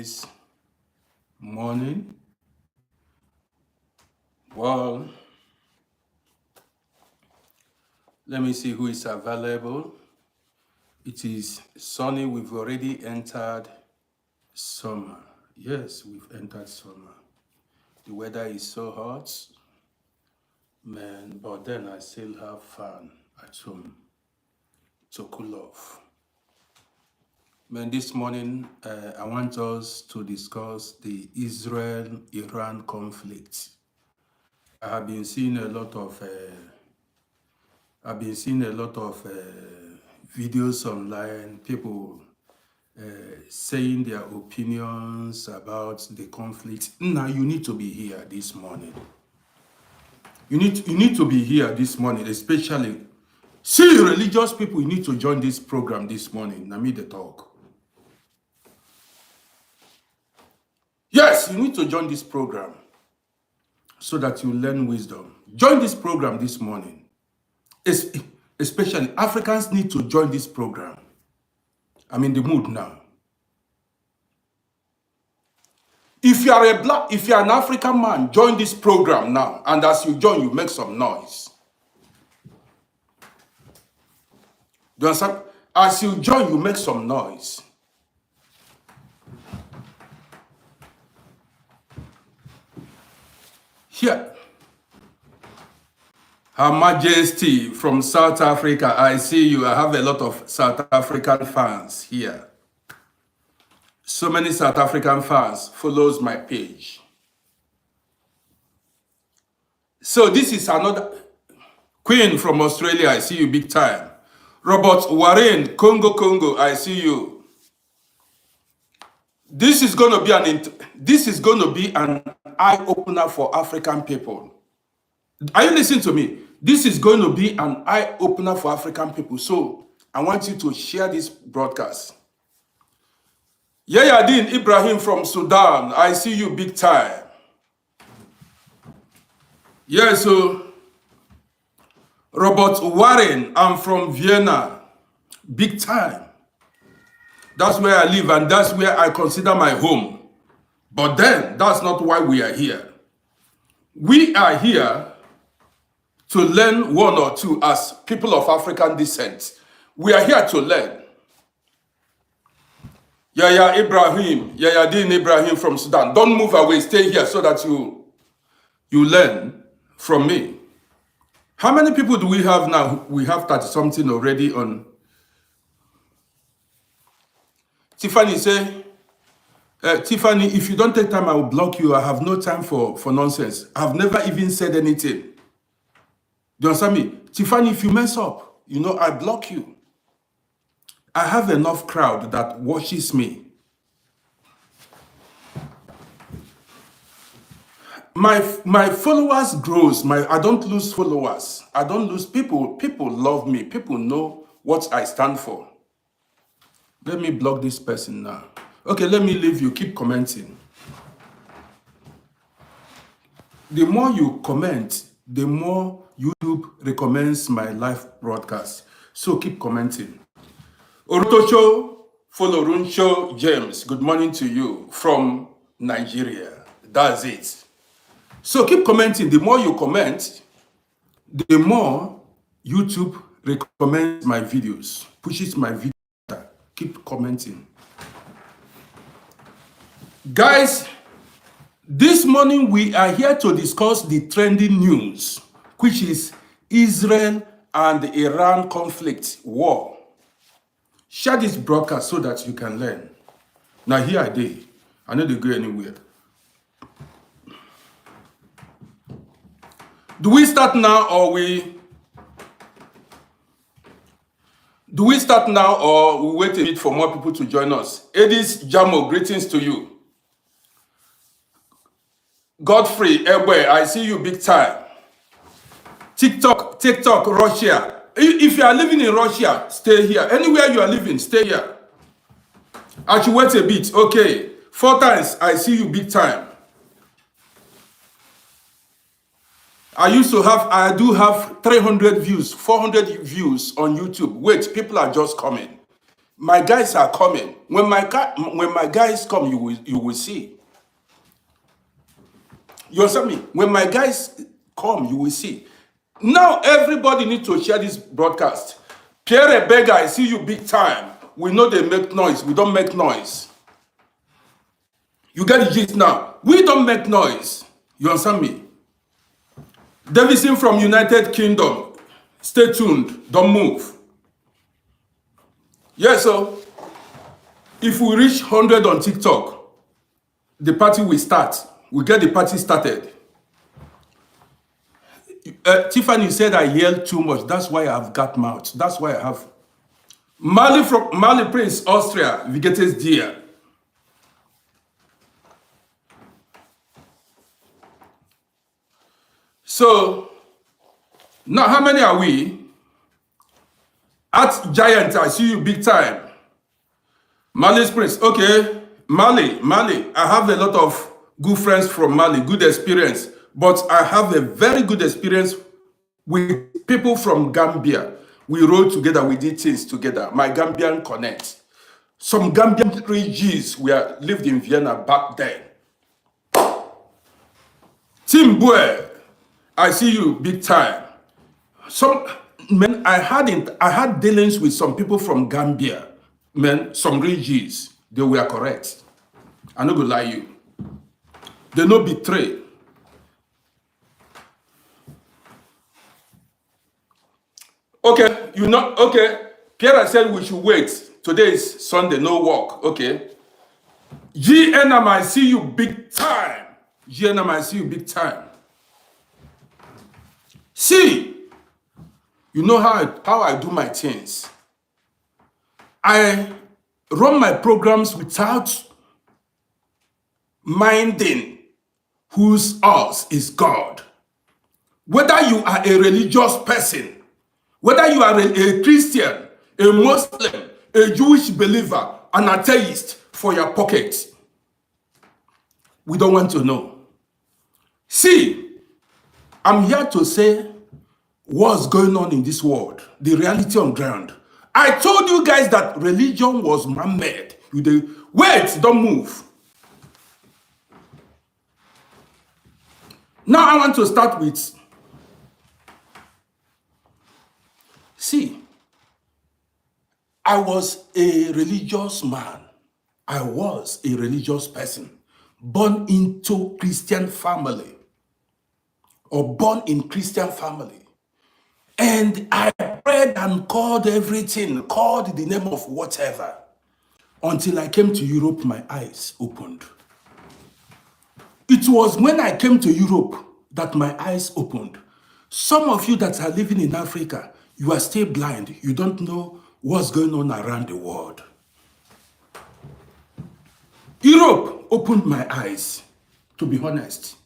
this morning. Well, let me see who is available. It is sunny. We've already entered summer. Yes, we've entered summer. The weather is so hot, man, but then I still have fan at home to cool off. Man, this morning I want us to discuss the Israel-Iran conflict. I have been seeing a lot of videos online, people saying their opinions about the conflict. Now you need to be here this morning. You need to be here this morning, especially see religious people. You need to join this program this morning. Now me the talk. Yes, you need to join this program so that you learn wisdom. Join this program this morning. Especially Africans need to join this program. I'm in the mood now. If you are an African man, join this program now. And as you join, you make some noise. Do you understand? As you join, you make some noise. Here. Her Majesty from South Africa, I see you. I have a lot of South African fans here. So many South African fans follows my page. So this is another Queen from Australia. I see you big time. Robert Warren, Congo, I see you. This is going to be an eye-opener for African people. Are you listening to me? This is going to be an eye-opener for African people. So I want you to share this broadcast. Yayadin Ibrahim from Sudan, I see you big time. Yeah, so Robert Warren, I'm from Vienna, big time. That's where I live and that's where I consider my home. But then, that's not why we are here. We are here to learn one or two as people of African descent. We are here to learn. Yayadin Ibrahim from Sudan. Don't move away, stay here so that you learn from me. How many people do we have now? We have 30-something already on. Tiffany say, Tiffany, if you don't take time, I will block you. I have no time for nonsense. I've never even said anything. Do you understand me? Tiffany, if you mess up, I block you. I have enough crowd that watches me. My followers grows. I don't lose followers. I don't lose people. People love me. People know what I stand for. Let me block this person now. Okay, let me leave you. Keep commenting. The more you comment, the more YouTube recommends my live broadcast. So keep commenting. Orutocho Foloruncho James, good morning to you from Nigeria. That's it. So keep commenting. The more you comment, the more YouTube recommends my videos, pushes my videos. Keep commenting. Guys, this morning we are here to discuss the trending news, which is Israel and the Iran conflict, war. Share this broadcast so that you can learn. Now here I did. I know they go anywhere. Do we start now or we wait a bit for more people to join us? Edis Jamo, greetings to you. Godfrey Ebwe, I see you big time. TikTok, Russia. If you are living in Russia, stay here. Anywhere you are living, stay here. I should wait a bit. Okay. 4 times, I see you big time. I do have 300 views, 400 views on YouTube. Wait, people are just coming. My guys are coming. When my guys come, you will see. You understand me? When my guys come, you will see. Now everybody need to share this broadcast. Pierre Bega, I see you big time. We know they make noise. We don't make noise. You get the gist now. We don't make noise. You understand me? Davison from United Kingdom. Stay tuned. Don't move. Yes, so if we reach 100 on TikTok, the party will start. We get the party started. Tiffany said I yelled too much. That's why I've got mouth. That's why I have. Mali from Mali Prince, Austria. We get his dear. So now how many are we? At Giant, I see you big time. Mali's Prince. Okay. Mali. I have a lot of good friends from Mali, good experience. But I have a very good experience with people from Gambia. We rode together, we did things together. My Gambian connect. Some Gambian refugees lived in Vienna back then. Timbue, I see you big time. Some men, I had dealings with some people from Gambia. Men, some refugees, they were correct. I'm not gonna lie you. They no betray. Okay, you know, okay. Pierre said we should wait. Today is Sunday, no work. Okay. GNM, I see you big time. GNM, I see you big time. See, you know how I do my things. I run my programs without minding whose us is God. Whether you are a religious person, whether you are a Christian, a Muslim, a Jewish believer, an atheist for your pocket, we don't want to know. See, I'm here to say what's going on in this world, the reality on ground. I told you guys that religion was man-made. Wait, don't move. Now I want to start with, see, I was a religious man. I was a religious person, born into Christian family, or born in Christian family. And I prayed and called everything, called the name of whatever. Until I came to Europe, my eyes opened. It was when I came to Europe that my eyes opened. Some of you that are living in Africa, you are still blind. You don't know what's going on around the world. Europe opened my eyes, to be honest.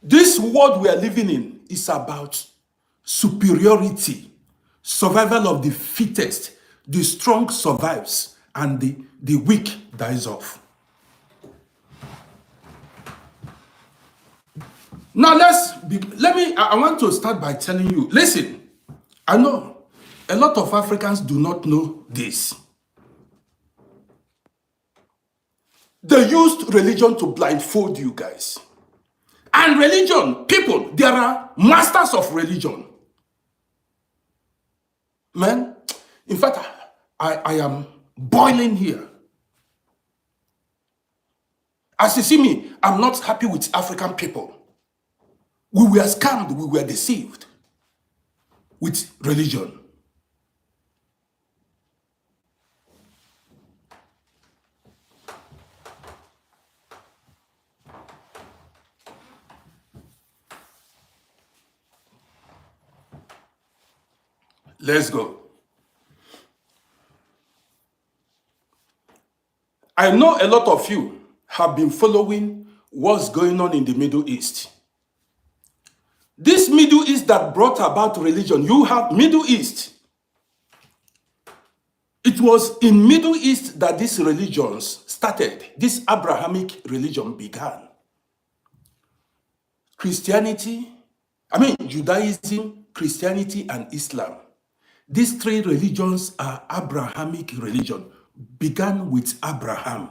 This world we are living in is about superiority, survival of the fittest. The strong survives and the weak dies off. Now I want to start by telling you, listen, I know a lot of Africans do not know this. They used religion to blindfold you guys. And religion, people, there are masters of religion. Man, in fact, I am boiling here. As you see me, I'm not happy with African people. We were scammed, we were deceived with religion. Let's go. I know a lot of you have been following what's going on in the Middle East. This Middle East that brought about religion, you have Middle East. It was in Middle East that these religions started. This Abrahamic religion began. Judaism, Christianity, and Islam. These three religions are Abrahamic religion, began with Abraham.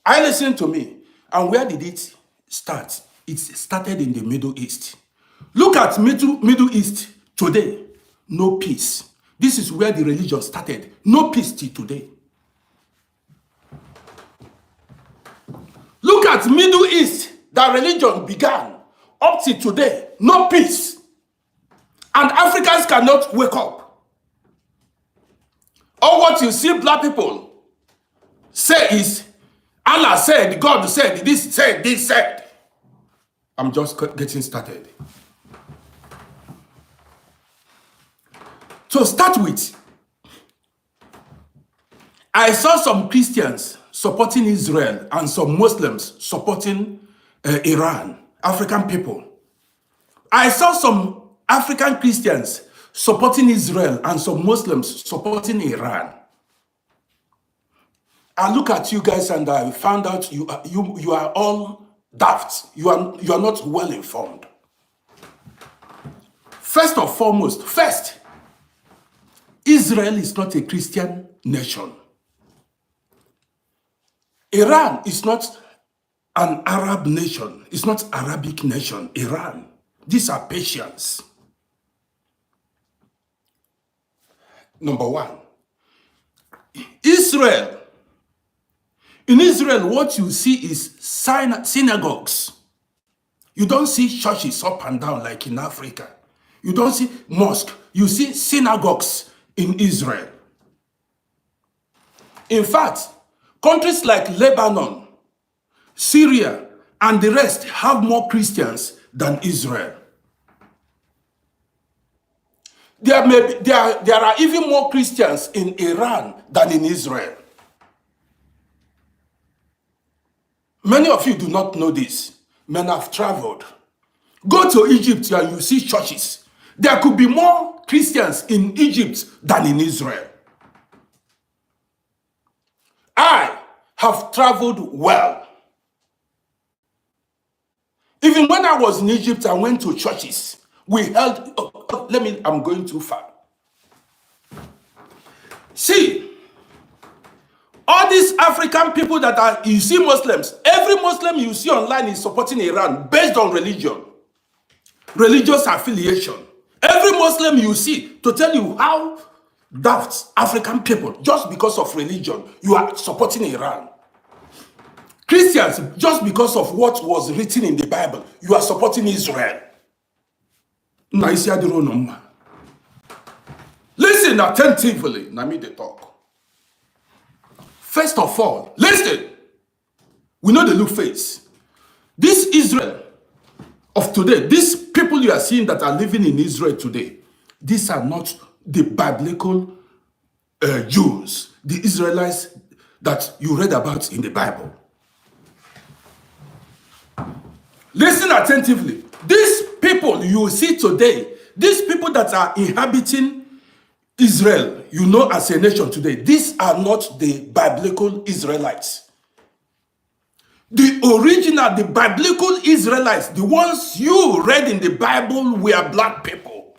I listen to me. And where did it start? It started in the Middle East. Look at Middle East today. No peace. This is where the religion started. No peace till today. Look at Middle East. That religion began. Up till today. No peace. And Africans cannot wake up. All what you see black people say is, Allah said, God said, this said, this said. I'm just getting started. To start with, I saw some Christians supporting Israel and some Muslims supporting Iran, African people. I saw some African Christians supporting Israel and some Muslims supporting Iran. I look at you guys and I found out you are all daft. You are not well informed. First and foremost, Israel is not a Christian nation. Iran is not an Arab nation. It's not Arabic nation. Iran. These are Persians. Number one. Israel. In Israel, what you see is synagogues. You don't see churches up and down like in Africa. You don't see mosques. You see synagogues in Israel. In fact, countries like Lebanon, Syria, and the rest have more Christians than Israel. There are even more Christians in Iran than in Israel. Many of you do not know this. Men have traveled. Go to Egypt and you see churches. There could be more Christians in Egypt than in Israel. I have traveled well. Even when I was in Egypt, I went to churches. We held, I'm going too far. See, all these African people that are, you see Muslims, every Muslim you see online is supporting Iran based on religion, religious affiliation. Every Muslim you see, to tell you how daft African people, just because of religion, you are supporting Iran. Christians, just because of what was written in the Bible, you are supporting Israel. Listen attentively. Now me the talk. First of all, listen. We know the look face. This Israel of today, these people you are seeing that are living in Israel today, these are not the biblical Jews, the Israelites that you read about in the Bible. Listen attentively. These people you see today, these people that are inhabiting Israel, you know, as a nation today, these are not the biblical Israelites. The original, the biblical Israelites, the ones you read in the Bible, were black people.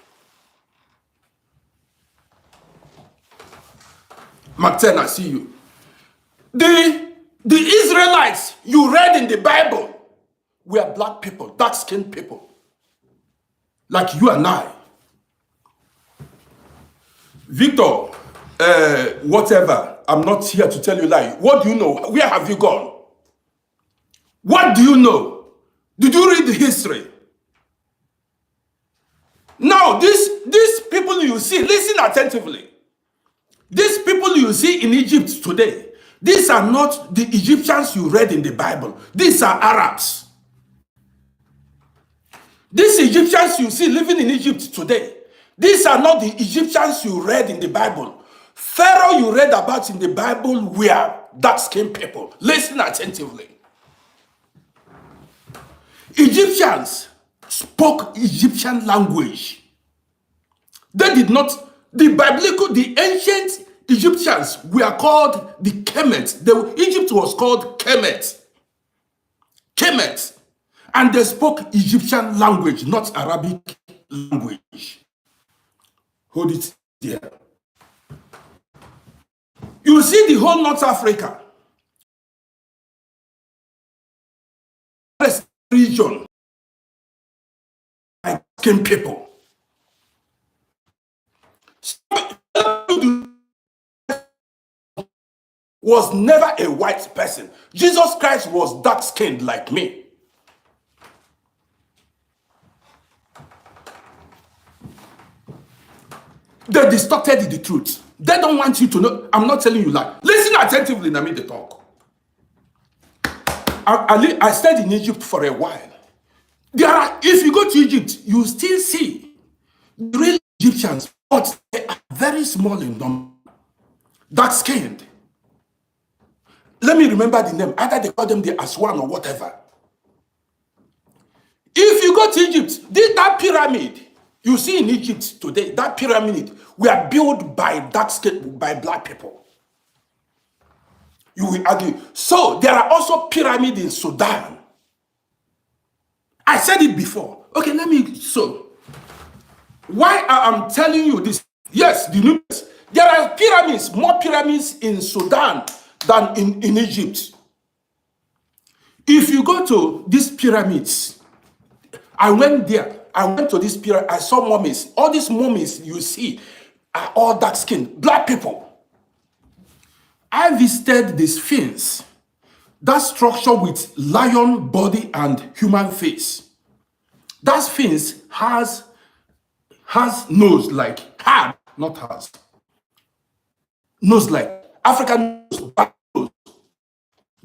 Mark 10, I see you. The Israelites you read in the Bible were black people, dark-skinned people, like you and I. Victor, whatever, I'm not here to tell you lie. What do you know? Where have you gone? What do you know? Did you read the history? Now, these people you see, listen attentively. These people you see in Egypt today, these are not the Egyptians you read in the Bible. These are Arabs. These Egyptians you see living in Egypt today, these are not the Egyptians you read in the Bible. Pharaoh you read about in the Bible were dark-skinned people. Listen attentively. Egyptians spoke Egyptian language. They did not, the ancient Egyptians were called the Kemet. Egypt was called Kemet. Kemet. And they spoke Egyptian language, not Arabic language. Hold it there. You see the whole North Africa region, like skin people. Was never a white person. Jesus Christ was dark-skinned like me. They distorted the truth. They don't want you to know. I'm not telling you lie. Listen attentively, let me talk. I stayed in Egypt for a while. If you go to Egypt, you still see the real Egyptians, but they are very small in number, dark-skinned. Let me remember the name. Either they call them the Aswan or whatever. If you go to Egypt, that pyramid you see in Egypt today, that pyramid were built by black people. You will argue. So there are also pyramids in Sudan. I said it before. Okay, so why I am telling you this? Yes, the Nubians. There are pyramids, more pyramids in Sudan than in Egypt. If you go to these pyramids, I went there. I went to this pyramid. I saw mummies. All these mummies you see are all dark-skinned, black people. I visited the Sphinx, that structure with lion body and human face. That Sphinx has nose like hard, not has. Nose like African nose.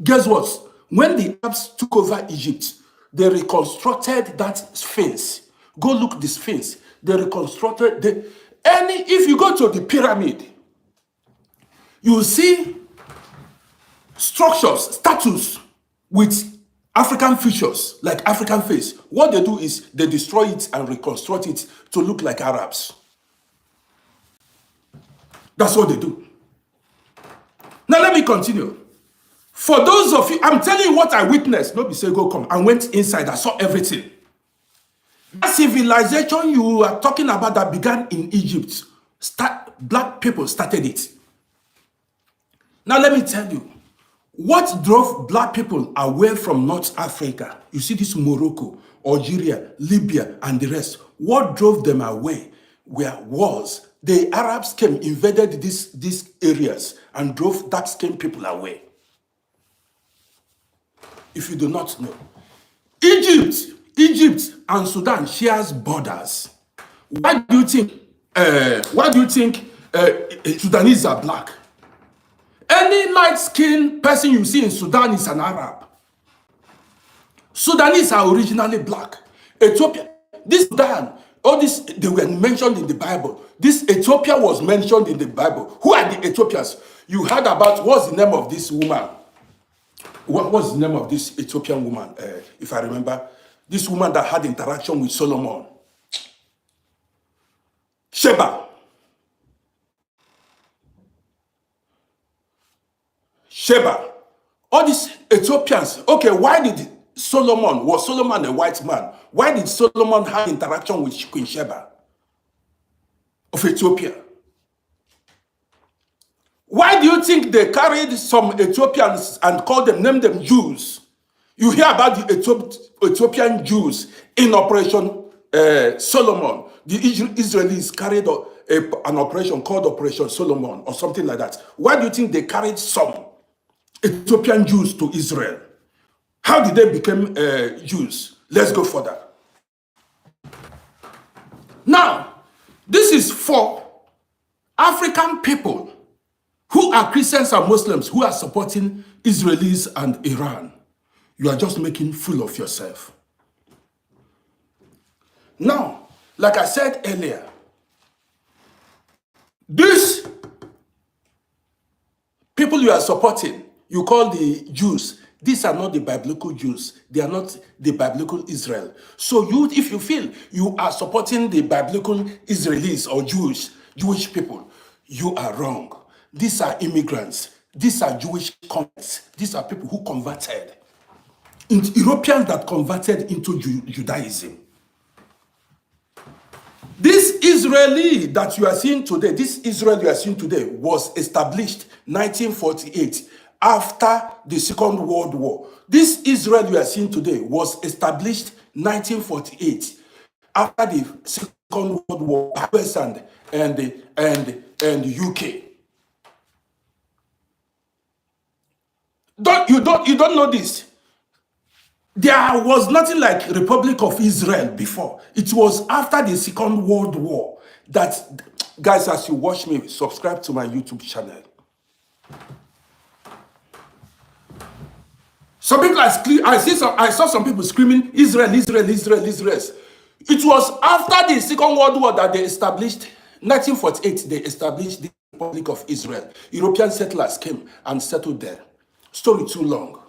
Guess what? When the Arabs took over Egypt, they reconstructed that Sphinx. Go look the Sphinx. They reconstructed if you go to the pyramid, you see structures, statues with African features, like African face. What they do is they destroy it and reconstruct it to look like Arabs. That's what they do. Now let me continue. For those of you, I'm telling you what I witnessed. Nobody say go come. I went inside. I saw everything. That civilization you are talking about that began in Egypt, black people started it. Now let me tell you, what drove black people away from North Africa? You see this Morocco, Algeria, Libya, and the rest. What drove them away was the Arabs came, invaded these areas, and drove dark-skinned people away. If you do not know, Egypt and Sudan shares borders. Why do you think Sudanese are black? Any light-skinned person you see in Sudan is an Arab. Sudanese are originally black. Ethiopia, this Sudan, all this, they were mentioned in the Bible. This Ethiopia was mentioned in the Bible. Who are the Ethiopians? You heard about, what's the name of this woman? What was the name of this Ethiopian woman, if I remember? This woman that had interaction with Solomon. Sheba. All these Ethiopians. Okay, why did was Solomon a white man? Why did Solomon have interaction with Queen Sheba of Ethiopia? Why do you think they carried some Ethiopians and named them Jews? You hear about the Ethiopian Jews in Operation Solomon. The Israelis carried an operation called Operation Solomon or something like that. Why do you think they carried some Ethiopian Jews to Israel? How did they become Jews? Let's go further. Now, this is for African people who are Christians and Muslims who are supporting Israelis and Iran. You are just making fool of yourself. Now, like I said earlier, these people you are supporting, you call the Jews, these are not the biblical Jews. They are not the biblical Israel. So if you feel you are supporting the biblical Israelis or Jewish people, you are wrong. These are immigrants. These are Jewish converts. These are people who converted. Europeans that converted into Judaism. This Israeli that you are seeing today, this Israel you are seeing today was established 1948 after the Second World War. This Israel you are seeing today was established 1948 after the Second World War, US and UK. You don't know this. There was nothing like Republic of Israel before. It was after the Second World War that, guys, as you watch me, subscribe to my YouTube channel. Some people I saw some people screaming, Israel, Israel, Israel, Israel. It was after the Second World War that they established, 1948, they established the Republic of Israel. European settlers came and settled there. Story too long.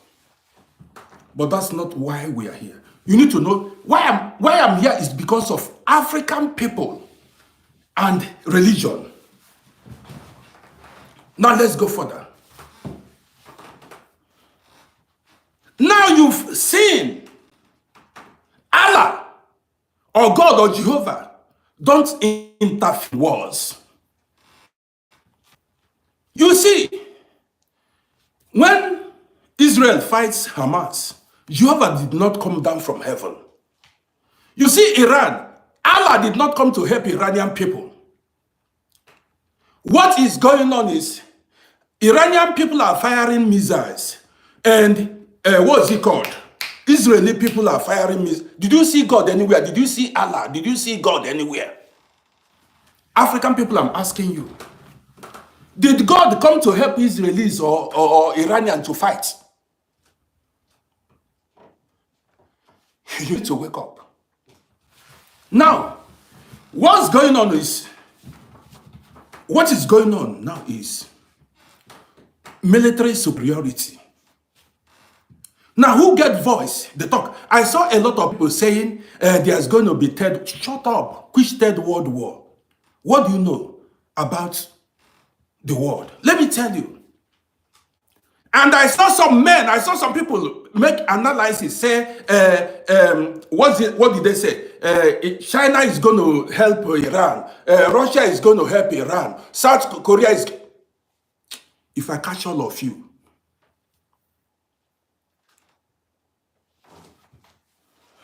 But that's not why we are here. You need to know why I'm here is because of African people and religion. Now let's go further. Now you've seen Allah or God or Jehovah don't interfere in wars. You see, when Israel fights Hamas, Jehovah did not come down from heaven. You see, Iran, Allah did not come to help Iranian people. What is going on is Iranian people are firing missiles, and what's it called? Israeli people are firing missiles. Did you see God anywhere? Did you see Allah? Did you see God anywhere? African people, I'm asking you. Did God come to help Israelis or Iranians to fight? You need to wake up. Now, what is going on now is military superiority. Now, who get voice? They talk. I saw a lot of people saying there's going to be shut up, which third world war? What do you know about the world? Let me tell you. And I saw some people make analysis, say, what did they say? China is going to help Iran. Russia is going to help Iran. South Korea is... If I catch all of you,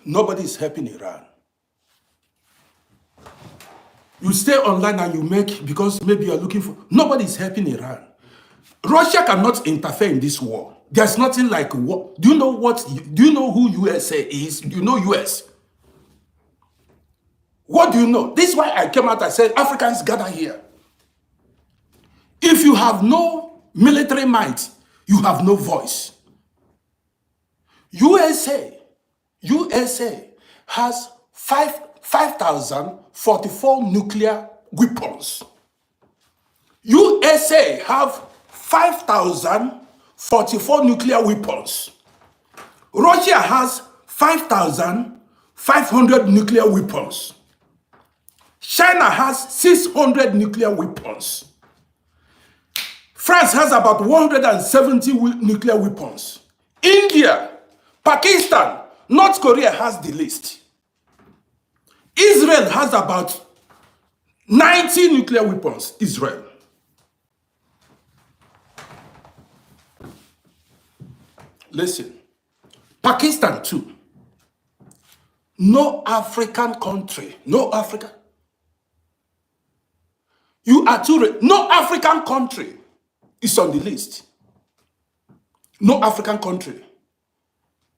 nobody is helping Iran. You stay online and you make, because maybe you're looking for... Nobody is helping Iran. Russia cannot interfere in this war. There's nothing like war. Do you know who USA is? Do you know US? What do you know? This is why I came out and said, Africans gather here. If you have no military might, you have no voice. USA has 5,044 nuclear weapons. USA have 5,044 nuclear weapons. Russia has 5,500 nuclear weapons. China has 600 nuclear weapons. France has about 170 nuclear weapons. India, Pakistan, North Korea has the list. Israel has about 90 nuclear weapons. Israel. Listen, Pakistan too. No African country, no African country is on the list. No African country.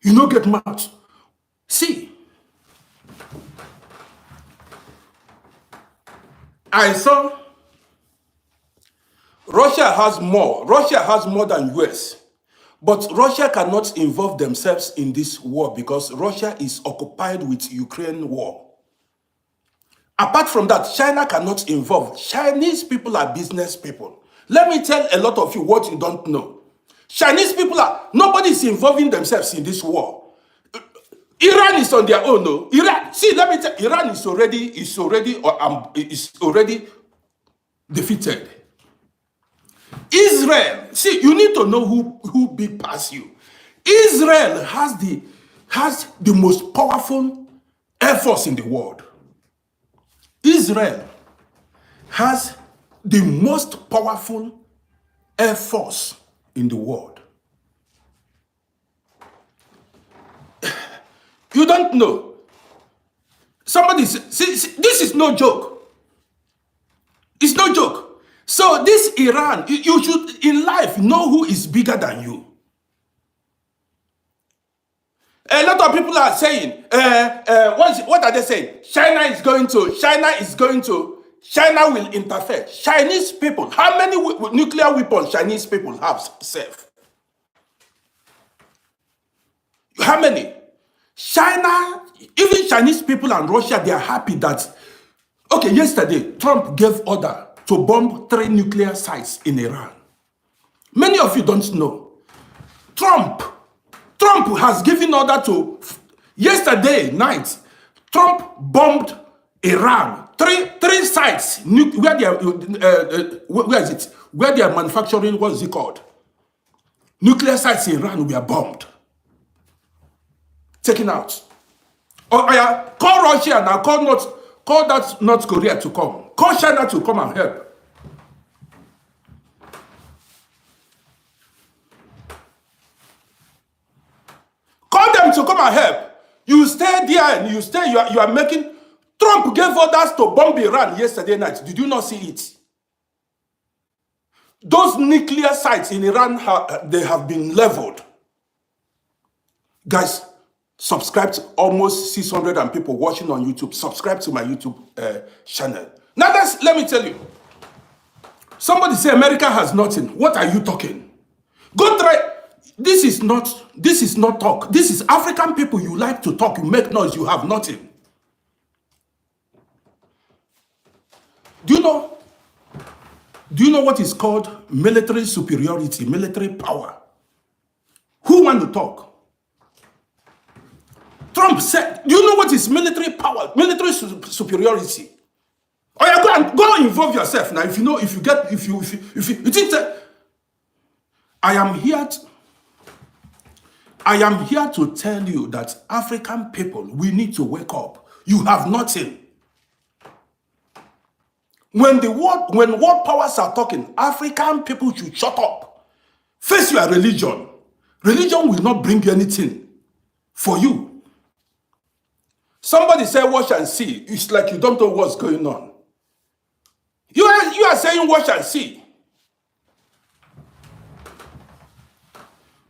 You no get mad. See, I saw Russia has more than US. But Russia cannot involve themselves in this war because Russia is occupied with Ukraine war. Apart from that, China cannot involve. Chinese people are business people. Let me tell a lot of you what you don't know. Chinese people nobody is involving themselves in this war. Iran is on their own, no? Iran, see, let me tell you, Iran is already defeated. Israel, see, you need to know who big past you. Israel has the most powerful air force in the world. Israel has the most powerful air force in the world. You don't know. Somebody say, see, this is no joke. It's no joke. So this Iran, you should in life know who is bigger than you. A lot of people are saying, what are they saying? China will interfere. Chinese people, how many nuclear weapons Chinese people have safe? How many? China, even Chinese people and Russia, they are happy that, okay, yesterday, Trump gave order to bomb 3 nuclear sites in Iran. Many of you don't know. Trump has given order to, yesterday night, Trump bombed Iran. Three sites, where they are, where is it? Where they are manufacturing, what is it called? Nuclear sites in Iran were bombed. Taken out. Oh yeah, call Russia now, call that North Korea to come. Call China to come and help. Call them to come and help. You stay there and you are making. Trump gave orders to bomb Iran yesterday night. Did you not see it? Those nuclear sites in Iran, they have been leveled. Guys, subscribe to almost 600 and people watching on YouTube. Subscribe to my YouTube channel. Now let me tell you. Somebody say America has nothing. What are you talking? Go try. This is not talk. This is African people. You like to talk. You make noise. You have nothing. Do you know what is called military superiority, military power? Who want to talk? Trump said, do you know what is military power, military superiority? Oh yeah, go involve yourself now. If you think that I am here to tell you that African people, we need to wake up. You have nothing. When world powers are talking, African people should shut up. Face your religion. Religion will not bring you anything for you. Somebody say watch and see. It's like you don't know what's going on. You are saying watch and see.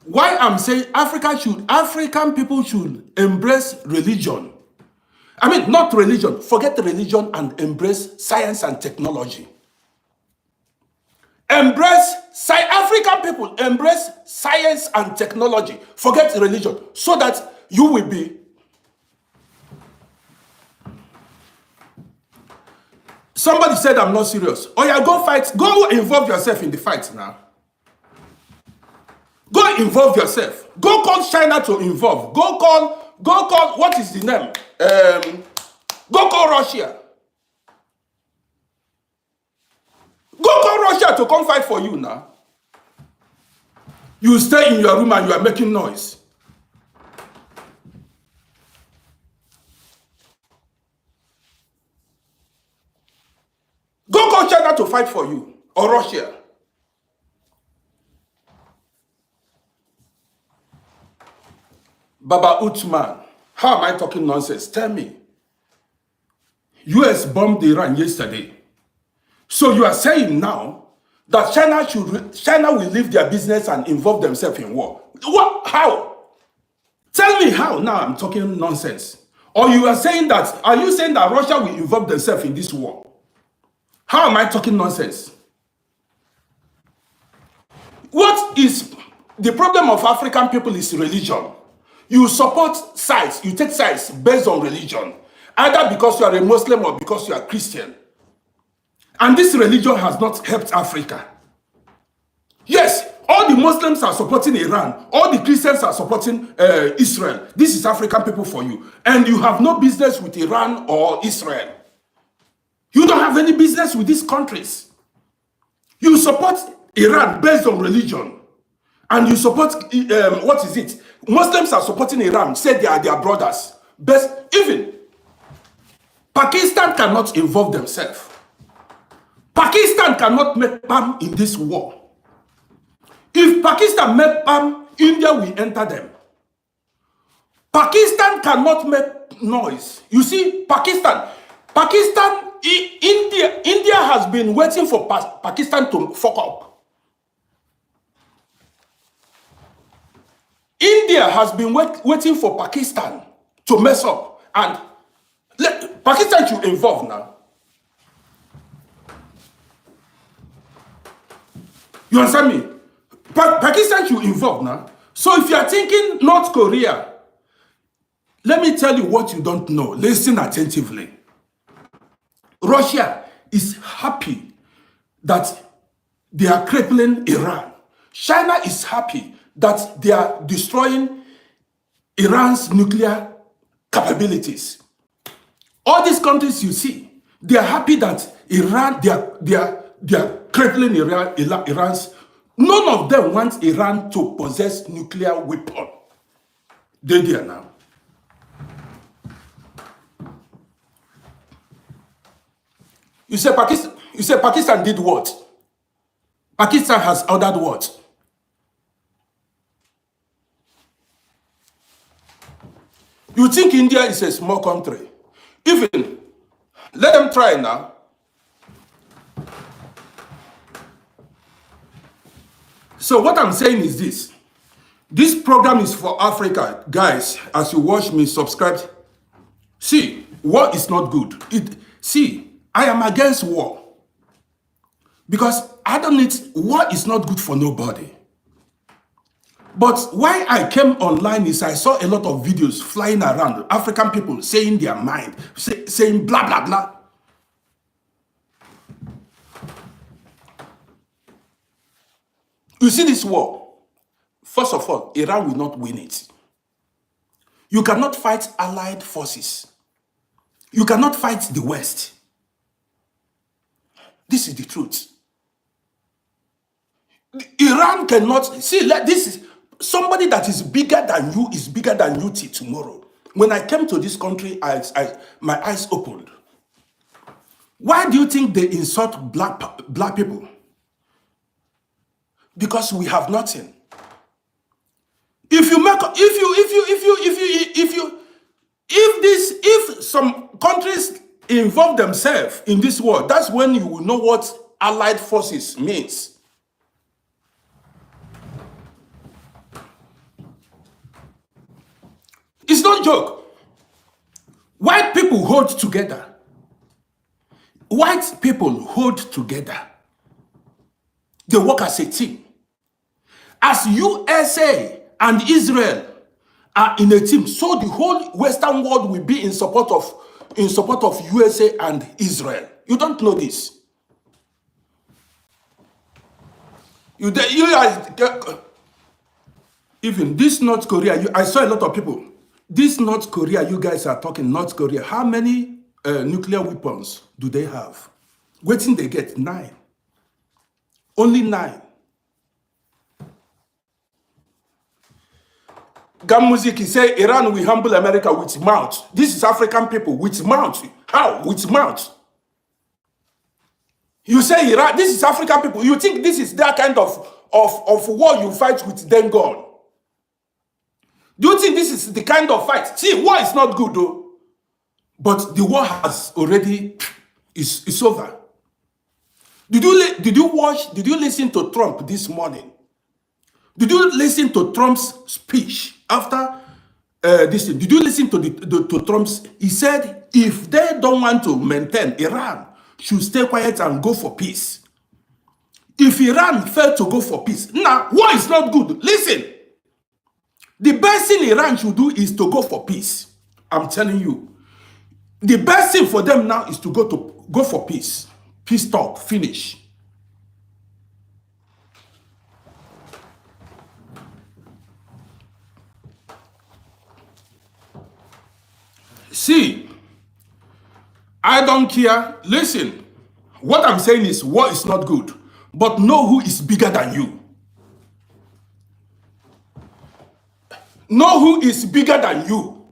Why I'm saying African people should embrace religion. I mean, not religion. Forget religion and embrace science and technology. African people embrace science and technology. Forget religion, so that you will be. Somebody said I'm not serious. Oh yeah, go fight. Go involve yourself in the fight now. Go involve yourself. Go call China to involve. Go call, what is the name? Go call Russia. Go call Russia to come fight for you now. You stay in your room and you are making noise. Go call China to fight for you, or Russia. Baba Uthman, how am I talking nonsense? Tell me. US bombed Iran yesterday. So you are saying now that China will leave their business and involve themselves in war. What? How? Tell me how now I'm talking nonsense. Or you are saying that, are you saying that Russia will involve themselves in this war? How am I talking nonsense? What is the problem of African people is religion. You support sides, you take sides based on religion, either because you are a Muslim or because you are Christian. And this religion has not helped Africa. Yes, all the Muslims are supporting Iran, all the Christians are supporting Israel. This is African people for you. And you have no business with Iran or Israel. You don't have any business with these countries. You support Iran based on religion. And you support, what is it? Muslims are supporting Iran, say they are their brothers. Best, even Pakistan cannot involve themselves. Pakistan cannot make palm in this war. If Pakistan make palm, India will enter them. Pakistan cannot make noise. You see, India has been waiting for Pakistan to fuck up. India has been waiting for Pakistan to mess up. And Pakistan should involve now. You understand me? Pakistan should involve now. So if you are thinking North Korea, let me tell you what you don't know. Listen attentively. Russia is happy that they are crippling Iran. China is happy that they are destroying Iran's nuclear capabilities. All these countries you see, they are happy that Iran, they are crippling Iran's. None of them want Iran to possess nuclear weapon. They're there now. You say Pakistan did what? Pakistan has ordered what? You think India is a small country? Even, let them try now. So what I'm saying is this. This program is for Africa. Guys, as you watch me, subscribe. See, war is not good. See, I am against war. Because I don't need, war is not good for nobody. But why I came online is I saw a lot of videos flying around, African people saying their mind, saying blah, blah, blah. You see this war, first of all, Iran will not win it. You cannot fight allied forces. You cannot fight the West. This is the truth. Iran cannot, see, like this is, somebody that is bigger than you is bigger than you till tomorrow. When I came to this country, my eyes opened. Why do you think they insult black people? Because we have nothing. If some countries involve themselves in this war, that's when you will know what allied forces means. It's not a joke. White people hold together. White people hold together. They work as a team. As USA and Israel are in a team, so the whole Western world will be in support of USA and Israel. You don't know this. Even this North Korea, I saw a lot of people. This North Korea, you guys are talking North Korea. How many nuclear weapons do they have? Waiting they get 9. Only 9. Gamuzik, he say Iran will humble America with mouth. This is African people with mouth. How? With mouth. You say Iran, this is African people. You think this is that kind of war you fight with them gun? Do you think this is the kind of fight? See, war is not good though. But the war has already, it's over. Did you listen to Trump this morning? Did you listen to Trump's speech after this? Did you listen to Trump's? He said, if they don't want to maintain, Iran should stay quiet and go for peace. If Iran failed to go for peace, now war is not good. Listen, the best thing Iran should do is to go for peace. I'm telling you, the best thing for them now is to go for peace. Peace talk, finish. See, I don't care. Listen, what I'm saying is war is not good, but know who is bigger than you. Know who is bigger than you.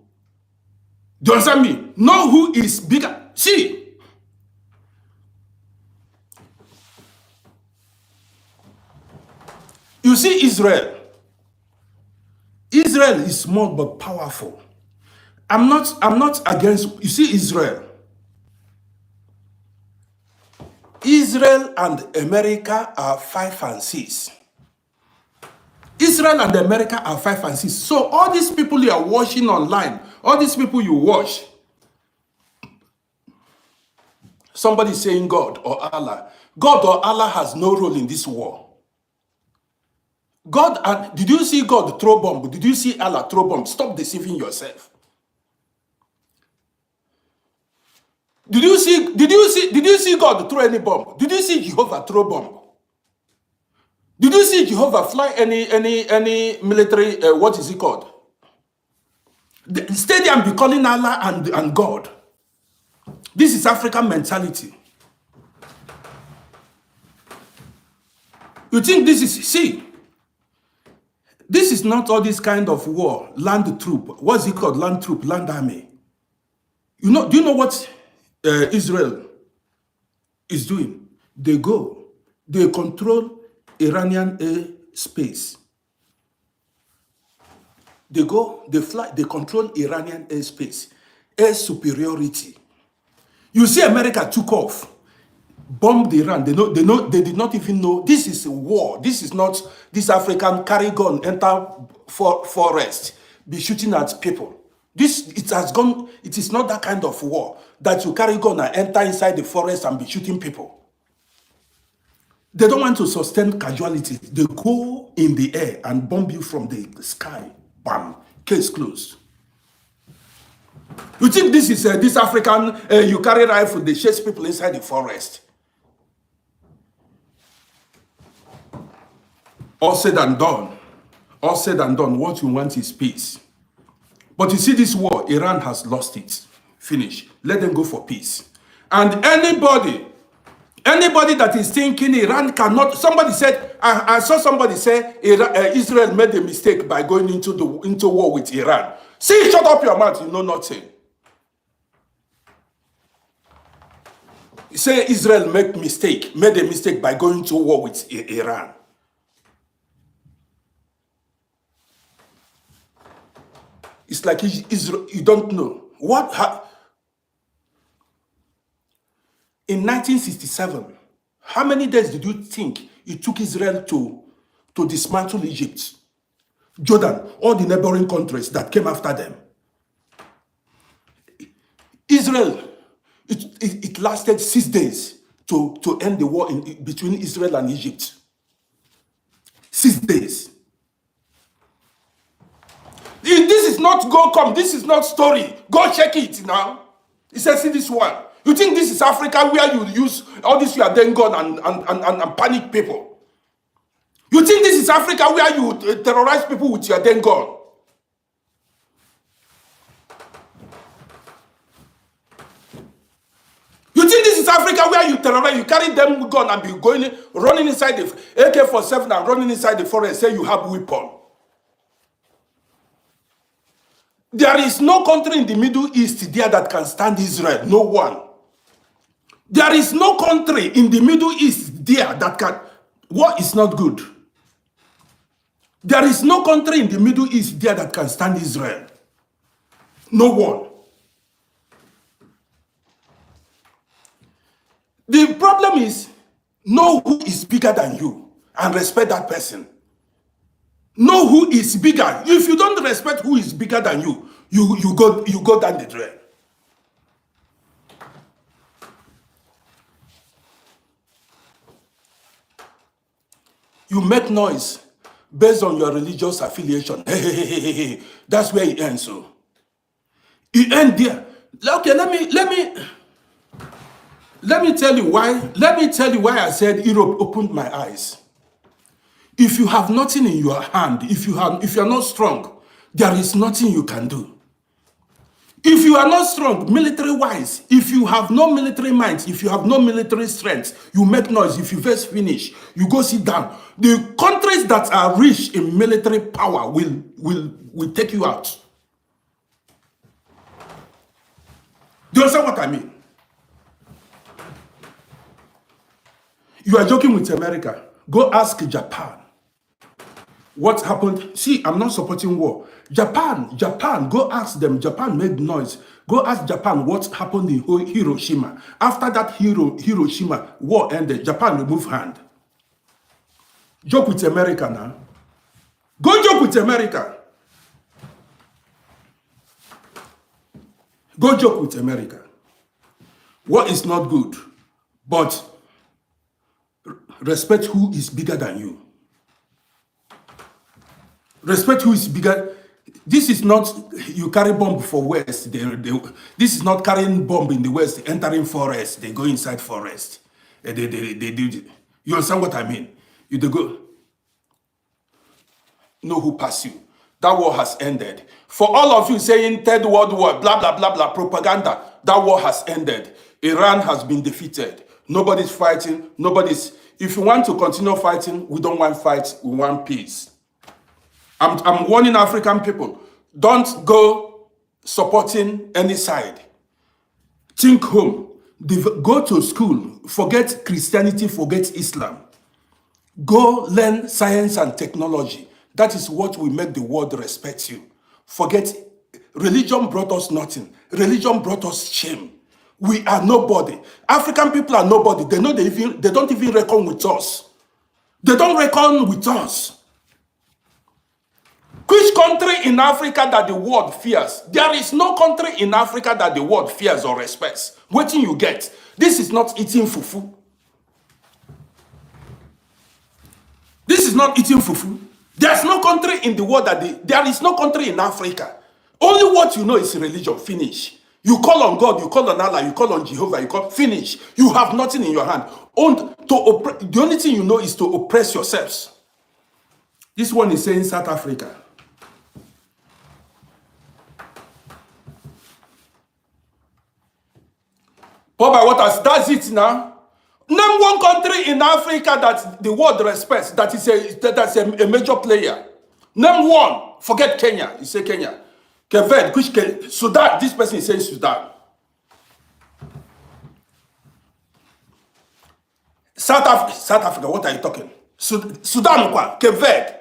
Do you understand me? Know who is bigger. See, you see Israel. Israel is small but powerful. I'm not against, you see Israel. Israel and America are 5 and 6. Israel and America are 5 and 6. So all these people you are watching online, all these people you watch, somebody saying God or Allah. God or Allah has no role in this war. God, and did you see God throw bomb? Did you see Allah throw bomb? Stop deceiving yourself. Did you see God throw any bomb? Did you see Jehovah throw bomb? Did you see Jehovah fly any military, what is it called? Stay there and be calling Allah and God. This is African mentality. You think this is, see, this is not all this kind of war, land troop. What's it called? Land troop, land army. You know, do you know what Israel is doing? They go, they control Iranian air space. They go, they fly, they control Iranian airspace, air superiority. You see, America took off, bombed Iran. They did not even know this is a war. This is not this African carry gun, enter forest, be shooting at people. It has gone. It is not that kind of war that you carry gun and enter inside the forest and be shooting people. They don't want to sustain casualties. They go in the air and bomb you from the sky. Bam, case closed. You think this is this African, you carry rifle, they chase people inside the forest. All said and done, what you want is peace. But you see this war, Iran has lost it. Finish. Let them go for peace. And anybody that is thinking Iran cannot, somebody said, I saw somebody say Israel made a mistake by going into war with Iran. See, shut up your mouth, you know nothing. Say Israel made a mistake by going to war with Iran. It's like Israel, you don't know. In 1967, how many days did you think it took Israel to dismantle Egypt, Jordan, all the neighboring countries that came after them? Israel, it lasted 6 days to end the war between Israel and Egypt. 6 days. This is not go come. This is not story. Go check it now. He says, see this one. You think this is Africa where you use all this you are then gone and panic people? You think this is Africa where you terrorize people with your then gun? You think this is Africa where you terrorize, you carry them gun and be running inside the AK-47 and running inside the forest, say you have weapon? There is no country in the Middle East there that can stand Israel. No one. There is no country in the Middle East there that can. War is not good. There is no country in the Middle East there that can stand Israel. No one. The problem is, know who is bigger than you and respect that person. Know who is bigger. If you don't respect who is bigger than you, you go down the drain. You make noise based on your religious affiliation. Hey. That's where it ends. So it ends there. Okay, let me tell you why. Let me tell you why I said Europe opened my eyes. If you have nothing in your hand, if you are not strong, there is nothing you can do. If you are not strong, military-wise, if you have no military mind, if you have no military strength, you make noise. If you first finish, you go sit down. The countries that are rich in military power will take you out. Do you understand what I mean? You are joking with America. Go ask Japan. What happened? See, I'm not supporting war. Japan, go ask them. Japan made noise. Go ask Japan what happened in Hiroshima. After that Hiroshima war ended, Japan removed hand. Joke with America now. Go joke with America. Go joke with America. War is not good, but respect who is bigger than you. Respect who is bigger. This is not you carry bomb for West. This is not carrying bomb in the West, entering forest. They go inside forest. They do. You understand what I mean? You they go. Know who pass you. That war has ended. For all of you saying Third World War, blah, blah, blah, blah, propaganda, that war has ended. Iran has been defeated. Nobody's fighting. If you want to continue fighting, we don't want fight, we want peace. I'm warning African people, don't go supporting any side. Think home. Go to school. Forget Christianity, forget Islam. Go learn science and technology. That is what will make the world respect you. Forget, religion brought us nothing. Religion brought us shame. We are nobody. African people are nobody. They know they don't even reckon with us. They don't reckon with us. Which country in Africa that the world fears? There is no country in Africa that the world fears or respects. What do you get? This is not eating fufu. This is not eating fufu. There's no country in the world there is no country in Africa. Only what you know is religion. Finish. You call on God, you call on Allah, you call on Jehovah, you call, finish. You have nothing in your hand. The only thing you know is to oppress yourselves. This one is saying South Africa. Papa Waters, that's it now. Name one country in Africa that the world respects, that's a major player. Name one. Forget Kenya. You say Kenya. Kevin, Sudan. This person is saying Sudan. South Africa, what are you talking? Sudan, Kevin.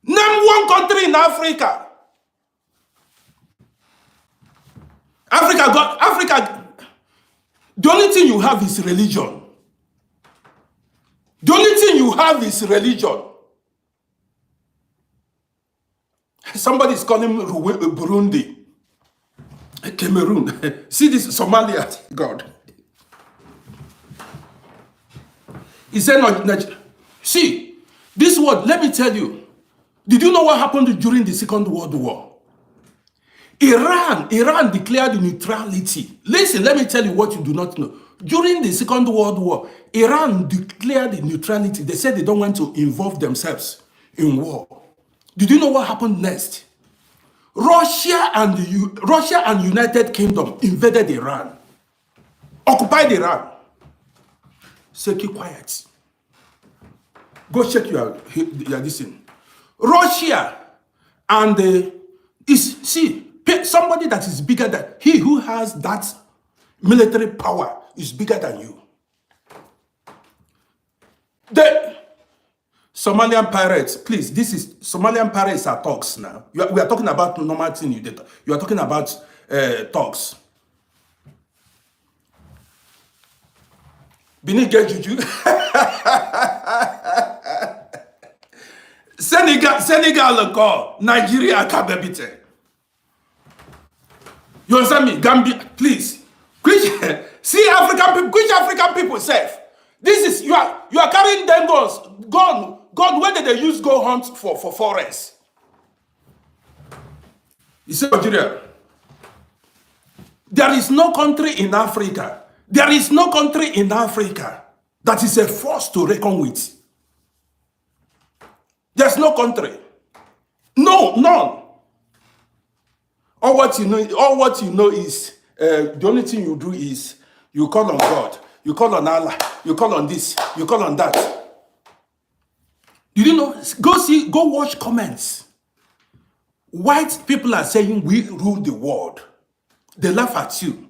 Name one country in Africa. Africa. The only thing you have is religion. The only thing you have is religion. Somebody is calling Burundi, Cameroon. See this, Somalia, God. He said, no, see, this word, let me tell you. Did you know what happened during the Second World War? Iran declared neutrality. Listen, let me tell you what you do not know. During the Second World War, Iran declared neutrality. They said they don't want to involve themselves in war. Did you know what happened next? Russia and United Kingdom invaded Iran, occupied Iran. So keep quiet. Go check your listen. Russia and somebody that is bigger than he who has that military power is bigger than you. The Somalian pirates, please, this is Somalian pirates are talks now. We are talking about normal thing you did. You are talking about talks. Bini get juju. Senegal call Nigeria kabebite. You understand me? Gambia, please. See African people, which African people safe? This is you are carrying them guns. God, where did they use go hunt for forests? You see Nigeria. There is no country in Africa. There is no country in Africa that is a force to reckon with. There's no country. No, none. All what you know is the only thing you do is you call on God, you call on Allah, you call on this, you call on that. You didn't know? Go watch comments. White people are saying we rule the world. They laugh at you.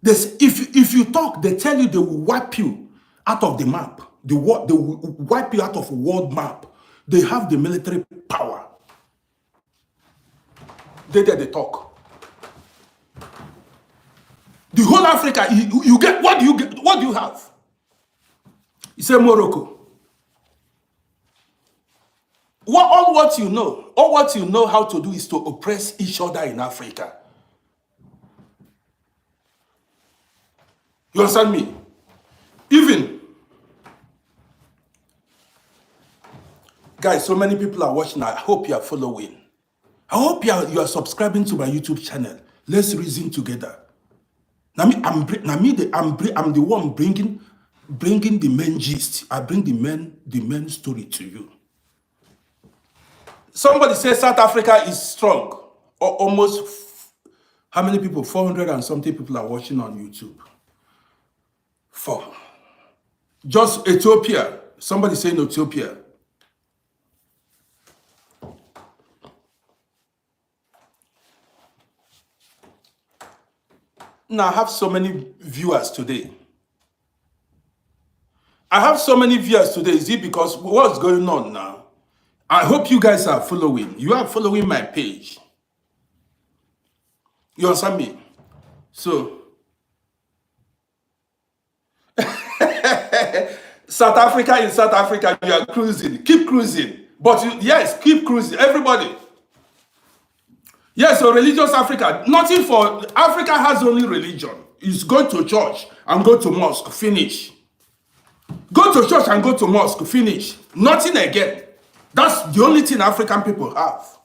If you talk, they tell you they will wipe you out of the map. They will wipe you out of world map. They have the military power. They talk. The whole Africa, you get, what do you get? What do you have? You say Morocco. All what you know how to do is to oppress each other in Africa. You understand me? Even, guys, so many people are watching. I hope you are following. I hope you are subscribing to my YouTube channel. Let's reason together. I'm the one bringing the main gist. I bring the main story to you. Somebody says South Africa is strong. Or almost, how many people? 400 and something people are watching on YouTube. 4. Just Ethiopia. Somebody saying Ethiopia. Now I have so many viewers today. Is it because what's going on now? I hope you guys are following. You are following my page. You understand me? So, South Africa, you are cruising. Keep cruising. But yes, keep cruising. Everybody. Yes, so religious Africa. Nothing for... Africa has only religion. It's go to church and go to mosque. Finish. Go to church and go to mosque. Finish. Nothing again. That's the only thing African people have.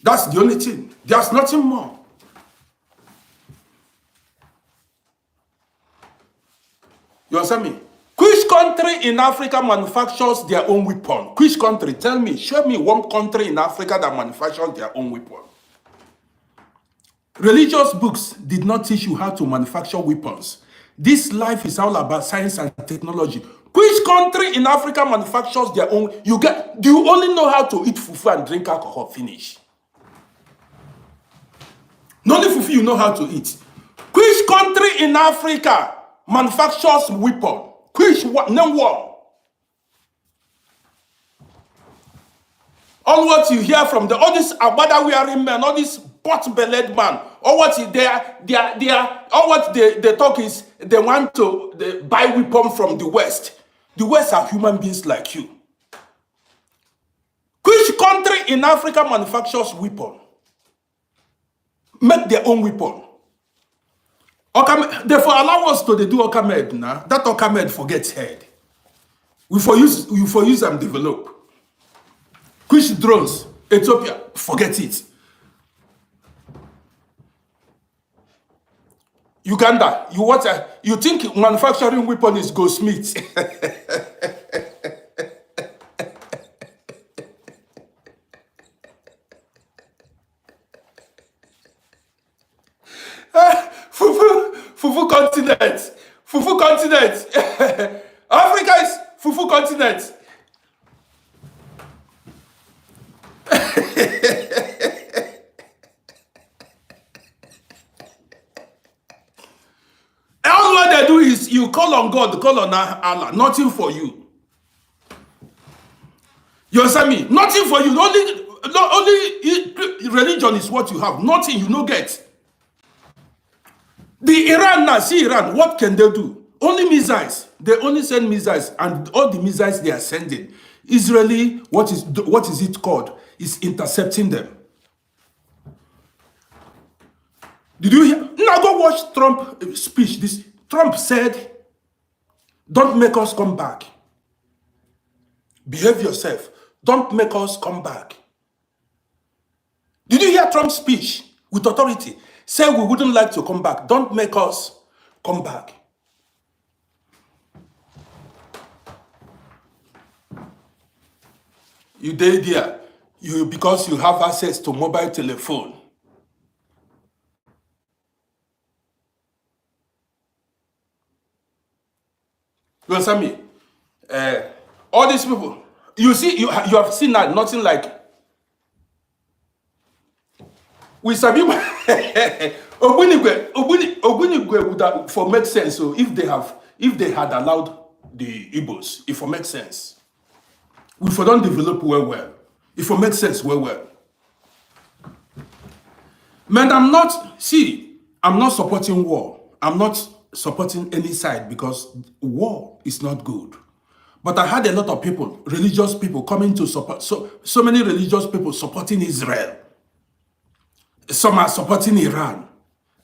That's the only thing. There's nothing more. You understand me? Which country in Africa manufactures their own weapon? Which country? Tell me. Show me one country in Africa that manufactures their own weapon. Religious books did not teach you how to manufacture weapons. This life is all about science and technology. Which country in Africa manufactures their own? Do you only know how to eat fufu and drink alcohol? Finish. Not only fufu you know how to eat. Which country in Africa manufactures weapon? Which one? Name one. All what you hear from all these abada wearing men, all these pot-bellied man, all what they talk is they want to buy weapon from the West. The West are human beings like you. Which country in Africa manufactures weapon? Make their own weapon. Therefore, allow us to do Okamed now. That Okamed forgets head. We for use and develop. Which drones? Ethiopia, forget it. Uganda, you think manufacturing weapon is Goldsmith? Fufu continent. Fufu continent. Africa is Fufu continent. All what they do is you call on God, call on Allah. Nothing for you. You understand me? Nothing for you. Only religion is what you have. Nothing you no get. The Iran now, see Iran, what can they do? Only missiles. They only send missiles, and all the missiles they are sending, Israeli, what is it called? Is intercepting them. Did you hear? Now go watch Trump's speech. Trump said, "Don't make us come back. Behave yourself. Don't make us come back." Did you hear Trump's speech with authority? Say we wouldn't like to come back. Don't make us come back. You did there. Because you have access to mobile telephone. You understand me? All these people, you see, you have seen that nothing like. We sabi Ogunigwe would for make sense. So if they have if they had allowed the Igbos, if it makes sense, if we don't develop well, if it makes sense well. Man, I'm not supporting war. I'm not supporting any side because war is not good. But I had a lot of people, religious people, coming to support, so many religious people supporting Israel. Some are supporting Iran.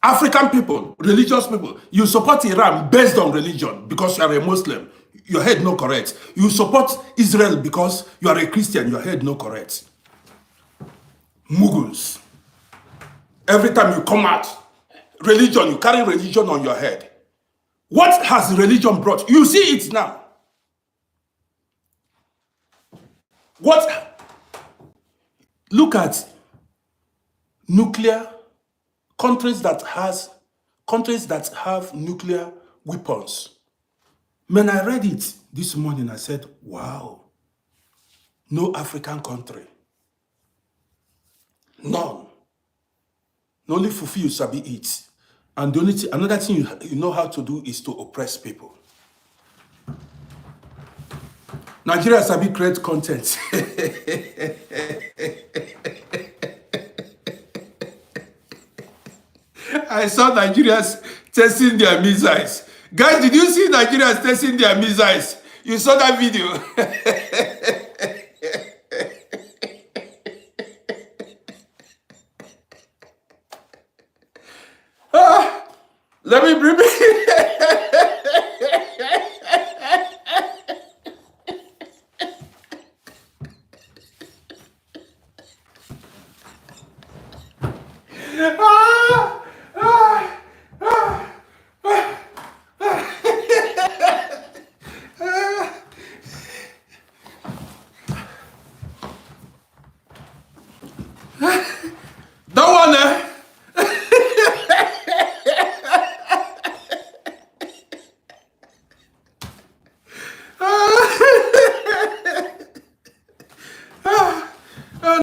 African people, religious people, you support Iran based on religion because you are a Muslim, your head no correct. You support Israel because you are a Christian, your head no correct. Mughals. Every time you come out, religion, you carry religion on your head. What has religion brought? You see it now. What? Look at nuclear countries that have nuclear weapons. When I read it this morning, I said, wow, no African country. None. Only Fufu you sabi eat. And the only another thing you know how to do is to oppress people. Nigeria sabi create content. I saw Nigerians testing their missiles. Guys, did you see Nigerians testing their missiles? You saw that video? Let me bring that one,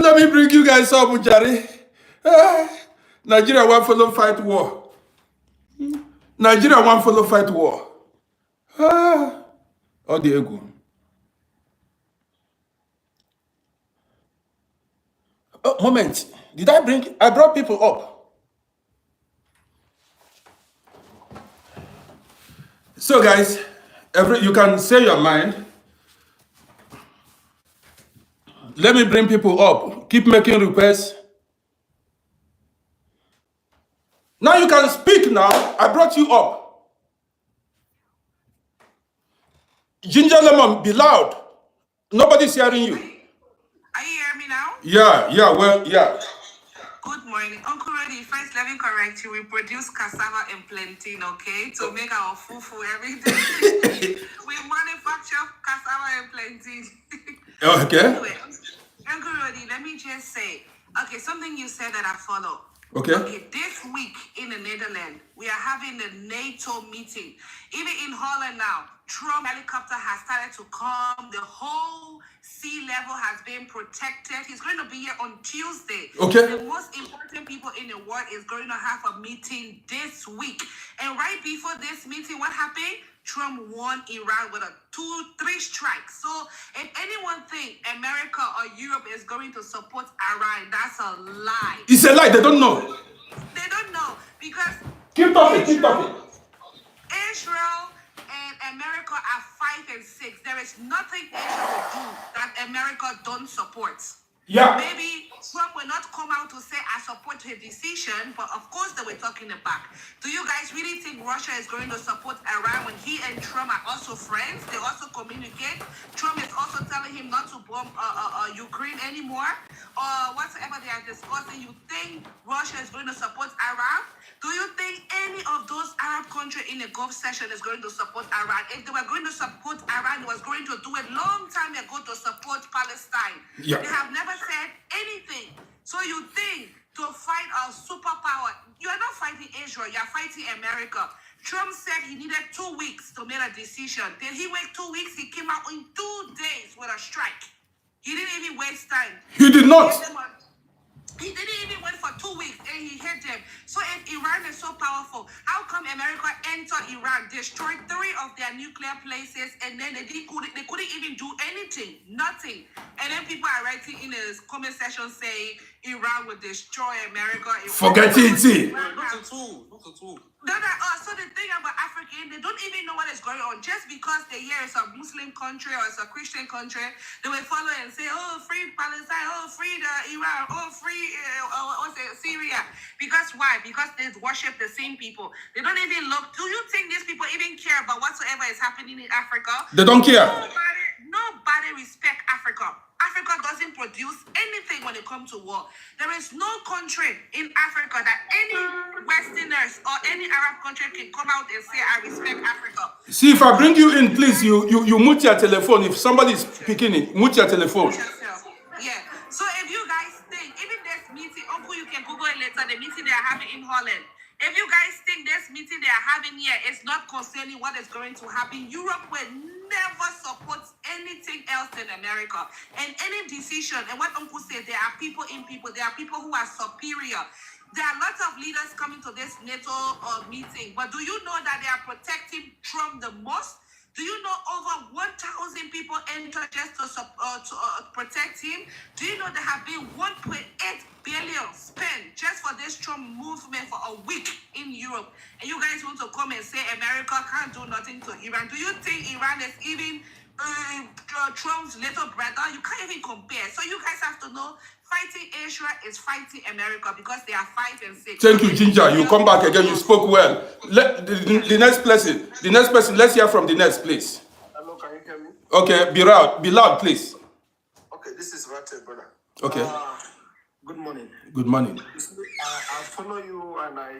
let me bring you guys up, Ujari. Nigeria won't follow fight war. Nigeria won't follow fight war. Oh, Diego. Oh, moment. I brought people up. So guys, you can say your mind. Let me bring people up. Keep making requests. Now you can speak now. I brought you up. Ginger Lemon, be loud. Nobody's hearing you. Are you hearing me now? Yeah. Good morning. Uncle Reddy, first let me correct you. We produce cassava and plantain, okay? To make our fufu every day. We manufacture cassava and plantain. Okay. Anyway, Uncle Reddy, let me just say, okay, something you said that I follow. Okay, this week in the Netherlands, we are having a NATO meeting. Even in Holland now, Trump helicopter has started to come. The whole sea level has been protected. He's going to be here on Tuesday. Okay. The most important people in the world is going to have a meeting this week. And right before this meeting, what happened? Trump won Iran with a 2-3 strikes. So if anyone think America or Europe is going to support Iran, that's a lie. It's a lie. They don't know. They don't know because Keep talking. Israel and America are 5 and 6. There is nothing Israel will do that America don't support. Yeah. Maybe Trump will not come out to say, I support her decision, but of course they were talking it back. Do you guys really think Russia is going to support Iran when he and Trump are also friends? They also communicate. Trump is also telling him not to bomb Ukraine anymore, or whatever they are discussing. You think Russia is going to support Iran? Do you think any of those Arab countries in the Gulf session is going to support Iran? If they were going to support Iran, they was going to do it long time ago to support Palestine. Yeah. They have never said anything. So you think to fight our superpower, you are not fighting Israel, you are fighting America. Trump said he needed 2 weeks to make a decision. Did he wait 2 weeks? He came out in 2 days with a strike. He didn't even waste time. He did not. He didn't even wait for 2 weeks and he hit them. So if Iran is so powerful, how come America entered Iran, destroyed 3 of their nuclear places, and then they couldn't even do anything, nothing. And then people are writing in a comment section saying Iran will destroy America. Forget it. Not at all. Not at all. So the thing about Africa, they don't even know what is going on. Just because they hear it's a Muslim country or it's a Christian country, they will follow and say, oh, free Palestine, oh, free Iran, oh, free Syria. Because why? Because they worship the same people. They don't even look. Do you think these people even care about whatsoever is happening in Africa? They don't care. Nobody respect Africa. Africa doesn't produce anything when it comes to war. There is no country in Africa that any Westerners or any Arab country can come out and say, I respect Africa. See, if I bring you in, please, you mute your telephone. If somebody is speaking it, mute your telephone. Yeah. So if you guys think, even this meeting, Uncle, you can Google it later, the meeting they are having in Holland. If you guys think this meeting they are having here is not concerning what is going to happen, Europe will never support anything else than America. And any decision, and what Uncle said, there are people in people, there are people who are superior. There are lots of leaders coming to this NATO meeting, but do you know that they are protecting Trump the most? Do you know over 1,000 people enter just to protect him? Do you know there have been 1.8 billion spent just for this Trump movement for a week in Europe? And you guys want to come and say America can't do nothing to Iran? Do you think Iran is even Trump's little brother? You can't even compare. So you guys have to know, fighting Israel is fighting America because they are 5 and 6. Thank you, Ginger. You come back again. You spoke well. The next person. Let's hear from the next, please. Hello, can you hear me? Okay, be loud, please. Okay, this is Rate, brother. Okay. Good morning. Good morning. I follow you and I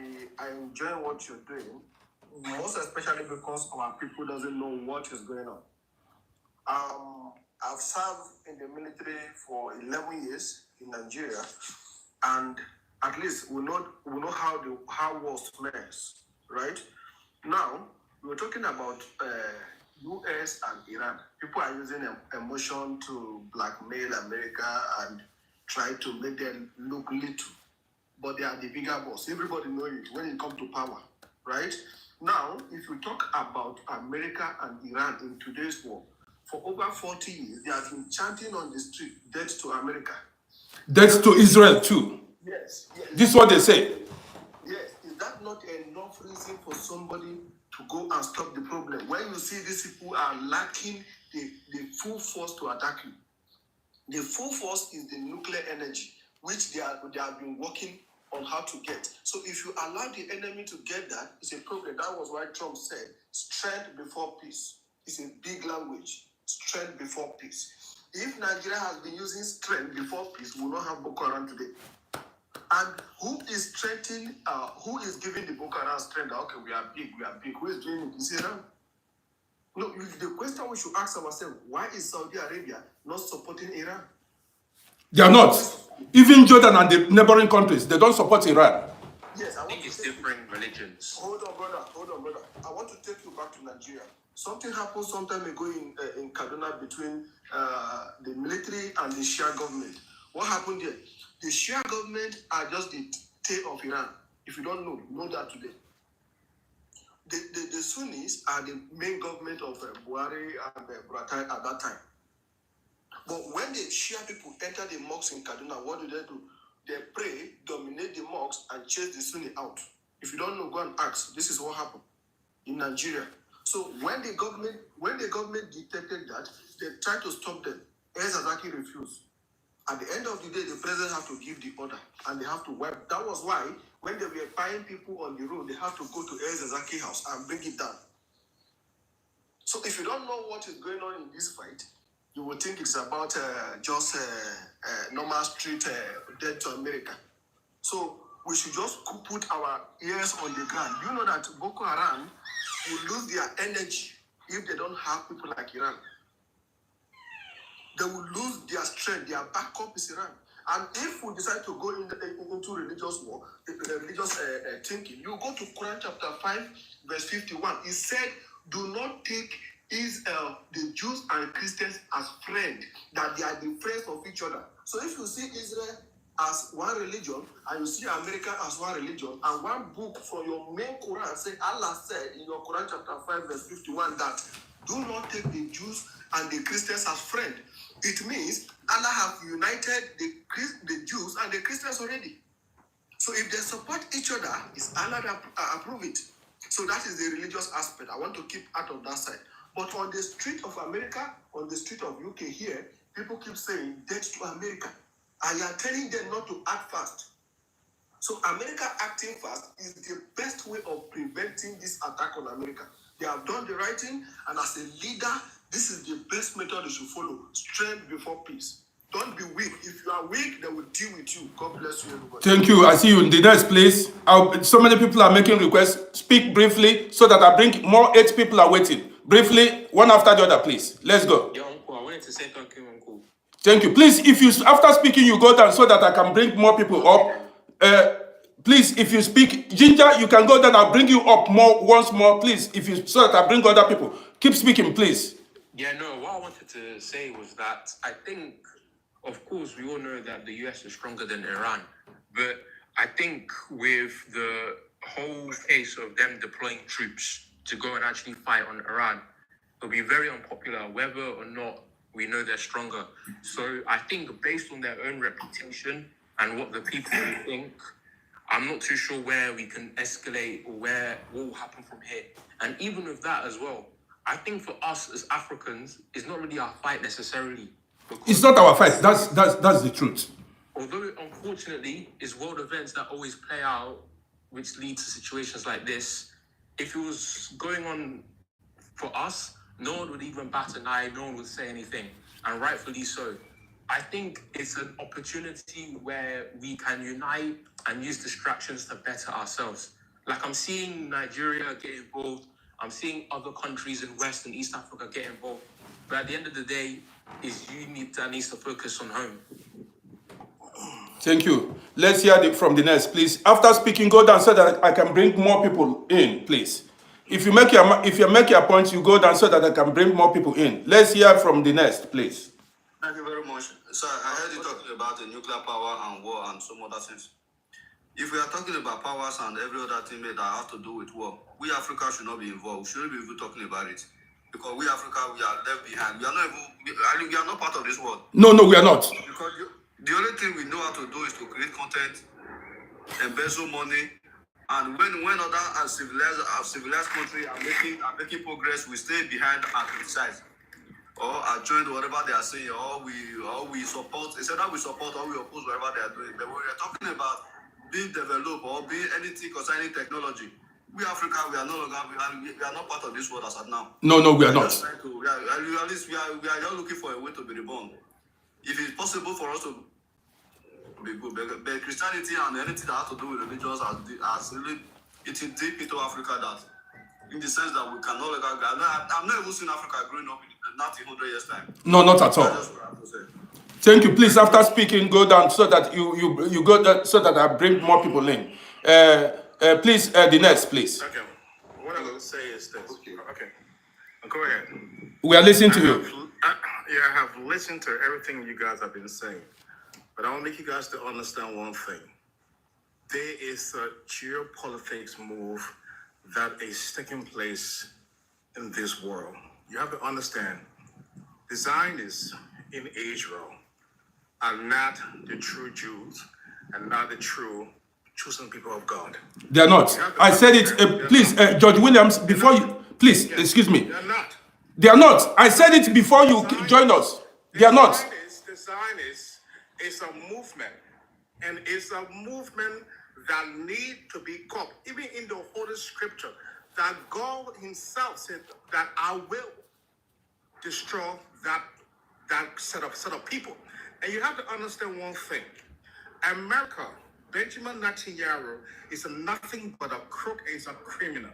enjoy what you're doing, most especially because our people doesn't know what is going on. I've served in the military for 11 years in Nigeria, and at least we know how war smells, right? Now we're talking about U.S. and Iran. People are using emotion to blackmail America and try to make them look little, but they are the bigger boss. Everybody knows it when it comes to power, right? Now, if you talk about America and Iran in today's war, for over 40 years, they have been chanting on the street, death to America. Death to Israel too. Yes. This is what they say. Yes. Is that not enough reason for somebody to go and stop the problem? When you see these people are lacking the full force to attack you. The full force is the nuclear energy, which they have been working on how to get. So if you allow the enemy to get that, it's a problem. That was why Trump said, strength before peace. It's a big language. Strength before peace. If Nigeria has been using strength before peace, we will not have Boko Haram today. And who is strengthening? Who is giving the Boko Haram strength? Okay, we are big. Who is doing it? Is Iran? No. The question we should ask ourselves: why is Saudi Arabia not supporting Iran? They are not. Even Jordan and the neighboring countries, they don't support Iran. Yes, I think it's different religions. Hold on, brother. I want to take you back to Nigeria. Something happened some time ago in Kaduna between the military and the Shia government. What happened there? The Shia government are just the tail of Iran. If you don't know that today. The Sunnis are the main government of Buhari and Buratai at that time. But when the Shia people enter the mosques in Kaduna, what do? They pray, dominate the mosques, and chase the Sunni out. If you don't know, go and ask. This is what happened in Nigeria. So when the government detected that, they tried to stop them. Zazaki refused. At the end of the day, the president have to give the order, and they have to wipe. That was why when they were buying people on the road, they have to go to Zazaki house and bring it down. So if you don't know what is going on in this fight, you will think it's about just normal street death to America. So we should just put our ears on the ground. You know that Boko Haram will lose their energy if they don't have people like Iran. They will lose their strength. Their backup is Iran. And if we decide to go into religious war, religious thinking, you go to Quran chapter 5, verse 51. It said, do not take Israel, the Jews and Christians as friends, that they are the friends of each other. So if you see Israel as one religion, and you see America as one religion, and one book from your main Quran say Allah said in your Quran chapter 5 verse 51 that do not take the Jews and the Christians as friends. It means Allah have united the Jews and the Christians already. So if they support each other, it's Allah that approve it. So that is the religious aspect. I want to keep out of that side. But on the street of America, on the street of UK here, people keep saying death to America. And you are telling them not to act fast. So America acting fast is the best way of preventing this attack on America. They have done the right thing, and as a leader, this is the best method you should follow. Strength before peace. Don't be weak. If you are weak, they will deal with you. God bless you, everybody. Thank you. I see you in the next place. So many people are making requests. Speak briefly so that I bring more. 8 people are waiting. Briefly, one after the other, please. Let's go. Your uncle, I wanted to say thank you, uncle. Thank you. Please, if you after speaking, you go down so that I can bring more people up. Please, if you speak Ginger, you can go down. I'll bring you up once more, please. If you so that I bring other people. Keep speaking, please. Yeah, no, what I wanted to say was that I think, of course, we all know that the US is stronger than Iran, but I think with the whole case of them deploying troops to go and actually fight on Iran, it'll be very unpopular whether or not we know they're stronger. So I think based on their own reputation and what the people think, I'm not too sure where we can escalate or what will happen from here. And even with that as well, I think for us as Africans, it's not really our fight necessarily. It's not our fight. That's the truth. Although, unfortunately, it's world events that always play out, which lead to situations like this. If it was going on for us, no one would even bat an eye, no one would say anything, and rightfully so. I think it's an opportunity where we can unite and use distractions to better ourselves. Like I'm seeing Nigeria get involved, I'm seeing other countries in West and East Africa get involved. But at the end of the day, is that needs to focus on home. Thank you. Let's hear from the next, please. After speaking, go down so that I can bring more people in, please. If you make your point, you go down so that I can bring more people in. Let's hear from the next, please. Thank you very much. Sir, I heard you talking about the nuclear power and war and some other things. If we are talking about powers and every other thing that have to do with war, we Africa should not be involved. We shouldn't be even talking about it. Because we Africa, we are left behind. We are not even, we are not part of this world. No, we are not. Because the only thing we know how to do is to create content, embezzle money, and when other civilized countries are making progress, we stay behind and criticize. Or are joined whatever they are saying, or we support, it's either we support or we oppose whatever they are doing. But when we are talking about being developed or being anything concerning technology, we Africa, we are no longer, we are not part of this world as of now. No, we are not. We are just looking for a way to be reborn. If it's possible for us to be good, but Christianity and anything that has to do with religions has really eaten deep into Africa that, in the sense that we can no longer, I'm not even seeing Africa growing up in not in 100 years' time. No, not at all. That's what I have to say. Thank you. Please, after speaking, go down so that you go down so that I bring more people in. Please, the next, please. Okay. What I'm going to say is this. Okay. Go ahead. We are listening to you. I have listened to everything you guys have been saying, but I want to make you guys to understand one thing. There is a geopolitics move that is taking place in this world. You have to understand, the Zionists in Israel are not the true Jews and not the true chosen people of God. They are not. I said it. Please, George Williams, before you, please, excuse me. They're not. They are not. I said it before you joined us. They are not. The Zionists is a movement, and it's a movement that need to be caught. Even in the Holy Scripture, that God Himself said that I will destroy that set of people. And you have to understand one thing: America, Benjamin Netanyahu is nothing but a crook, is a criminal,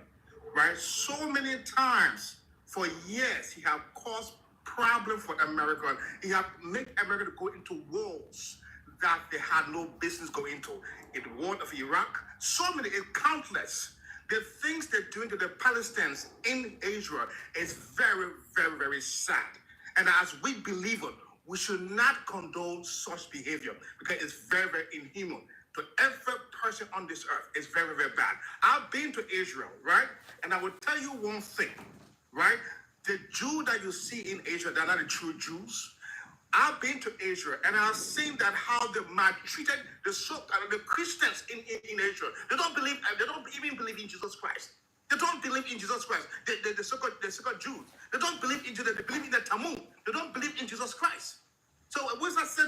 right? So many times for years he have caused problem for America. He have made America go into wars that they had no business going into. In the war of Iraq, so many, countless. The things they're doing to the Palestinians in Israel is very, very, very sad. And as we believe it, we should not condone such behavior because it's very, very inhuman to every person on this earth. It's very, very bad. I've been to Israel, right? And I will tell you one thing, right? The Jew that you see in Israel, they're not the true Jews. I've been to Israel and I've seen that how they maltreated the Christians in Israel. They don't even believe in Jesus Christ. They don't believe in Jesus Christ. The so-called Jews. They don't believe in Jesus. They believe in the Talmud. They don't believe in Jesus Christ. So when I said,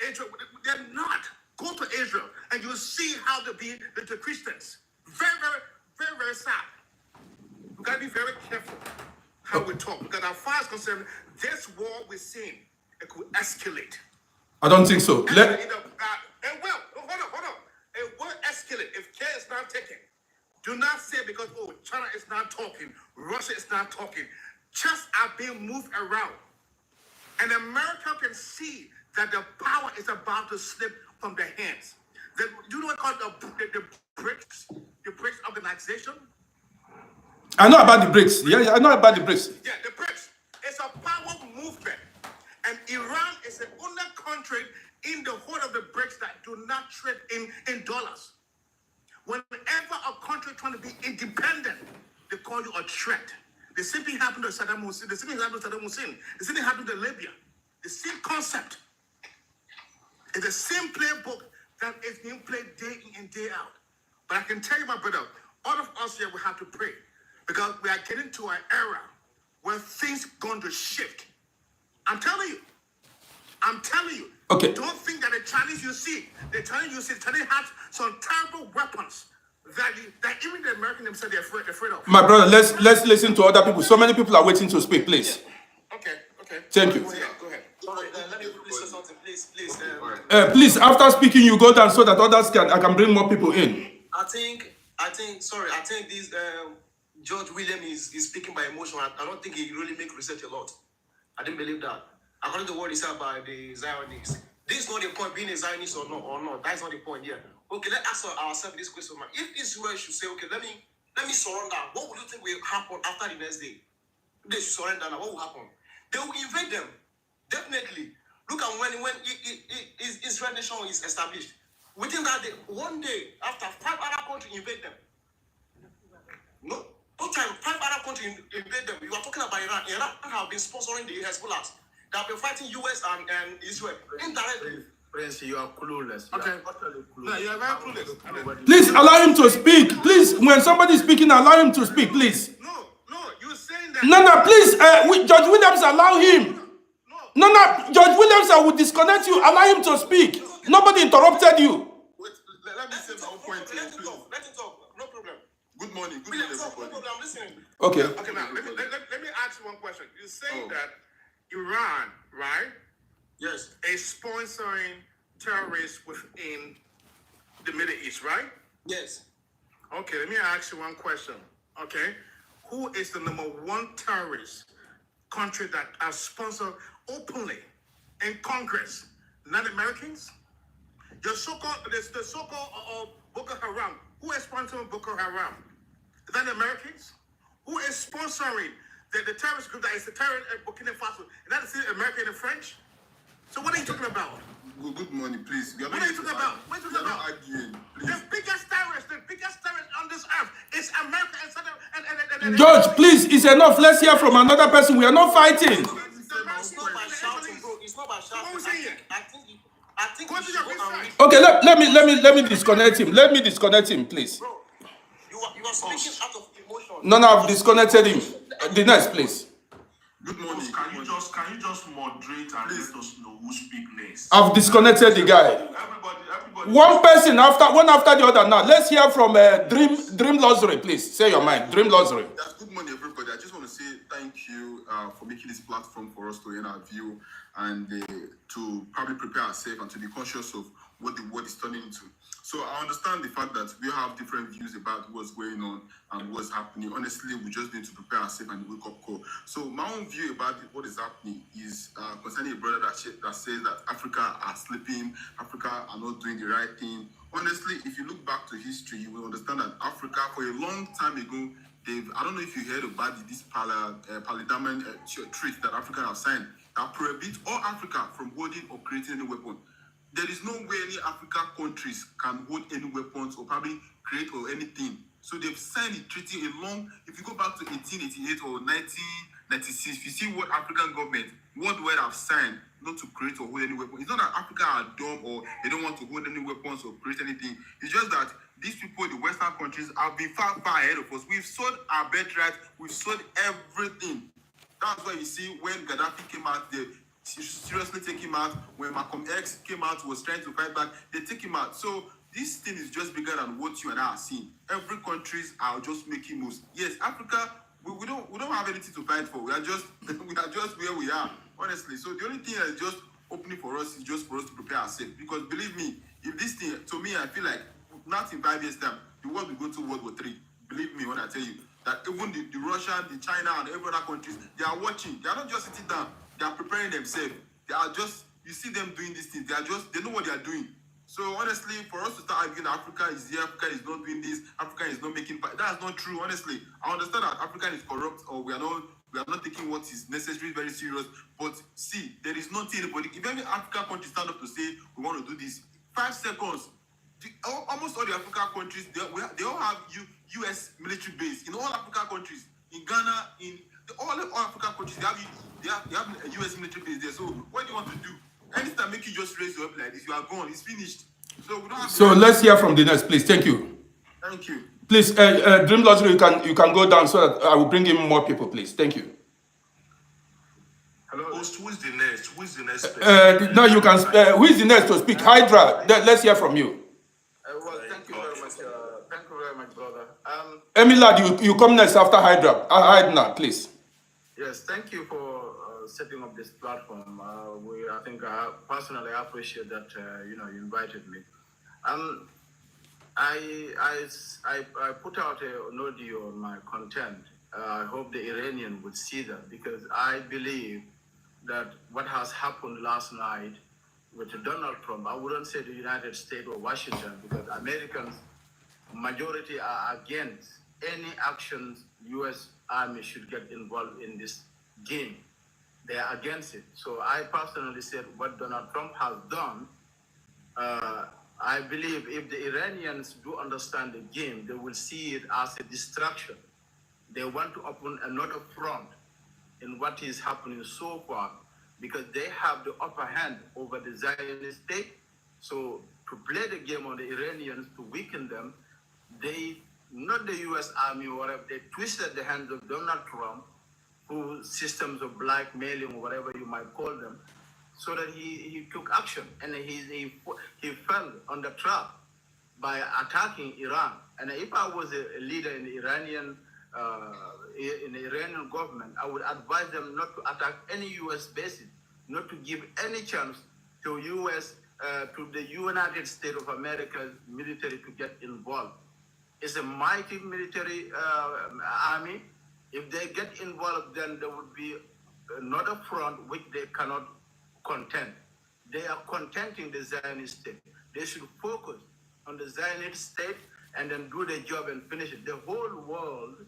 Israel, they're not. Go to Israel and you'll see how they be the Christians. Very, very, very, very sad. We gotta be very careful how we talk because as far as concerned, this war we're seeing, it could escalate. I don't think so. Hold on. It will escalate if care is not taken. Do not say because China is not talking, Russia is not talking. Just are being moved around, and America can see that the power is about to slip from their hands. You know what called the BRICS, the BRICS organization. I know about the BRICS. Yeah, I know about the BRICS. Yeah, the BRICS. It's a power movement. And Iran is the only country in the whole of the BRICS that do not trade in dollars. Whenever a country trying to be independent, they call you a threat. The same thing happened to Saddam Hussein. The same thing happened to Saddam Hussein. The same thing happened to Libya. The same concept. It's the same playbook that is being played day in and day out. But I can tell you, my brother, all of us here will have to pray because we are getting to an era where things going to shift. I'm telling you. Okay. Don't think that the Chinese the Chinese have some terrible weapons that even the Americans themselves they're afraid of. My brother, let's listen to other people. So many people are waiting to speak, please. Okay. Thank you. Yeah, go ahead. Sorry, let me quickly say something, please. Please, after speaking, you go down so that I can bring more people in. I think this George William is speaking by emotion. I don't think he really make research a lot. I didn't believe that. According to what he said by the Zionists, this is not the point being a Zionist or not. That's not the point here. Okay, let's ask ourselves this question, man. If Israel should say, okay, let me surrender, what would you think will happen after the next day? If they should surrender now, what will happen? They will invade them. Definitely. Look at when Israel nation is established. Within that day, one day after 5 other countries invade them. No time, 5 other countries invade them. You are talking about Iran. Iran have been sponsoring the Hezbollah. They have been fighting US and Israel indirectly. Prince, you are clueless. Okay. No, you're very clueless. Please allow him to speak. Please, when somebody is speaking, allow him to speak, please. No, you're saying that. No, please, Judge Williams, allow him. No, Judge Williams, I will disconnect you. Allow him to speak. Nobody interrupted you. Wait, let me say my own point here, Let him please. talk. No problem. Good morning, William, talk, no everybody. problem. I'm listening. Okay. Okay, now let me ask you one question. You're saying that Iran, right, Yes. is sponsoring terrorists within the Middle East, right? Yes. Okay, let me ask you one question. Okay, who is the number one terrorist country that are sponsored openly in Congress? Not Americans. The so-called Boko Haram. Who is sponsoring Boko Haram? Is that the Americans? Who is sponsoring the terrorist group that is the terrorist at Burkina Faso? Is that the American and French? So what are you talking about? Good morning, please. What are you talking about? What are you talking about? Arguing, please. The biggest terrorist on this earth is America and George, please, it's enough. Let's hear from another person. We are not fighting. It's not by shouting, bro. It's not by shouting. What was he? I think Go you to should your go and research. read. Okay, let me disconnect him. Let me disconnect him, please. Bro, you are speaking out of emotion. No, I've disconnected him. The next, please. Good morning. Can you just moderate and let us know who speak next? I've disconnected the guy. Everybody. One person one after the other. Now let's hear from Dream Luxury, please. Say your mind. Dream Luxury. That's good morning, everybody. I just want to say thank you for making this platform for us to hear our view and to probably prepare ourselves and to be conscious of what the world is turning into. So I understand the fact that we have different views about what's going on and what's happening. Honestly, we just need to prepare ourselves and wake up call. So my own view about what is happening is concerning a brother that says that Africa are sleeping, Africa are not doing the right thing. Honestly, if you look back to history, you will understand that Africa, for a long time ago, I don't know if you heard about this Parliament treaty that Africa have signed. that prohibit all Africa from holding or creating any weapon. There is no way any African countries can hold any weapons or probably create or anything. So they've signed a treaty along. If you go back to 1888 or 1996, you see what African government worldwide have signed not to create or hold any weapon. It's not that Africa are dumb or they don't want to hold any weapons or create anything. It's just that these people, the Western countries, have been far ahead of us. We've sold our birthright. We've sold everything. That's why you see when Gaddafi came out, they seriously take him out. When Malcolm X came out, was trying to fight back, they take him out. So this thing is just bigger than what you and I are seeing. Every countries are just making moves. Yes, Africa, we don't have anything to fight for. We are just where we are, honestly. So the only thing that is just opening for us is just for us to prepare ourselves. Because believe me, if this thing, to me, I feel like not in 5 years' time, the world will go to World War III. Believe me when I tell you that even the Russia, the China, and every other countries, they are watching. They are not just sitting down. They are preparing themselves. They are just, you see them doing these things. They know what they are doing. So honestly, for us to start arguing Africa is here, Africa is not doing this, Africa is not making, that's not true. Honestly, I understand that Africa is corrupt or we are not taking what is necessary very serious. But see, there is nothing anybody. If any African country stand up to say we want to do this, 5 seconds. Almost all the African countries, they all have U.S. military base in all African countries. In Ghana, in all African countries, they have a U.S. military base there. So what do you want to do? Anytime make you just raise your up like this, you are gone. It's finished. So we don't have. So let's hear from the next, please. Thank you. Thank you. Please, Dream Lottery, you can go down so that I will bring in more people, please. Thank you. Hello. Host, who is the next? Who is the next? Now you can. Who is the next to speak? Hydra. Let's hear from you. Well, thank you very much. Thank you very much, brother. Emilad, you come next after Hydra. Hydra, please. Yes, thank you for setting up this platform. I think personally I appreciate that you invited me. I put out an audio on my content. I hope the Iranian would see that because I believe that what has happened last night with Donald Trump, I wouldn't say the United States or Washington, because Americans, majority are against any actions U.S. Army should get involved in this game. They are against it. So I personally said what Donald Trump has done, I believe if the Iranians do understand the game, they will see it as a distraction. They want to open another front in what is happening so far, because they have the upper hand over the Zionist state. So to play the game on the Iranians, to weaken them, they, not the U.S. Army or whatever, they twisted the hands of Donald Trump, who systems of blackmailing or whatever you might call them, so that he took action and he fell on the trap by attacking Iran. And if I was a leader in the Iranian government, I would advise them not to attack any U.S. bases, not to give any chance to to the United States of America's military to get involved. It's a mighty military army. If they get involved, then there would be another front which they cannot contend. They are contenting the Zionist state. They should focus on the Zionist state and then do their job and finish it. The whole world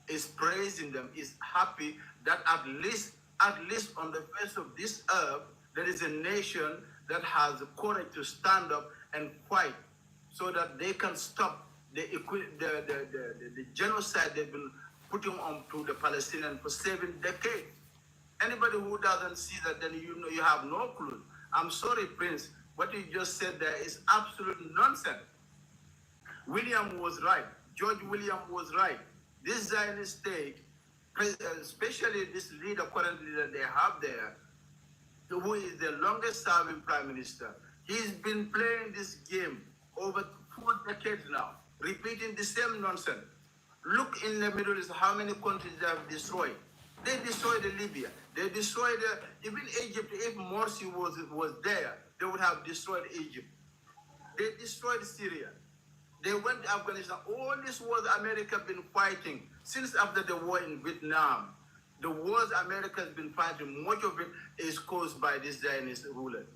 is praising them, is happy that at least on the face of this earth, there is a nation that has the courage to stand up and fight so that they can stop the genocide they've been putting on to the Palestinians for 7 decades. Anybody who doesn't see that, then you have no clue. I'm sorry, Prince. What you just said there is absolute nonsense. William was right. George William was right. This Zionist state, especially this leader currently that they have there, who is the longest serving prime minister, he's been playing this game over 4 decades now, repeating the same nonsense. Look in the Middle East, how many countries they have destroyed. They destroyed Libya. They destroyed even Egypt. If Morsi was there, they would have destroyed Egypt. They destroyed Syria. They went to Afghanistan. All these wars America has been fighting since after the war in Vietnam. The wars America has been fighting, much of it is caused by these Zionist rulers.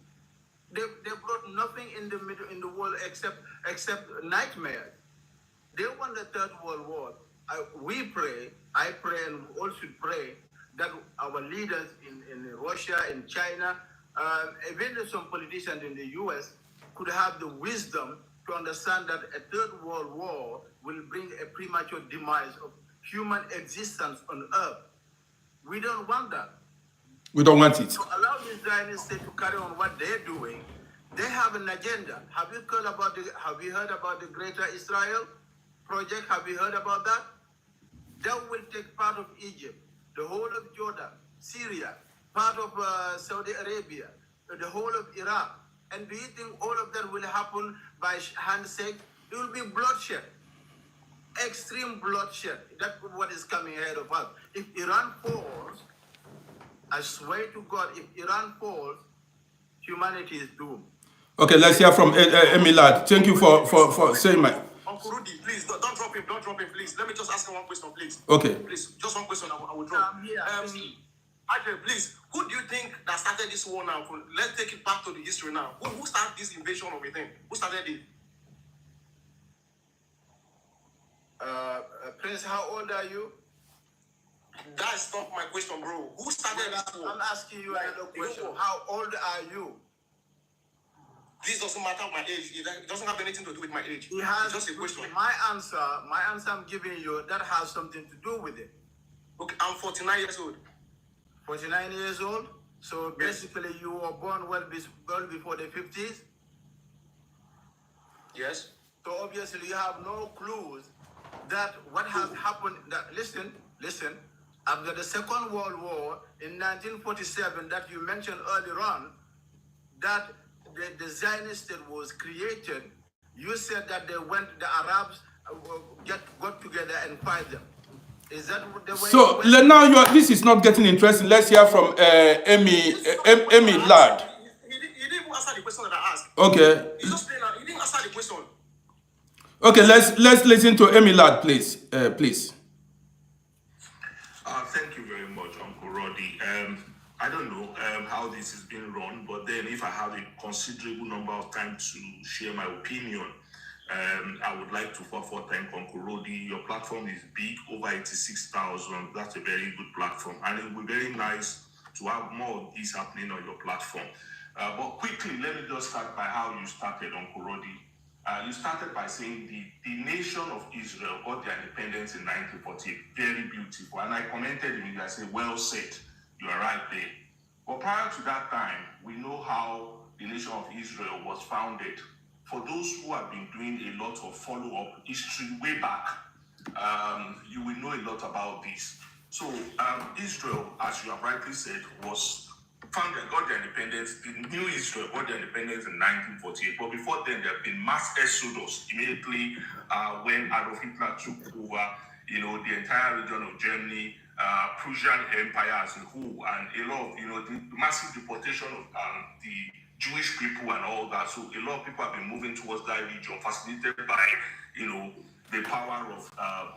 They brought nothing in the world except nightmares. They won the Third World War. I pray, and we all should pray that our leaders in Russia, in China, even some politicians in the US could have the wisdom to understand that a third world war will bring a premature demise of human existence on Earth. We don't want that. We don't want it. To allow the Zionist state to carry on what they're doing, they have an agenda. Have you heard about the Greater Israel project? Have you heard about that? That will take part of Egypt, the whole of Jordan, Syria, part of Saudi Arabia, the whole of Iraq. And do you think all of that will happen by handshake? It will be bloodshed, extreme bloodshed. That's what is coming ahead of us. If Iran falls, I swear to God, if Iran falls, humanity is doomed. Okay, let's hear from Emilad. Thank you for saying my... Uncle Rudy, please, don't drop him, please. Let me just ask him one question, please. Okay. Please, just one question, I will drop. Ajay, please, who do you think that started this war now? Let's take it back to the history now. Who started this invasion of a thing? Who started it? Prince, how old are you? That's not my question, bro. Who started this war? I'm asking you another question. How old are you? This doesn't matter my age. It doesn't have anything to do with my age. It's just a question. My answer I'm giving you, that has something to do with it. Okay, I'm 49 years old. 49 years old? So basically you were born well before the 50s? Yes. So obviously you have no clues that what has happened, that listen, after the Second World War in 1947 that you mentioned earlier on, that the Zionist state was created, you said that the Arabs got together and fight them. Is that the way? So now this is not getting interesting. Let's hear from Emilad. He didn't even answer the question that I asked. Okay. He just playing out. He didn't answer the question. Okay, let's listen to Emilad, please. Please. Thank you very much, Uncle Roddy. I don't know how this is being run, but then if I have a considerable number of time to share my opinion, I would like to thank Uncle Roddy. Your platform is big, over 86,000. That's a very good platform. And it would be very nice to have more of this happening on your platform. But quickly, let me just start by how you started, Uncle Roddy. You started by saying the nation of Israel got their independence in 1948. Very beautiful. And I commented in it, I said, well said. You are right there. But prior to that time, we know how the nation of Israel was founded. For those who have been doing a lot of follow-up history way back, you will know a lot about this. So Israel, as you have rightly said, was founded, got their independence. The new Israel got their independence in 1948. But before then, there have been mass exodus immediately when Adolf Hitler took over, the entire region of Germany, Prussian Empire as a whole, and a lot of, the massive deportation of the Jewish people and all that. So a lot of people have been moving towards that region, facilitated by, the power of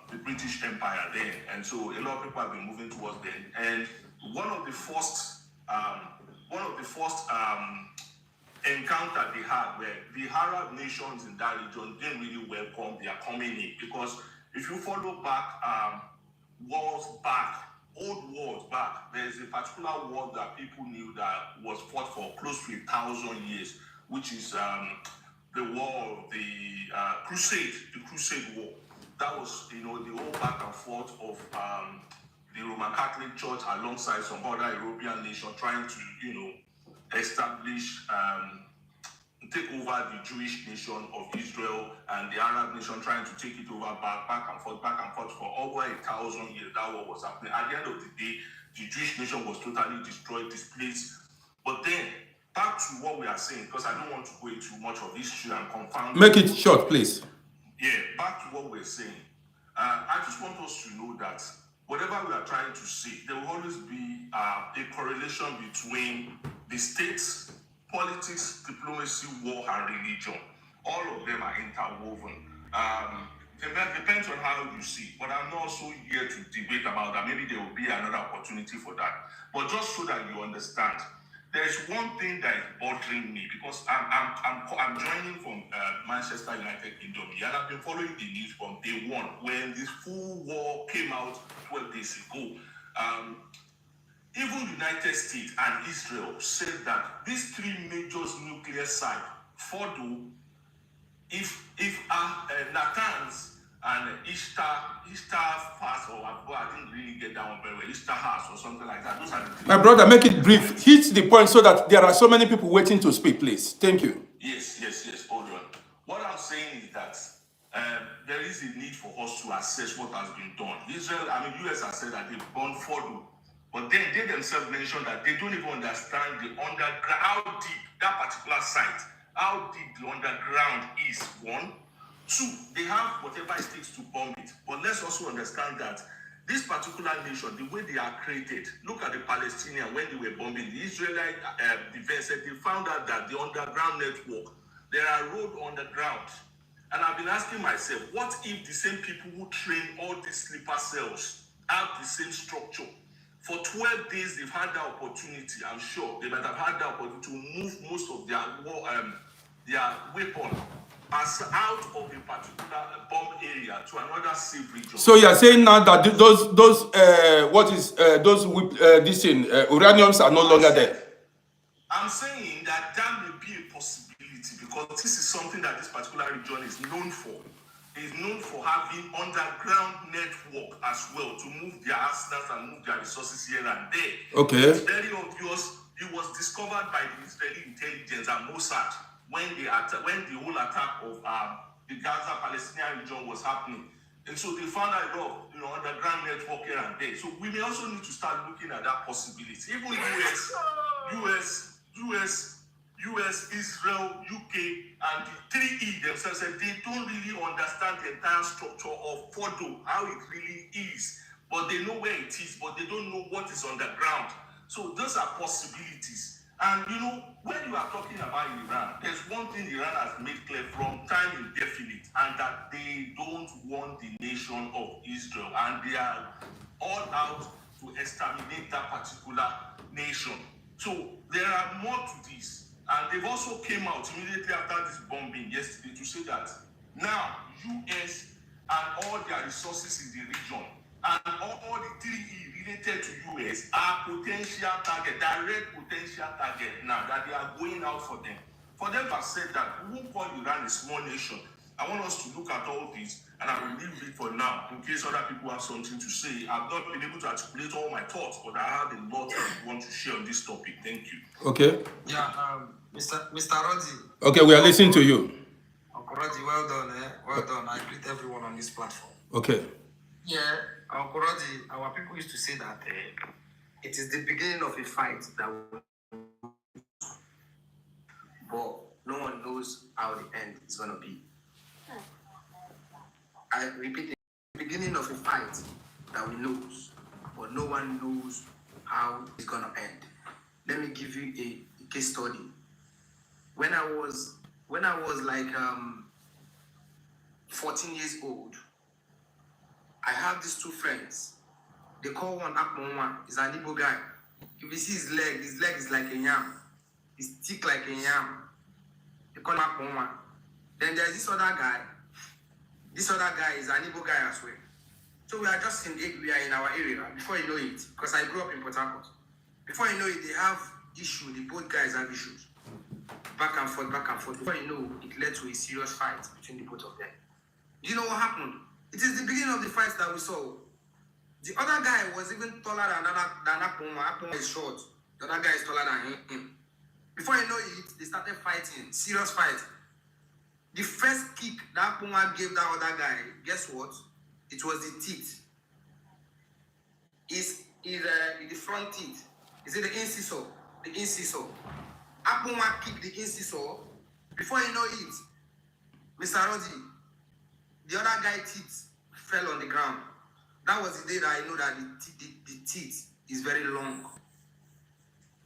the British Empire then. And so a lot of people have been moving towards them. And one of the first encounter they had where the Arab nations in that region didn't really welcome their coming in, because if you follow back old wars back, there is a particular war that people knew that was fought for close to 1,000 years, which is the war of the Crusade War. That was, the whole back and forth of the Roman Catholic Church alongside some other European nations trying to, establish, take over the Jewish nation of Israel, and the Arab nation trying to take it over back and forth for over 1,000 years. That war was happening. At the end of the day, the Jewish nation was totally destroyed, displaced. But then, back to what we are saying, because I don't want to go into much of history and confound. Make it short, please. Yeah, back to what we're saying. I just want us to know that whatever we are trying to see, there will always be a correlation between the states, politics, diplomacy, war, and religion. All of them are interwoven. It depends on how you see, but I'm not so here to debate about that. Maybe there will be another opportunity for that. But just so that you understand, there's one thing that is bothering me, because I'm joining from Manchester United Kingdom, and I've been following the news from day one when this full war came out 12 days ago. Even United States and Israel said that these three major nuclear sites, Fordo, if Natanz and Ishtar Pass, or I didn't really get that one very well, Ishtar House or something like that. Those are the three. My brother, make it brief. Hit the point so that there are so many people waiting to speak, please. Thank you. Yes. Hold on. What I'm saying is that there is a need for us to assess what has been done. US has said that they burned Fordo, but then they themselves mentioned that they don't even understand the underground, how deep that particular site, how deep the underground is. One, two, they have whatever it takes to bomb it. But let's also understand that this particular nation, the way they are created, look at the Palestinians when they were bombing. The Israelite defense said they found out that the underground network, there are roads underground. And I've been asking myself, what if the same people who train all these sleeper cells have the same structure? For 12 days, they've had the opportunity, I'm sure, they might have had the opportunity to move most of their weapon as out of a particular bomb area to another safe region. So you are saying now that uraniums are no longer there. I'm saying that may be a possibility because this is something that this particular region is known for. It's known for having underground network as well to move their arsenals and move their resources here and there. Okay. It's very obvious. It was discovered by the Israeli intelligence and Mossad when the whole attack of the Gaza Palestinian region was happening. And so they found out a lot of underground network here and there. So we may also need to start looking at that possibility. Even US, Israel, UK, and the 3E themselves said they don't really understand the entire structure of Fordo, how it really is. But they know where it is, but they don't know what is underground. So those are possibilities. And when you are talking about Iran, there's one thing Iran has made clear from time indefinite, and that they don't want the nation of Israel, and they are all out to exterminate that particular nation. So there are more to this. And they've also came out immediately after this bombing yesterday to say that now US and all their resources in the region and all the 3E related to US are potential target, direct potential target now that they are going out for them. For them to have said that we won't call Iran a small nation. I want us to look at all this, and I will leave it for now in case other people have something to say. I've not been able to articulate all my thoughts, but I have a lot I want to share on this topic. Thank you. Okay. Yeah, Mr. Roddy. Okay, we are listening to you. Uncle Roddy, well done, Well done. I greet everyone on this platform. Okay. Yeah, Uncle Roddy, our people used to say that it is the beginning of a fight that but no one knows how the end is going to be. I repeat, the beginning of a fight that we lose, but no one knows how it's going to end. Let me give you a case study. When I was like 14 years old, I have these two friends. They call one Akmonwa. He's an Igbo guy. If you see his leg is like a yam. He's thick like a yam. They call him Akmonwa. Then there's this other guy. This other guy is an Igbo guy as well. So we are just we are in our area. Before you know it, because I grew up in Port Harcourt. Before you know it, they have issues. Both guys have issues. Back and forth. Before you know, it led to a serious fight between the both of them. Do you know what happened? It is the beginning of the fight that we saw. The other guy was even taller than Akponwa. Akponwa is short. The other guy is taller than him. Before you know it, they started fighting. Serious fight. The first kick that Akponwa gave that other guy, guess what? It was the teeth. Is the front teeth. Is it the incisor? The incisor. Akponwa kicked the incisor. Before you know it, Mr. Roddy, the other guy's teeth fell on the ground. That was the day that I know that the teeth is very long.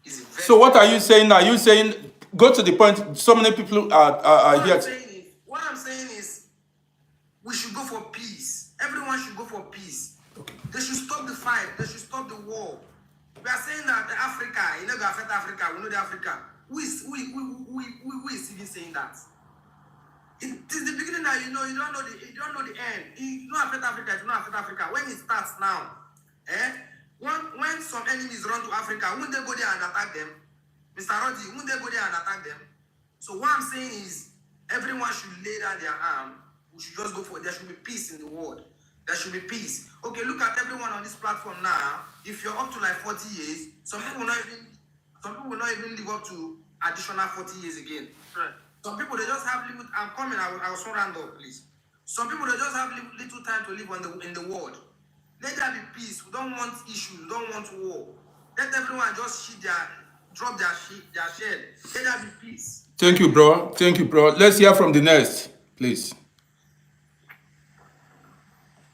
So what are you saying now? You saying, go to the point, so many people are here. What I'm saying is, we should go for peace. Everyone should go for peace. Okay. They should stop the fight. They should stop the war. We are saying that Africa, you know, affect Africa. We know the Africa. Who is even saying that? It is the beginning that you don't know the end. It don't affect Africa. It don't affect Africa. When it starts now, When some enemies run to Africa, won't they go there and attack them? Mr. Roddy, won't they go there and attack them? So what I'm saying is, everyone should lay down their arm. We should just go for it. There should be peace in the world. There should be peace. Okay, look at everyone on this platform now. If you're up to like 40 years, some people will not even live up to additional 40 years again. Right. Some people they just have limit. I'm coming. I will soon round up, please. Some people they just have little time to live in the world. Let there be peace. We don't want issues. We don't want war. Let everyone just drop their shed. Let there be peace. Thank you, bro. Thank you, bro. Let's hear from the next, please.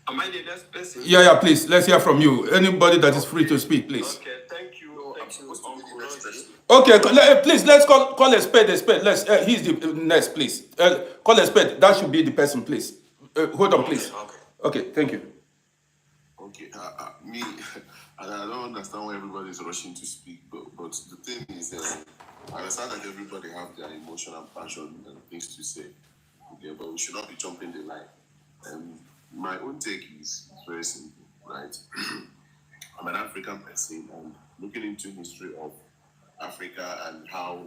Am I the next person? Yeah, please. Let's hear from you. Anybody that is free to speak, please. Okay, thank you. Thank you, Uncle Rosie. Okay, please, let's call a spade a spade. He's the next, please. Call a spade. That should be the person, please. Hold on, please. Okay, thank you. Okay, me, and I don't understand why everybody is rushing to speak, but the thing is, I understand that everybody have their emotion and passion and things to say, okay, but we should not be jumping the line. My own take is very simple, right? I'm an African person, and looking into history of Africa and how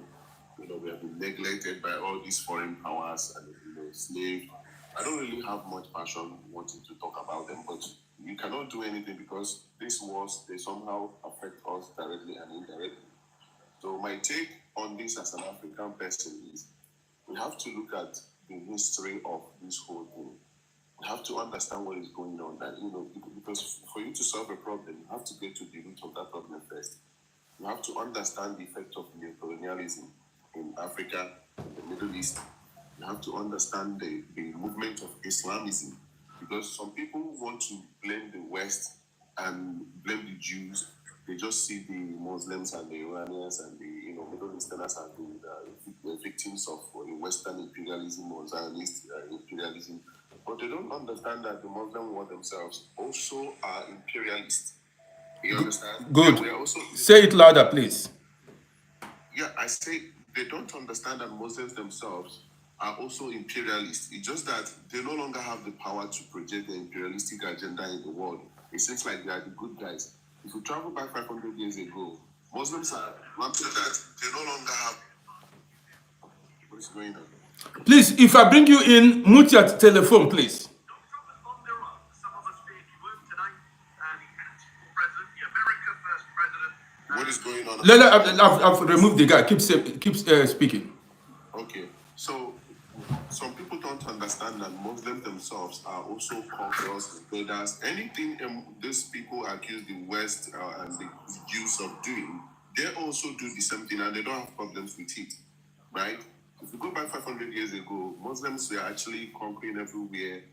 we have been neglected by all these foreign powers and enslaved. I don't really have much passion wanting to talk about them, but you cannot do anything because these wars, they somehow affect us directly and indirectly. So my take on this as an African person is we have to look at the history of this whole thing. We have to understand what is going on, and because for you to solve a problem, you have to get to the root of that problem first. You have to understand the effect of neocolonialism in Africa, in the Middle East. You have to understand the movement of Islamism, because some people want to blame the West and blame the Jews. They just see the Muslims and the Iranians and the Middle Easterners as the victims of Western imperialism or Zionist imperialism. But they don't understand that the Muslim world themselves also are imperialists. You understand? Good. We are also, say it louder, please. Yeah, I say they don't understand that Muslims themselves are also imperialists. It's just that they no longer have the power to project their imperialistic agenda in the world. It seems like they are the good guys. If you travel back 500 years ago, Muslims are rampant that they no longer have. What is going on? Please, if I bring you in, mute your telephone, please. What is going on? I've removed the guy. Keep speaking. Okay, so some people don't understand that Muslims themselves are also conquerors, invaders. Anything these people accuse the West and the Jews of doing, they also do the same thing, and they don't have problems with it, right? If you go back 500 years ago, Muslims were actually conquering everywhere.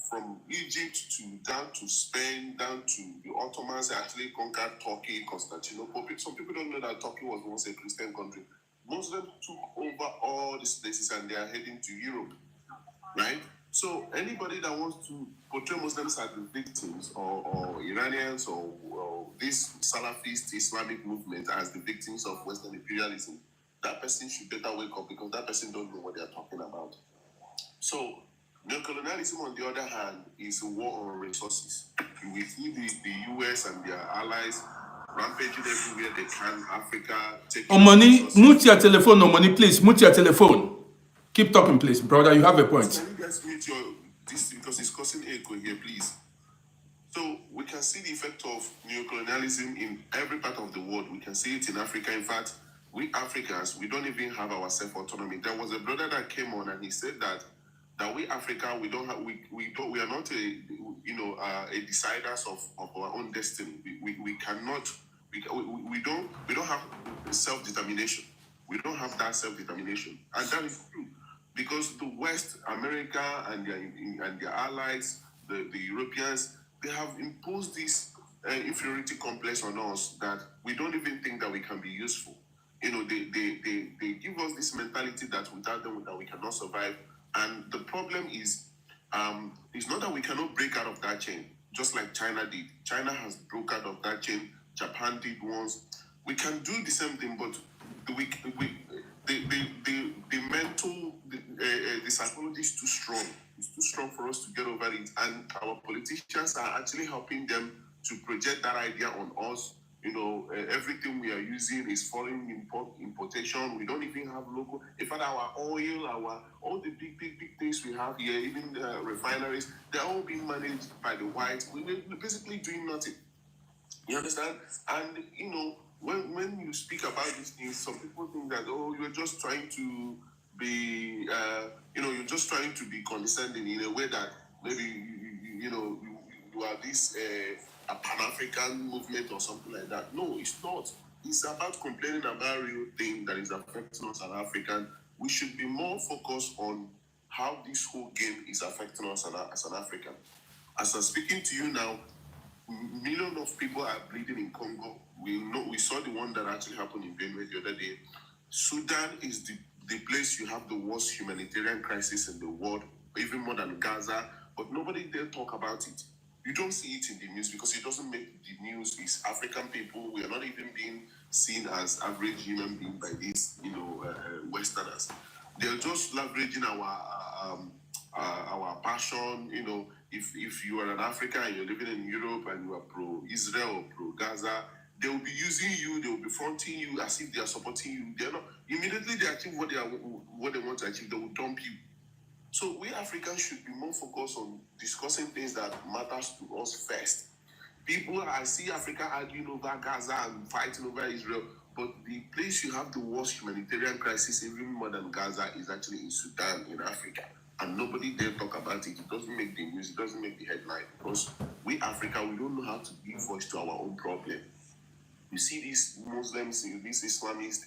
From Egypt to down to Spain, down to the Ottomans, actually conquered Turkey, Constantinople. Some people don't know that Turkey was once a Christian country. Muslims took over all these places and they are heading to Europe, right? So anybody that wants to portray Muslims as the victims or Iranians or this Salafist Islamic movement as the victims of Western imperialism, that person should better wake up, because that person don't know what they are talking about. So neocolonialism, on the other hand, is a war on resources. We see the US and their allies rampaging everywhere they can. Africa, taking Omoni, mute your telephone, Omoni, please. Mute your telephone. Keep talking, please, brother. You have a point. Can you guys mute this because it's causing echo here, please? So we can see the effect of neocolonialism in every part of the world. We can see it in Africa. In fact, we Africans, we don't even have our self-autonomy. There was a brother that came on and he said that we Africa, we are not a deciders of our own destiny. We don't have self-determination. We don't have that self-determination, and that is true, because the West, America, and their allies, the Europeans, they have imposed this inferiority complex on us that we don't even think that we can be useful. They give us this mentality that without them that we cannot survive. And the problem is, it's not that we cannot break out of that chain, just like China did. China has broke out of that chain. Japan did once. We can do the same thing, but the mental, the psychology is too strong. It's too strong. strong for us to get over it. And our politicians are actually helping them to project that idea on us. You know, everything we are using is foreign importation. We don't even have local. In fact, our oil, all the big things we have here, even refineries, they're all being managed by the whites. We're basically doing nothing. You understand? And you know, when you speak about these things, some people think that you're just trying to be, you're just trying to be condescending in a way that maybe you are this a Pan-African movement or something like that. No, it's not. It's about complaining about real thing that is affecting us as African. We should be more focused on how this whole game is affecting us as an African. As I'm speaking to you now, millions of people are bleeding in Congo. We saw the one that actually happened in Benue the other day. Sudan is the place you have the worst humanitarian crisis in the world, even more than Gaza, but nobody dare talk about it. You don't see it in the news because it doesn't make the news. It's African people. We are not even being seen as average human beings by these, Westerners. They're just leveraging our passion. You know, if you are an African and you're living in Europe and you are pro-Israel or pro-Gaza, they will be using you. They will be fronting you as if they are supporting you. They're not. Immediately they achieve what they want to achieve, they will dump you. So we Africans should be more focused on discussing things that matters to us first. People, I see Africa arguing over Gaza and fighting over Israel, but the place you have the worst humanitarian crisis, even more than Gaza, is actually in Sudan, in Africa. And nobody dare talk about it. It doesn't make the news, it doesn't make the headline. Because we Africa, we don't know how to give voice to our own problem. You see these Muslims, these Islamists,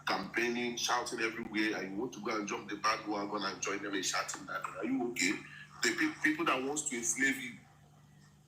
campaigning, shouting everywhere, and you want to go and jump the bandwagon and join them in shouting that. Are you okay? The people that wants to enslave you.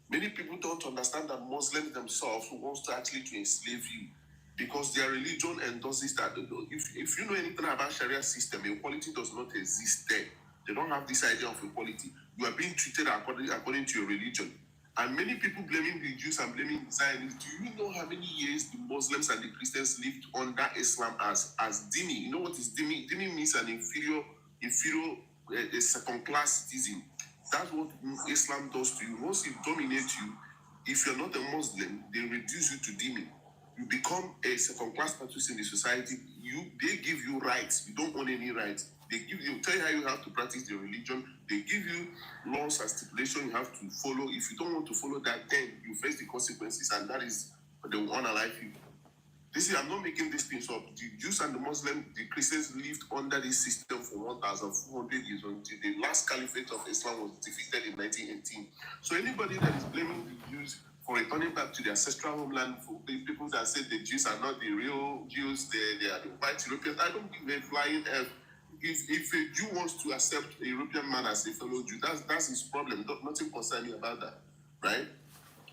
Many people don't understand that Muslims themselves wants to actually to enslave you because their religion endorses that. If you know anything about Sharia system, equality does not exist there. They don't have this idea of equality. You are being treated according to your religion. And many people blaming the Jews and blaming the Zionists. Do you know how many years the Muslims and the Christians lived under Islam as dhimmi? You know what is dhimmi? Dhimmi means an inferior, a second-class citizen. That's what Islam does to you. Once it dominates you, if you're not a Muslim, they reduce you to dhimmi. You become a second-class status in the society. They give you rights. You don't own any rights. They tell you how you have to practice your religion. They give you laws and stipulations you have to follow. If you don't want to follow that, then you face the consequences, and that is they will unalive you. I'm not making these things up. The Jews and the Muslims, the Christians lived under this system for 1,400 years until the last caliphate of Islam was defeated in 1918. So anybody that is blaming the Jews for returning back to their ancestral homeland, for the people that say the Jews are not the real Jews, they are the white Europeans, I don't give a flying F. If a Jew wants to accept a European man as a fellow Jew, that's his problem. Nothing concerning about that, right?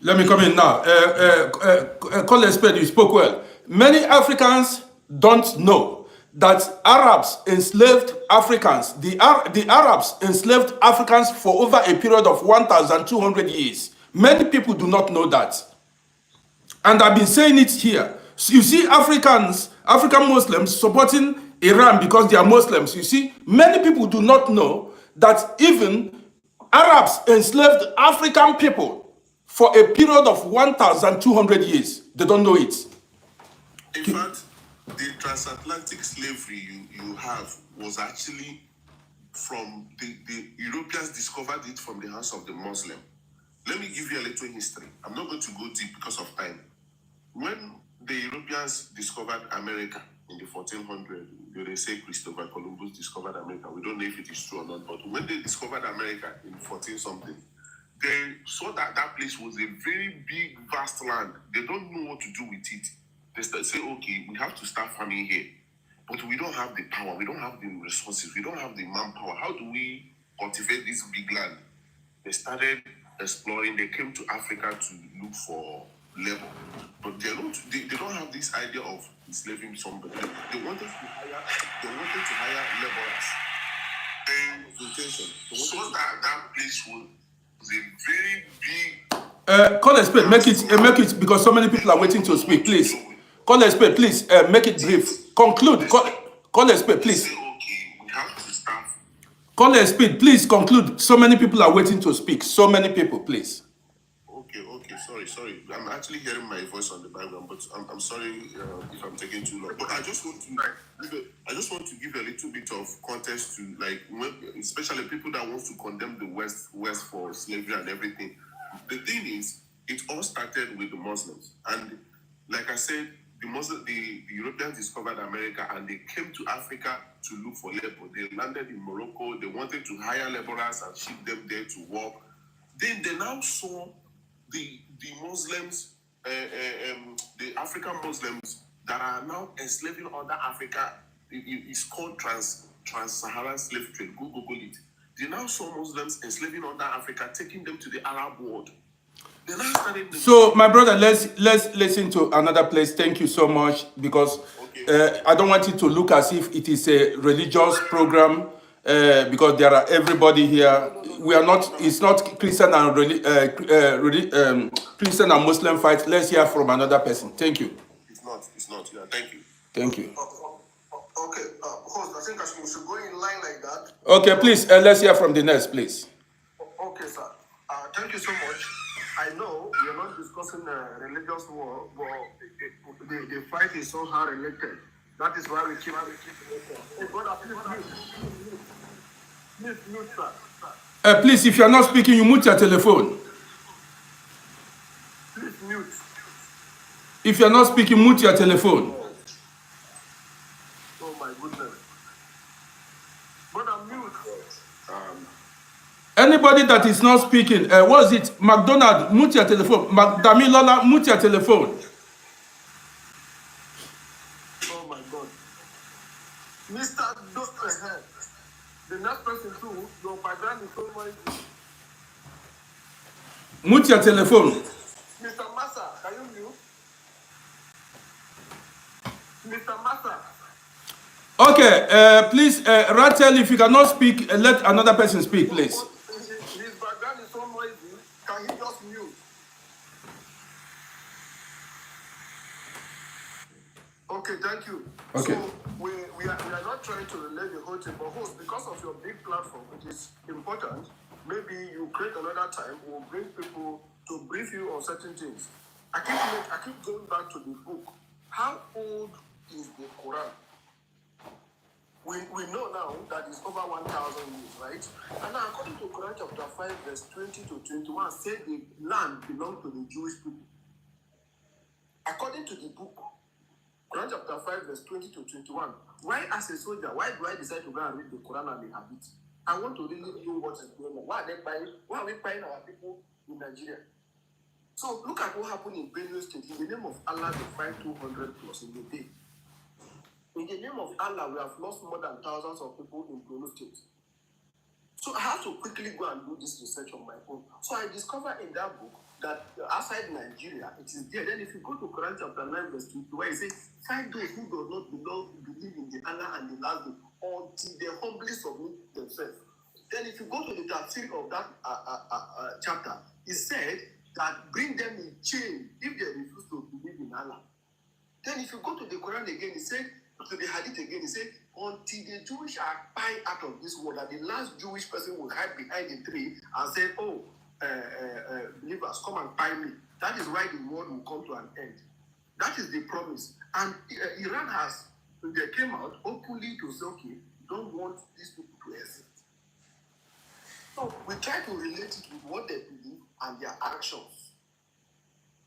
Let me come in now. Colin Spade, you spoke well. Many Africans don't know that Arabs enslaved Africans. The Arabs enslaved Africans for over a period of 1,200 years. Many people do not know that. And I've been saying it here. So you see African Muslims supporting Iran because they are Muslims. You see, many people do not know that even Arabs enslaved African people for a period of 1,200 years. They don't know it. In fact, the transatlantic slavery you have was actually from the Europeans discovered it from the hands of the Muslim. Let me give you a little history. I'm not going to go deep because of time. When the Europeans discovered America in the 1400s, they say Christopher Columbus discovered America. We don't know if it is true or not, but when they discovered America in 14-something, they saw that place was a very big, vast land. They don't know what to do with it. They say, okay, we have to start farming here, but we don't have the power, we don't have the resources, we don't have the manpower. How do we cultivate this big land? They started exploring. They came to Africa to look for labor, but they don't have this idea of enslaving somebody. They wanted to hire laborers and rotation. So that place was a very big. Call a spade, make it because so many people are waiting to speak. Please, call a spade, please. Make it brief. Conclude. Call a spade, please. Okay, we have to start Call a speed. Please conclude. So many people are waiting to speak. So many people, please. Okay, sorry. I'm actually hearing my voice on the background, but I'm sorry if I'm taking too long. But I just want to give a little bit of context to, like, especially people that want to condemn the West for slavery and everything. The thing is, it all started with the Muslims, and like I said, the Europeans discovered America and they came to Africa to look for labor. They landed in Morocco. They wanted to hire laborers and ship them there to work. Then they now saw the Muslims, the African Muslims that are now enslaving other Africa. It's called trans-Saharan slave trade. Google it. They now saw Muslims enslaving other Africa, taking them to the Arab world. They now started. So, my brother, let's listen to another place. Thank you so much, because I don't want it to look as if it is a religious program, because there are everybody here. We are not. It's not Christian and Christian and Muslim fight. Let's hear from another person. Thank you. It's not. Yeah, thank you. Thank you. Okay, host, I think we should go in line like that. Okay, please, let's hear from the next, please. Okay, sir. Thank you so much. I know we are not discussing religious war, but the fight is somehow related. That is why we keep. Hey, brother, please mute, sir. Please, if you are not speaking, you mute your telephone. Please mute. If you are not speaking, mute your telephone. Oh my goodness. Brother, mute. Anybody that is not speaking, what is it? McDonald, mute your telephone. Damilola, mute your telephone. Oh my God. Mr. Doctor, the next person too, your background is so noisy. Mute your telephone. Mr. Massa, can you mute? Mr. Massa. Okay, please, Rachel, if you cannot speak, let another person speak, please. His background is so noisy. Can he just mute? Okay, thank you. Okay. So we are not trying to relay the whole thing, but host, because of your big platform, which is important, maybe you create another time. We'll bring people to brief you on certain things. I keep going back to the book. How old is the Quran? We know now that it's over 1,000 years, right? And now, according to Quran chapter 5, verse 20 to 21, said the land belonged to the Jewish people. According to the book, Quran chapter 5, verse 20 to 21, why, as a soldier, why do I decide to go and read the Quran and the Hadith? I want to really know what is going on. Why are we buying our people in Nigeria? So look at what happened in Benue State. In the name of Allah, they find 200 plus in the day. In the name of Allah, we have lost more than thousands of people in Benue State. So I have to quickly go and do this research on my own. So I discovered in that book that outside Nigeria, it is there. Then if you go to Quran chapter 9, verse 2, where it says, find those who do not believe in the Allah and the last day until they humbly submit themselves. Then if you go to the tafsir of that chapter, it said that bring them in chain if they refuse to believe in Allah. Then if you go to the Quran again, it said, to the Hadith again, it said, until the Jewish are pie out of this world, that the last Jewish person will hide behind the tree and say, oh, believers, come and pie me. That is why the world will come to an end. That is the promise. And Iran they came out openly to say, okay, don't want these people to exist. So we try to relate it with what they believe and their actions.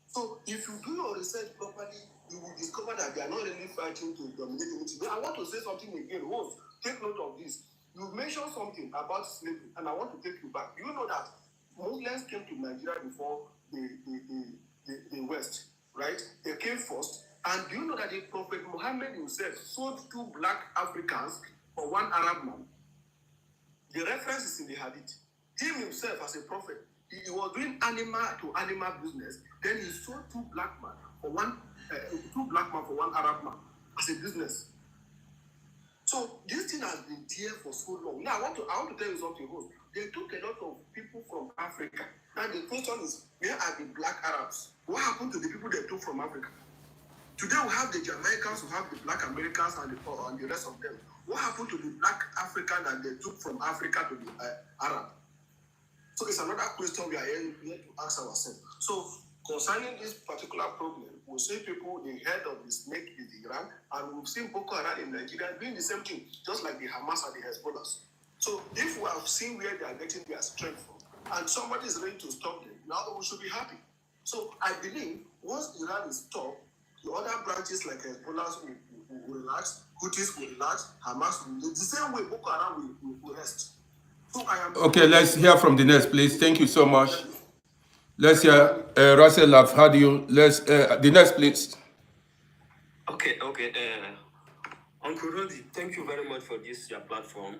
So if you do your research properly, you will discover that they are not really fighting to dominate anything. I want to say something again. Host, take note of this. You mentioned something about slavery, and I want to take you back. You know that Muslims came to Nigeria before the West, right? They came first. And do you know that the Prophet Muhammad himself sold 2 black Africans for 1 Arab man? The reference is in the Hadith. Him himself as a prophet, he was doing animal to animal business. Then he sold 2 black men for 1 Arab man as a business. So this thing has been there for so long. Now I want to tell you something. They took a lot of people from Africa. Now the question is, where are the black Arabs? What happened to the people they took from Africa? Today we have the Jamaicans, we have the Black Americans, and the rest of them. What happened to the Black African that they took from Africa to the Arab? So it's another question we are here to ask ourselves. So concerning this particular problem, we see people, the head of the snake is Iran, and we've seen Boko Haram in Nigeria doing the same thing, just like the Hamas and the Hezbollah. So if we have seen where they are getting their strength from, and somebody is ready to stop them, now we should be happy. So I believe once Iran is stopped, the other branches like Hezbollah will relax, Houthis will relax, Hamas will relax. The same way Boko Haram will rest. So I am Okay, let's hear from the next, please. Thank you so much. Let's hear Russell. I've heard you. Let's the next, please. Okay. Uncle Rodi, thank you very much for this your platform.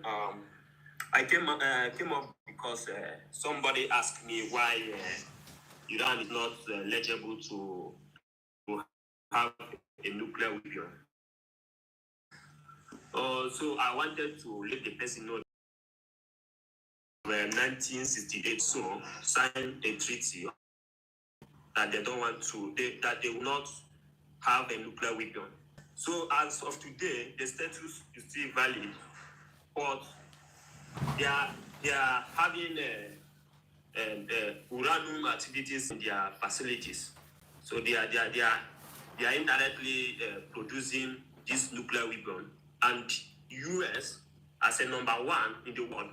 I came up because somebody asked me why Iran is not eligible to have a nuclear weapon. So I wanted to let the person know. 1968, so signed a treaty that they don't want to, that they will not have a nuclear weapon. So as of today, the status is still valid, but they are having uranium activities in their facilities. So they are indirectly producing this nuclear weapon, and US as a number one in the world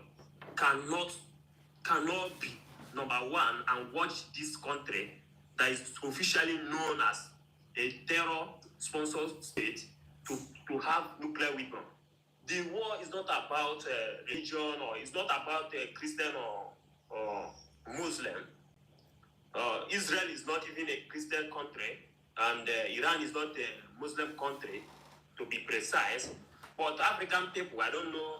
cannot be number one and watch this country that is officially known as a terror-sponsored state to have nuclear weapon. The war is not about religion, or it's not about Christian or Muslim. Israel is not even a Christian country, and Iran is not a Muslim country, to be precise. But African people, I don't know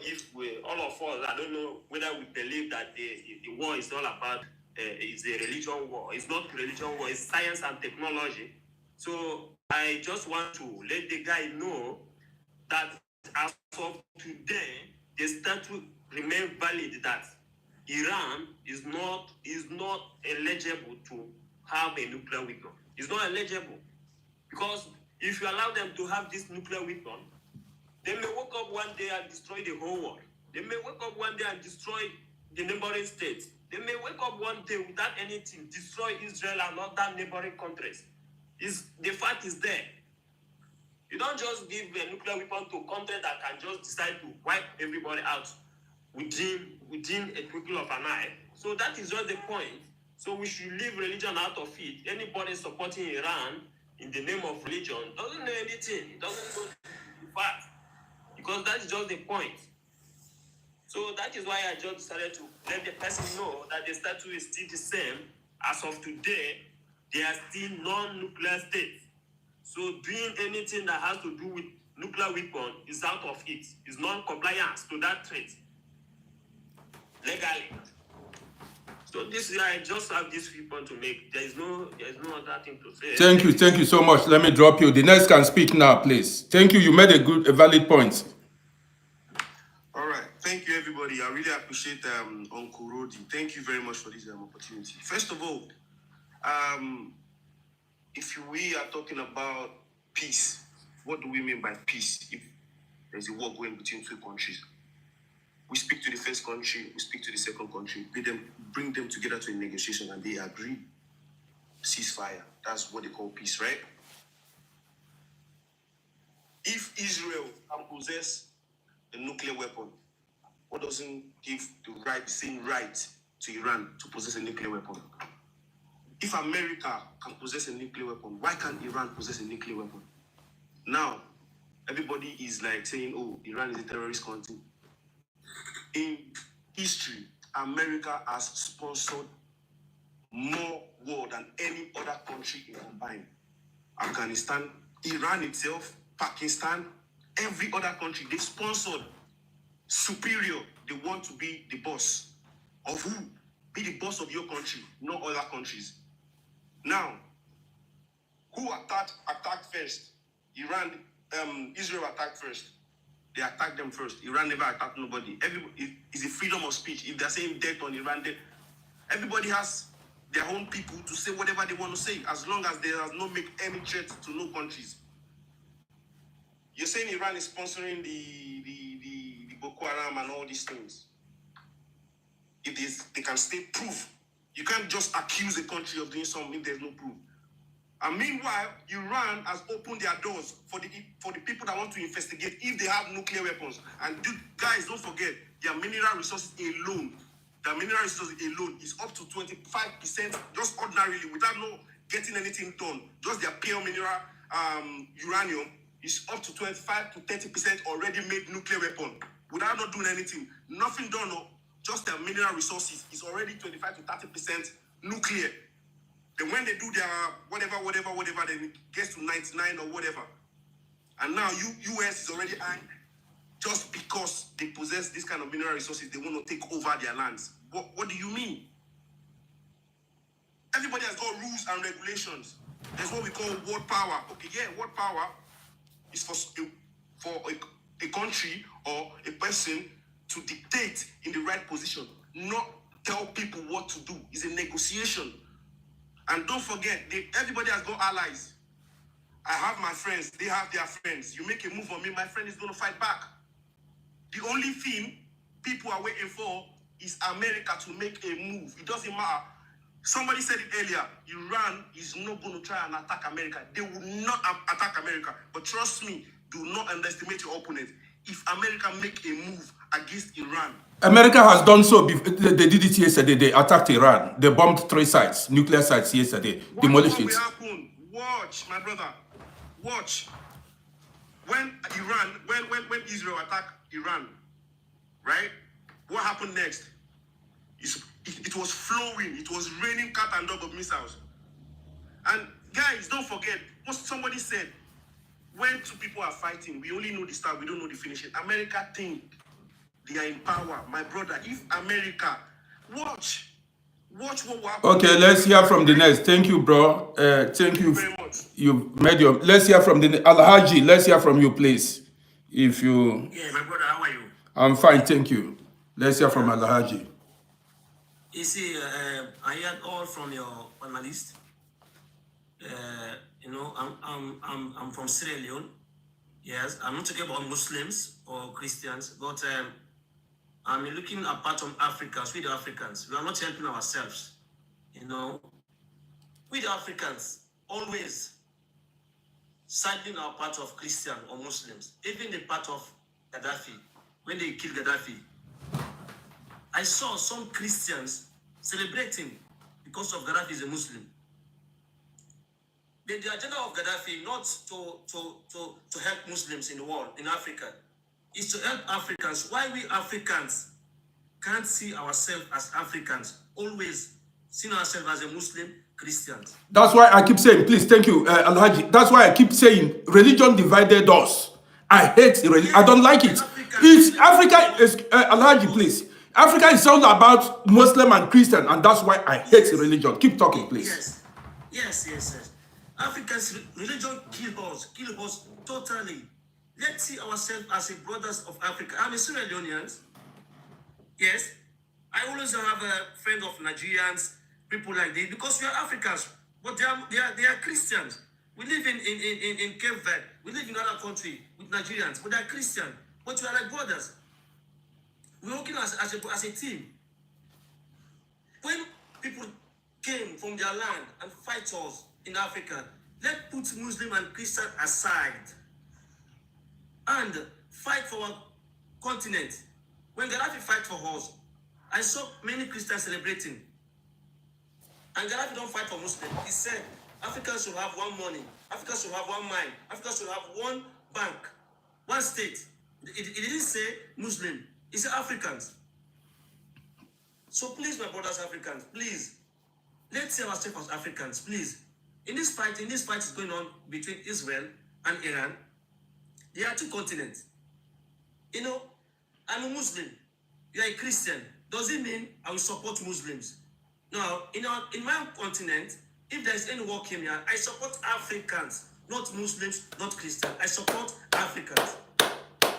if all of us, I don't know whether we believe that the war is all about, it's a religion war. It's not religion war, it's science and technology. So I just want to let the guy know that as of today, the statute remains valid that Iran is not eligible to have a nuclear weapon. It's not eligible. Because if you allow them to have this nuclear weapon, they may wake up one day and destroy the whole world. They may wake up one day and destroy the neighboring states. They may wake up one day without anything, destroy Israel and other neighboring countries. The fact is there. You don't just give a nuclear weapon to a country that can just decide to wipe everybody out within a twinkle of an eye. So that is just the point. So we should leave religion out of it. Anybody supporting Iran in the name of religion doesn't know anything. It doesn't know the fact. Because that is just the point. So that is why I just decided to let the person know that the statute is still the same. As of today, they are still non-nuclear states. So doing anything that has to do with nuclear weapon is out of it. It's non-compliance to that threat legally. So this is, I just have this weapon to make. There is no other thing to say. Thank you so much. Let me drop you. The next can speak now, please. Thank you. You made a valid point. All right. Thank you, everybody. I really appreciate Uncle Rodi. Thank you very much for this opportunity. First of all, if we are talking about peace, what do we mean by peace? If there's a war going between two countries, we speak to the first country, we speak to the second country, bring them together to a negotiation, and they agree. Ceasefire. That's what they call peace, right? If Israel can possess a nuclear weapon, what doesn't give the same right to Iran to possess a nuclear weapon? If America can possess a nuclear weapon, why can't Iran possess a nuclear weapon? Now, everybody is like saying, oh, Iran is a terrorist country. In history, America has sponsored more war than any other country in combined. Afghanistan, Iran itself, Pakistan, every other country, they've sponsored superior. They want to be the boss of who? Be the boss of your country, not other countries. Now, who attacked first? Iran, Israel attacked first. They attacked them first. Iran never attacked nobody. It's a freedom of speech. If they're saying death on Iran, everybody has their own people to say whatever they want to say, as long as they does not make any threat to no countries. You're saying Iran is sponsoring the Boko Haram and all these things. If they can state proof. You can't just accuse a country of doing something if there's no proof. And meanwhile, Iran has opened their doors for the people that want to investigate if they have nuclear weapons. And guys, don't forget, their mineral resources alone is up to 25%, just ordinarily, without getting anything done. Just their pure mineral uranium is up to 25 to 30% already made nuclear weapon without not doing anything. Nothing done, no. Just their mineral resources is already 25 to 30% nuclear. Then when they do their whatever, then it gets to 99 or whatever. And now US is already angry just because they possess this kind of mineral resources. They want to take over their lands. What do you mean? Everybody has got rules and regulations. There's what we call world power. Okay, yeah, world power is for a country or a person to dictate in the right position, not tell people what to do. It's a negotiation. And don't forget, everybody has got allies. I have my friends, they have their friends. You make a move on me, my friend is going to fight back. The only thing people are waiting for is America to make a move. It doesn't matter. Somebody said it earlier, Iran is not going to try and attack America. They will not attack America. But trust me, do not underestimate your opponent. If America make a move against Iran, America has done so. They did it yesterday. They attacked Iran. They bombed 3 sites, nuclear sites yesterday. Demolished it. What will happen? Watch, my brother. Watch. When Israel attacked Iran, right? What happened next? It was flowing. It was raining cat and dog of missiles. And guys, don't forget what somebody said. When two people are fighting, we only know the start. We don't know the finishing. America think they are in power, my brother. If America, watch what will happen. Okay, let's hear from the next. Thank you, bro. Thank you very much. You made your. Let's hear from the Alhaji. Let's hear from you, please. If you. Yeah, my brother, how are you? I'm fine, thank you. Let's hear from Alhaji. You see, I heard all from your panelists. You know, I'm from Sierra Leone. Yes, I'm not talking about Muslims or Christians, but I'm looking apart from Africans. We the Africans, we are not helping ourselves. You know, we the Africans always siding our part of Christian or Muslims, even the part of Gaddafi. When they killed Gaddafi, I saw some Christians celebrating because of Gaddafi is a Muslim. The agenda of Gaddafi not to help Muslims in the world, in Africa, is to help Africans. Why we Africans can't see ourselves as Africans, always seeing ourselves as a Muslim, Christians. That's why I keep saying, please, thank you, Alhaji. That's why I keep saying, religion divided us. I hate religion. I don't like it. It's Africa is Alhaji, please. Africa is all about Muslim and Christian, and that's why I hate religion. Keep talking, please. Yes. Africans religion kill us totally. Let's see ourselves as a brothers of Africa. I'm a Sierra Leonean. Yes, I always have a friend of Nigerians, people like this, because we are Africans, but they are Christians. We live in Cape Verde. We live in another country with Nigerians, but they are Christian. But we are like brothers. We're working as a team. When people came from their land and fight us in Africa, let's put Muslim and Christian aside and fight for our continent. When Gaddafi fight for us, I saw many Christians celebrating. And Gaddafi don't fight for Muslims. He said Africans should have one money, Africans should have one mind, Africans should have one bank, one state. It didn't say Muslim, it said Africans. So please, my brothers Africans, please, let's see ourselves as Africans, please. In this fight is going on between Israel and Iran. There are two continents. You know, I'm a Muslim. You are a Christian. Does it mean I will support Muslims? No. In my continent, if there is any war came here, I support Africans, not Muslims, not Christians. I support Africans.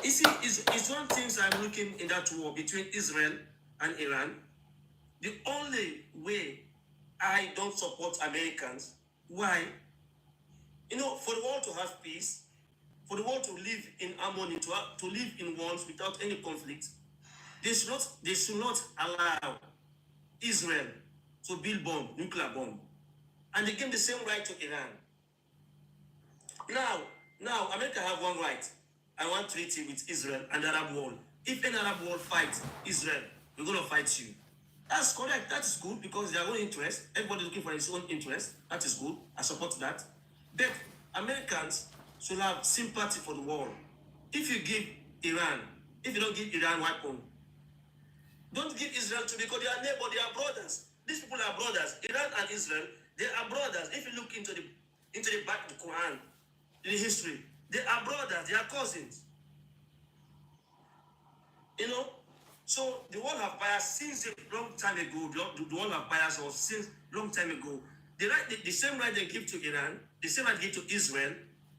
You see, it's one thing I'm looking in that war between Israel and Iran. The only way I don't support Americans. Why? You know, for the world to have peace, for the world to live in harmony, to live in wars without any conflict, they should not allow Israel to build nuclear bomb. And they give the same right to Iran. Now, America have one right and one treaty with Israel and the Arab world. If an Arab world fights Israel, we're going to fight you. That's correct. That is good because their own interest. Everybody looking for his own interest. That is good. I support that. But Americans should have sympathy for the world. If you give Iran, if you don't give Iran weapon, don't give Israel to because they are neighbors, they are brothers. These people are brothers. Iran and Israel, they are brothers. If you look into the back of the Quran, in the history, they are brothers, they are cousins. You know? So the world have bias since a long time ago. The world have bias or since long time ago. The same right they give to Iran, the same right they give to Israel,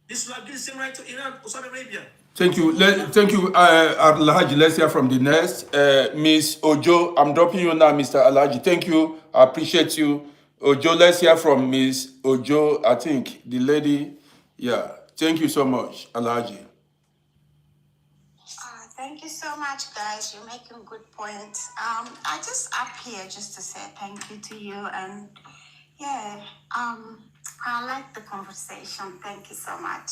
this will give the same right to Iran or Saudi Arabia. Thank you. Thank you, Alhaji. Let's hear from the next. Miss Ojo, I'm dropping you now, Mr. Alhaji. Thank you. I appreciate you. Ojo, let's hear from Miss Ojo. I think the lady. Yeah. Thank you so much, Alhaji. Thank you so much, guys. You're making good points. I just up here just to say thank you to you, and yeah, I like the conversation. Thank you so much.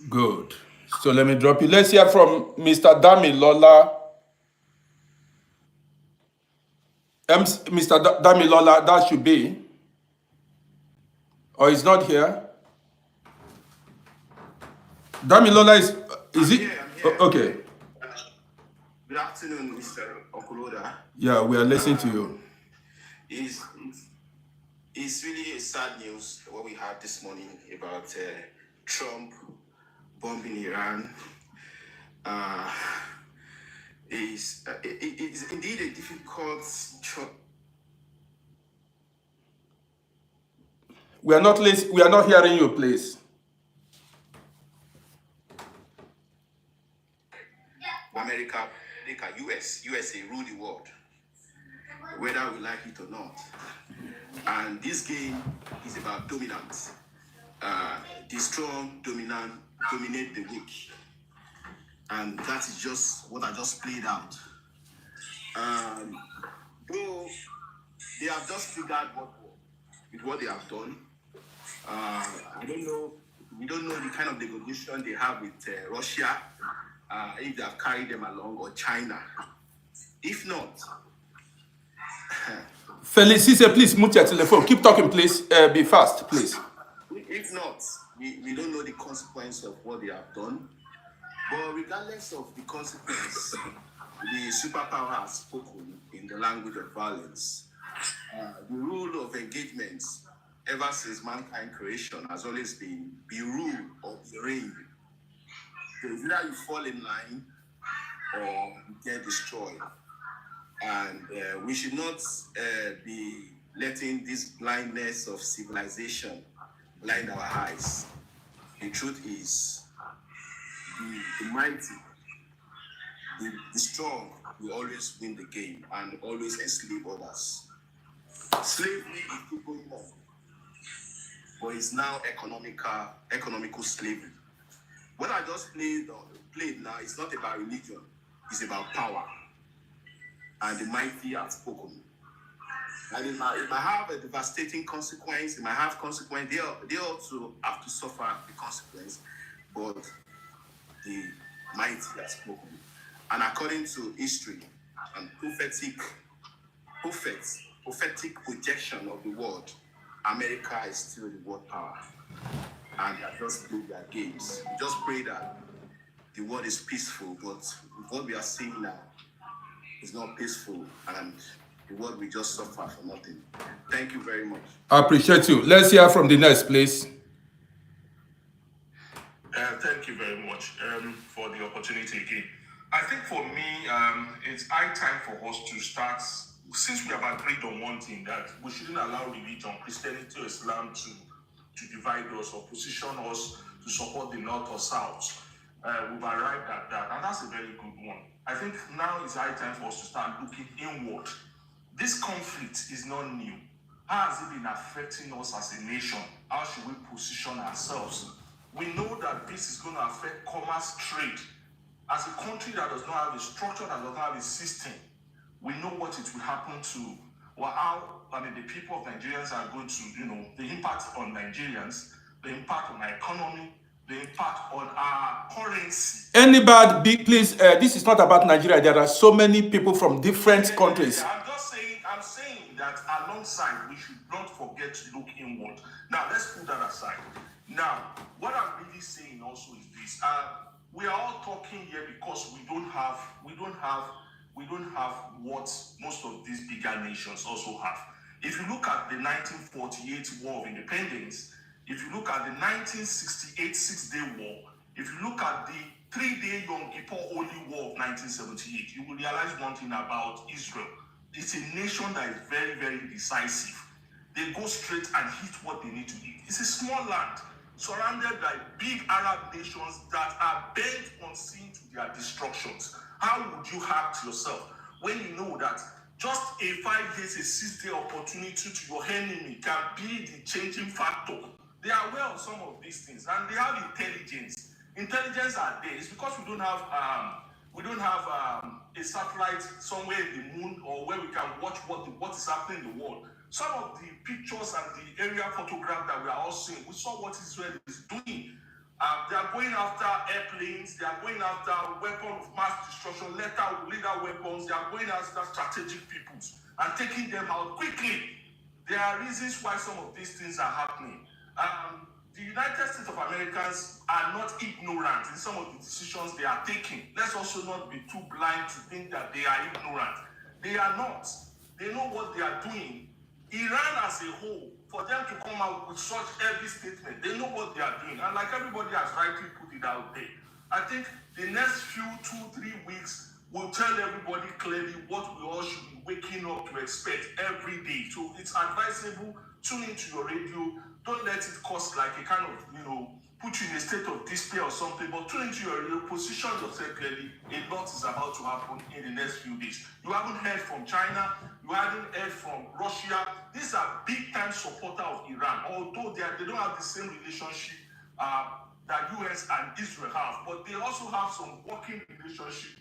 Good. So let me drop you. Let's hear from Mr. Damilola. Mr. Damilola, that should be. Or he's not here. Damilola is it? Here, I'm here. Okay. Good afternoon, Mr. Okuloda. Yeah, we are listening to you. It's really a sad news what we had this morning about Trump bombing Iran. It's indeed a difficult choice. We are not hearing you, please. America, USA rule the world, whether we like it or not. And this game is about dominance. The strong dominate the weak. And that is just what I just played out. Though they have just figured what they have done. I don't know. We don't know the kind of negotiation they have with Russia, if they have carried them along, or China. If not, Felicite, please mute your telephone. Keep talking, please. Be fast, please. if not, we don't know the consequence of what they have done. But regardless of the consequence, the superpower has spoken in the language of violence. The rule of engagement ever since mankind creation has always been be ruled or be reigned. So it's either you fall in line or you get destroyed. And we should not be letting this blindness of civilization blind our eyes. The truth is, the mighty, the strong will always win the game and always enslave others. Slavery is still going on, but it's now economical slavery. What I just played now is not about religion, it's about power. And the mighty have spoken. And it might have a devastating consequence, it might have consequence, they also have to suffer the consequence, but the mighty has spoken. And according to history and prophetic projection of the world, America is still the world power. And they have just played their games. We just pray that the world is peaceful, but what we are seeing now is not peaceful, and the world will just suffer for nothing. Thank you very much. I appreciate you. Let's hear from the next, please. Thank you very much for the opportunity again. I think for me, it's high time for us to start, since we have agreed on one thing, that we shouldn't allow religion, Christianity or Islam to divide us or position us to support the North or South. We've arrived at that, and that's a very good one. I think now is high time for us to start looking inward. This conflict is not new. How has it been affecting us as a nation? How should we position ourselves? We know that this is going to affect commerce, trade. As a country that does not have a structure, that does not have a system, we know what it will happen to, or how, the people of Nigerians are going to, the impact on Nigerians, the impact on our economy, the impact on our currency. Anybody, please, this is not about Nigeria. There are so many people from different countries. I'm saying that alongside, we should not forget to look inward. Now, let's put that aside. Now, what I'm really saying also is this. We are all talking here because we don't have what most of these bigger nations also have. If you look at the 1948 War of Independence, if you look at the 1968 Six-Day War, if you look at the 3-day Yom Kippur Holy War of 1978, you will realize one thing about Israel. It's a nation that is very, very decisive. They go straight and hit what they need to hit. It's a small land surrounded by big Arab nations that are bent on seeing to their destructions. How would you act yourself when you know that just a 5 days, a 6-day opportunity to your enemy can be the changing factor? They are aware of some of these things, and they have intelligence. Intelligence are there. It's because we don't have a satellite somewhere in the moon, or where we can watch what is happening in the world. Some of the pictures and the area photograph that we are all seeing, we saw what Israel is doing. They are going after airplanes. They are going after weapons of mass destruction, lethal weapons. They are going after strategic peoples and taking them out quickly. There are reasons why some of these things are happening. The United States of Americans are not ignorant in some of the decisions they are taking. Let's also not be too blind to think that they are ignorant. They are not. They know what they are doing. Iran as a whole, for them to come out with such heavy statement, they know what they are doing. And like everybody has rightly put it out there, I think the next few 2-3 weeks will tell everybody clearly what we all should be waking up to expect every day. So it's advisable, tune into your radio. Don't let it cause like a kind of, put you in a state of despair or something, but tune into your radio, position yourself clearly. A lot is about to happen in the next few days. You haven't heard from China, you haven't heard from Russia. These are big-time supporters of Iran, although they don't have the same relationship that US and Israel have, but they also have some working relationship.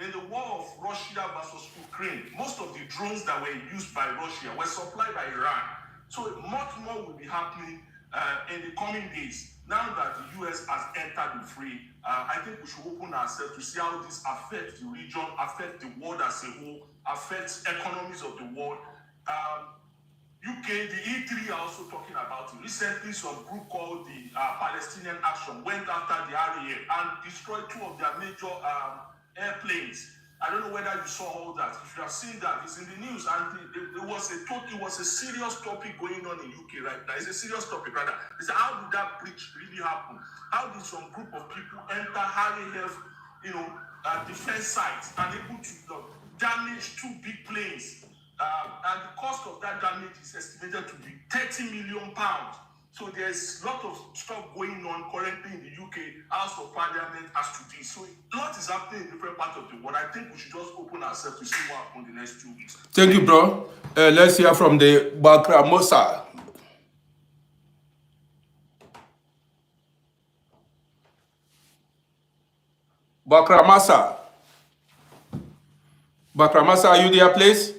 In the war of Russia versus Ukraine, most of the drones that were used by Russia were supplied by Iran. So much more will be happening in the coming days. Now that the US has entered the fray, I think we should open ourselves to see how this affects the region, affects the world as a whole, affects economies of the world. UK, the E3 are also talking about it. Recently, some group called the Palestinian Action went after the RAF and destroyed 2 of their major airplanes. I don't know whether you saw all that. If you have seen that, it's in the news, and it was a serious topic going on in UK right now. It's a serious topic, rather. It's how did that breach really happen? How did some group of people enter RAF, defense sites and able to damage 2 big planes? And the cost of that damage is estimated to be £30 million. So there's a lot of stuff going on currently in the UK House of Parliament as to this. So a lot is happening in different parts of the world. I think we should just open ourselves to see what happens in the next 2 weeks. Thank you, bro. Let's hear from the Bakramosa. Bakramasa. Bakramasa, are you there, please?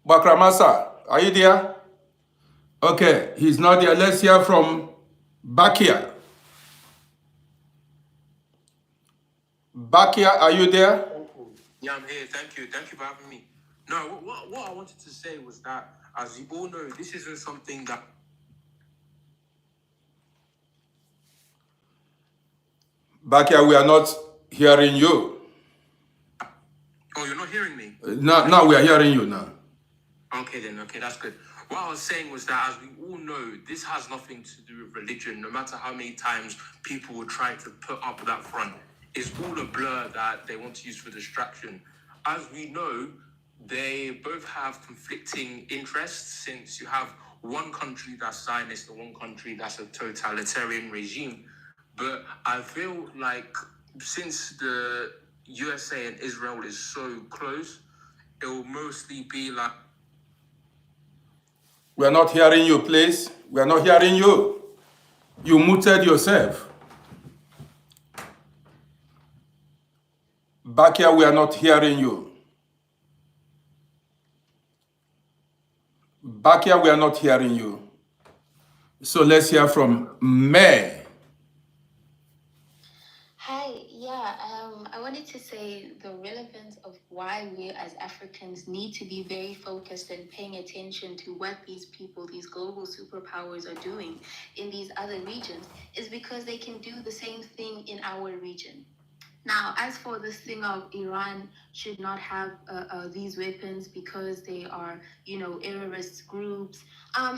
Bakramasa, are you there? Okay, he's not there. Let's hear from Bakia. Bakia, are you there? Yeah, I'm here. Thank you. Thank you for having me. No, what I wanted to say was that, as you all know, this isn't something that... Bakia, we are not hearing you. Oh, you're not hearing me? Now we are hearing you now. Okay, then. Okay, that's good. What I was saying was that, as we all know, this has nothing to do with religion. No matter how many times people will try to put up that front, it's all a blur that they want to use for distraction. As we know, they both have conflicting interests, since you have one country that's Zionist and one country that's a totalitarian regime. But I feel like since the USA and Israel is so close, it will mostly be like. We are not hearing you, please. We are not hearing you. You muted yourself. Back here, we are not hearing you. Back here, we are not hearing you. So let's hear from May. Hi, yeah, I wanted to say the relevance of why we as Africans need to be very focused and paying attention to what these people, these global superpowers are doing in these other regions is because they can do the same thing in our region. Now, as for this thing of Iran should not have these weapons because they are, terrorist groups,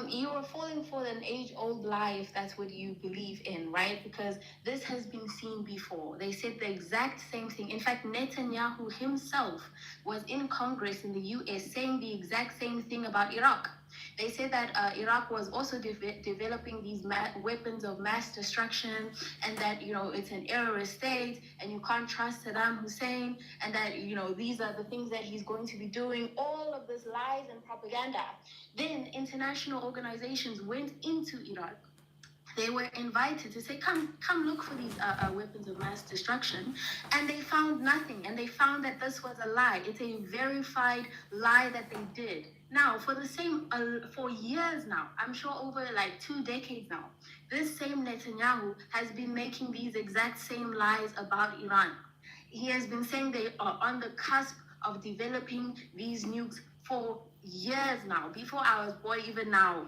you are falling for an age-old lie if that's what you believe in, right? Because this has been seen before. They said the exact same thing. In fact, Netanyahu himself was in Congress in the US saying the exact same thing about Iraq. They said that Iraq was also developing these weapons of mass destruction, and that it's an terrorist state, and you can't trust Saddam Hussein, and that these are the things that he's going to be doing. All of this lies and propaganda. Then international organizations went into Iraq. They were invited to say, come look for these weapons of mass destruction. And they found nothing. And they found that this was a lie. It's a verified lie that they did. Now, for years now, I'm sure over like 2 decades now, this same Netanyahu has been making these exact same lies about Iran. He has been saying they are on the cusp of developing these nukes for years now, before I was born, even now.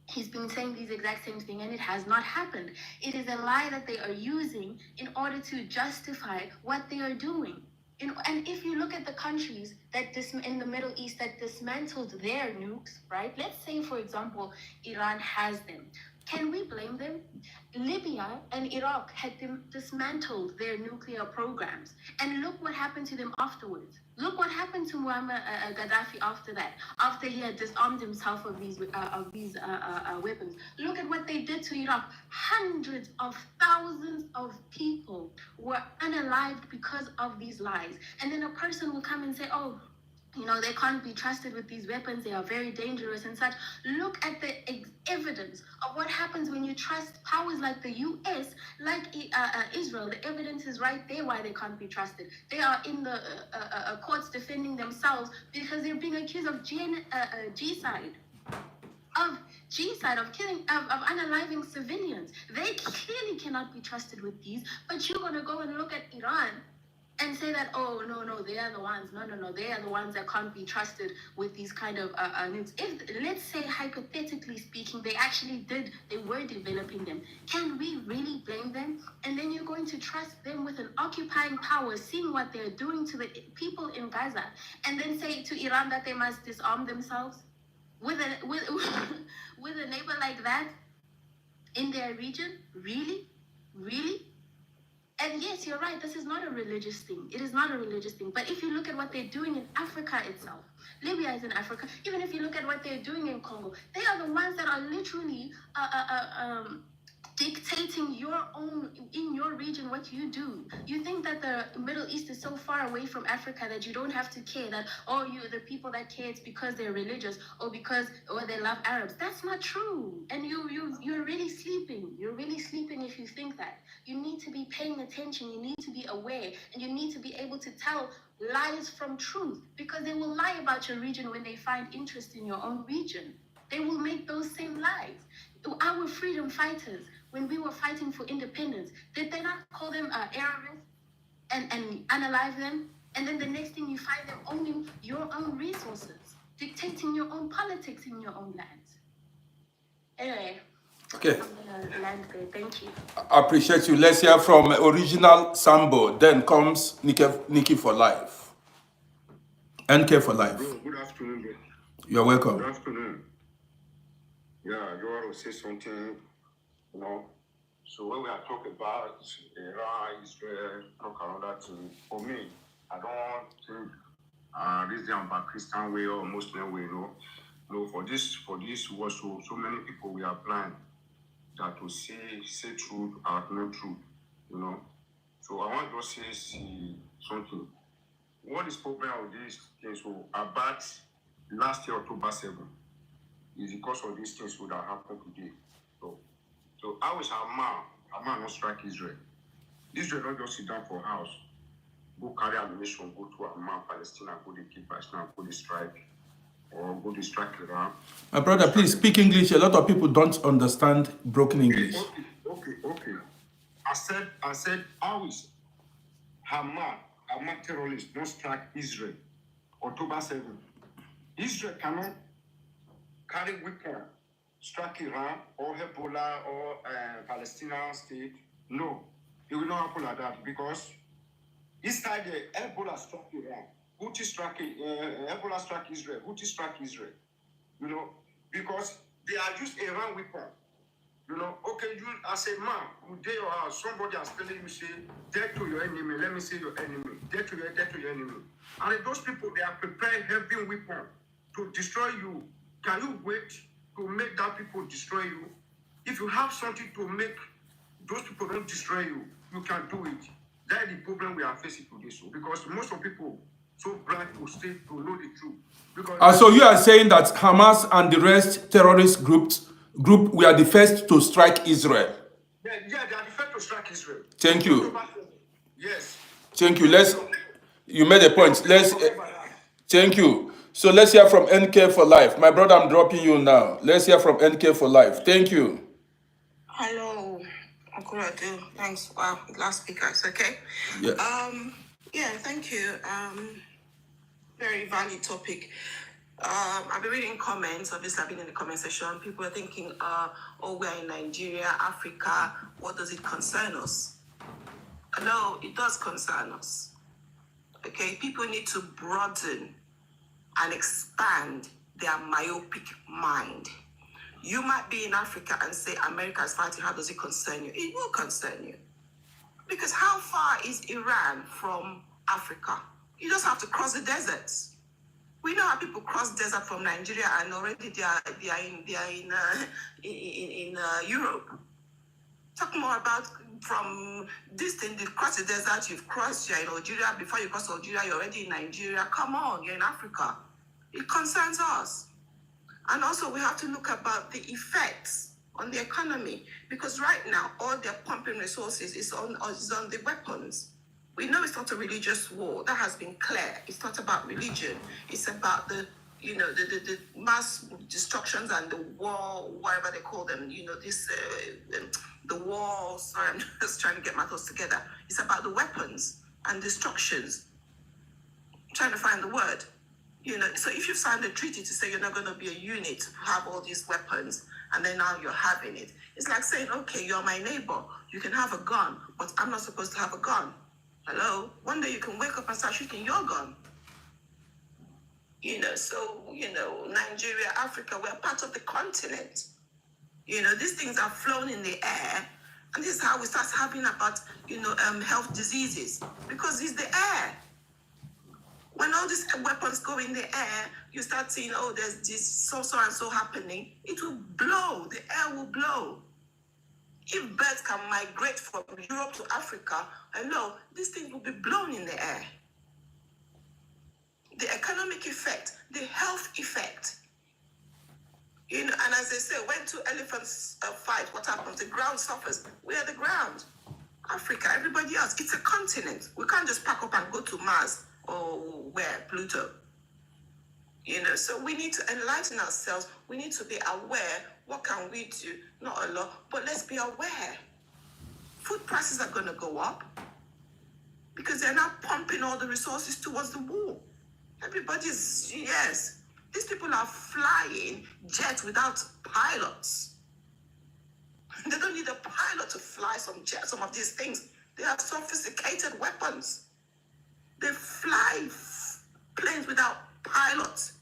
He's been saying these exact same thing, and it has not happened. It is a lie that they are using in order to justify what they are doing. And if you look at the countries that in the Middle East that dismantled their nukes, right? Let's say, for example, Iran has them. Can we blame them? Libya and Iraq had dismantled their nuclear programs. And look what happened to them afterwards. Look what happened to Muammar Gaddafi after that, after he had disarmed himself of these weapons. Look at what they did to Iraq. Hundreds of thousands of people were unalived because of these lies. And then a person will come and say, oh, they can't be trusted with these weapons. They are very dangerous and such. Look at the evidence of what happens when you trust powers like the US, like Israel. The evidence is right there why they can't be trusted. They are in the courts defending themselves because they're being accused of genocide. Of killing, of unaliving civilians. They clearly cannot be trusted with these, but you're going to go and look at Iran and say that, oh, no, they are the ones. No, they are the ones that can't be trusted with these kind of nukes. If, let's say, hypothetically speaking, they were developing them, can we really blame them? And then you're going to trust them with an occupying power, seeing what they're doing to the people in Gaza, and then say to Iran that they must disarm themselves? With a neighbor like that in their region? Really? And yes, you're right, this is not a religious thing. It is not a religious thing. But if you look at what they're doing in Africa itself, Libya is in Africa. Even if you look at what they're doing in Congo, they are the ones that are literally dictating in your region what you do. You think that the Middle East is so far away from Africa that you don't have to care that, the people that care, it's because they're religious or they love Arabs. That's not true. And you're really sleeping. You're really sleeping if you think that. You need to be paying attention. You need to be aware, and you need to be able to tell lies from truth, because they will lie about your region when they find interest in your own region. They will make those same lies. Our freedom fighters, when we were fighting for independence, did they not call them Arabs and unalive them? And then the next thing you find them owning your own resources, dictating your own politics in your own lands. Anyway. Okay. I'm gonna land there. Thank you. I appreciate you. Let's hear from Original Sambo. Then comes Nikki for life. NK for life. Good afternoon, bro. You're welcome. Good afternoon. Yeah, I want to say something, So when we are talking about Iran, Israel, talk around that too, for me, I don't think this is about Christian way or Muslim way, No, for this was so many people we are blind that to say truth or no truth, So I want to say something. what is problem with this thing? So about last year, October 7, is because of these things that happened today. So how is Hamas not strike Israel? Israel not just sit down for house, go carry ammunition, go to Hamas, Palestine, go to keep Palestine, go to strike, or go to strike Iran. My brother, please speak English. A lot of people don't understand broken English. Okay. I said, how is Hamas terrorists not strike Israel? October 7. Israel cannot carry weapon, strike Iran or Hezbollah or Palestinian state. No, it will not happen like that because inside the Hezbollah struck Iran, Houthi struck Hezbollah struck Israel, Houthi struck Israel. You know, because they are just Iran weapon. You know, okay, you as a man, you day your house, somebody is telling you, say, death to your enemy, let me say your enemy, death to your enemy. And those people, they are preparing heavy weapon to destroy you. Can you wait to make that people destroy you? If you have something to make those people don't destroy you, you can do it. That is the problem we are facing today. So because most of people so bright to stay to know the truth. Because So you are saying that Hamas and the rest terrorist group we are the first to strike Israel. Yeah, they are the first to strike Israel. Thank you. Yes. Thank you. You made a point. Thank you. So let's hear from NK for life. My brother, I'm dropping you now. Let's hear from NK for life. Thank you. Hello, Akuradu. Thanks. Wow, last speaker. It's okay. Yeah. Yeah. Thank you. Very valid topic. I've been reading comments. Obviously, I've been in the comment section. People are thinking, oh, we're in Nigeria, Africa. What does it concern us? No, it does concern us. Okay, people need to broaden and expand their myopic mind. You might be in Africa and say America is fighting. How does it concern you? It will concern you. Because how far is Iran from Africa? You just have to cross the deserts. We know how people cross desert from Nigeria and already they are in Europe. Talk more about from this thing, they cross the desert, you've crossed, you're in Algeria. Before you cross Algeria, you're already in Nigeria. Come on, you're in Africa. It concerns us. And also we have to look about the effects on the economy. Because right now, all their pumping resources is on the weapons. We know it's not a religious war. That has been clear. It's not about religion. It's about the mass destructions and the war, whatever they call them. The war. Sorry, I'm just trying to get my thoughts together. It's about the weapons and destructions. I'm trying to find the word. So if you've signed a treaty to say you're not going to be a unit to have all these weapons, and then now you're having it, it's like saying, okay, you're my neighbor. You can have a gun, but I'm not supposed to have a gun. Hello? One day you can wake up and start shooting your gun. Nigeria, Africa, we're part of the continent. These things are flown in the air. And this is how we start having about, health diseases. Because it's the air. When all these weapons go in the air, you start seeing, oh, there's this so and so happening. It will blow. The air will blow. If birds can migrate from Europe to Africa, these things will be blown in the air. The economic effect, the health effect. And as they say, when two elephants fight, what happens? The ground suffers. We are the ground. Africa, everybody else, it's a continent. We can't just pack up and go to Mars or where? Pluto. So we need to enlighten ourselves. We need to be aware. What can we do? Not a lot, but let's be aware. Food prices are going to go up because they're now pumping all the resources towards the war. Yes. These people are flying jets without pilots. They don't need a pilot to fly some of these things. They have sophisticated weapons. They fly planes without pilots.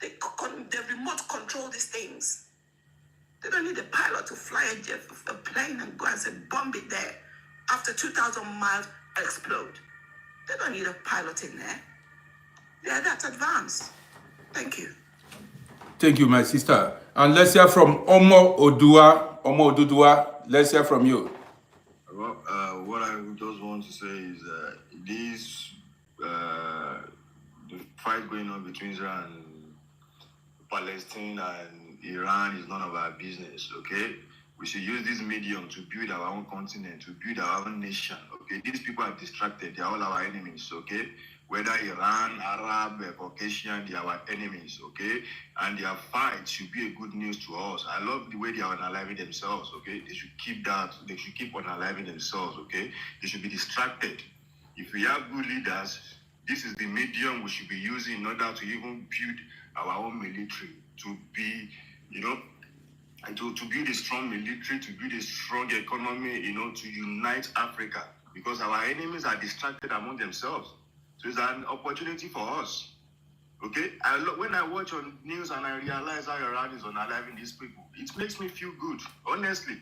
They remote control these things. They don't need a pilot to fly a plane and go and say, bomb it there. After 2,000 miles, explode. They don't need a pilot in there. They are that advanced. Thank you. Thank you, my sister. And let's hear from Omo Odudua. Let's hear from you. Well, what I just want to say is the fight going on between Israel and Palestine and Iran is none of our business, okay? We should use this medium to build our own continent, to build our own nation, okay? These people are distracted. They are all our enemies, okay? Whether Iran, Arab, Caucasian, they are our enemies, okay? And their fight should be a good news to us. I love the way they are unaliving themselves, okay? They should keep that. They should keep unaliving themselves, okay? They should be distracted. If we have good leaders, this is the medium we should be using in order to even build our own military, to be, and to build a strong military, to build a strong economy, to unite Africa. Because our enemies are distracted among themselves. So it's an opportunity for us. Okay? When I watch on news and I realize how Iran is unaliving these people, it makes me feel good, honestly.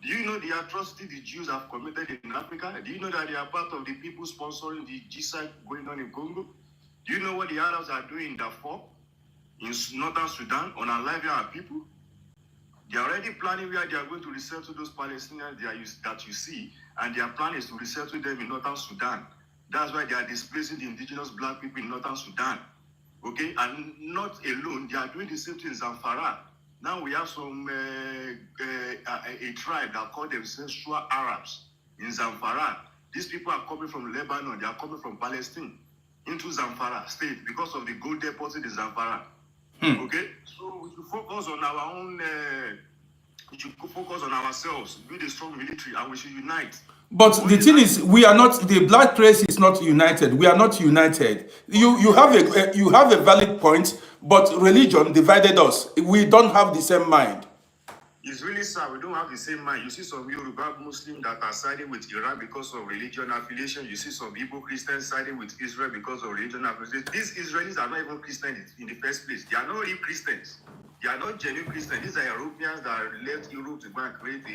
Do you know the atrocity the Jews have committed in Africa? Do you know that they are part of the people sponsoring the genocide going on in Congo? Do you know what the Arabs are doing in Darfur, in northern Sudan, unaliving our people? They are already planning where they are going to resettle those Palestinians that you see, and their plan is to resettle them in northern Sudan. That's why they are displacing the indigenous black people in northern Sudan. Okay? And not alone, they are doing the same thing in Zamfara. Now we have some a tribe that call themselves Shua Arabs in Zamfara. These people are coming from Lebanon. They are coming from Palestine into Zamfara state because of the gold deposit in Zamfara. Okay, so we should focus on our own. We should focus on ourselves, build a strong military, and we should unite. But the thing is, we are not. The black race is not united. We are not united. You have a valid point, but religion divided us. We don't have the same mind. It's really sad. We don't have the same mind. You see some Yoruba Muslims that are siding with Iran because of religion affiliation. You see some Igbo Christians siding with Israel because of religion affiliation. These Israelis are not even Christians in the first place. They are not real Christians. They are not genuine Christians. These are Europeans that left Europe to go and create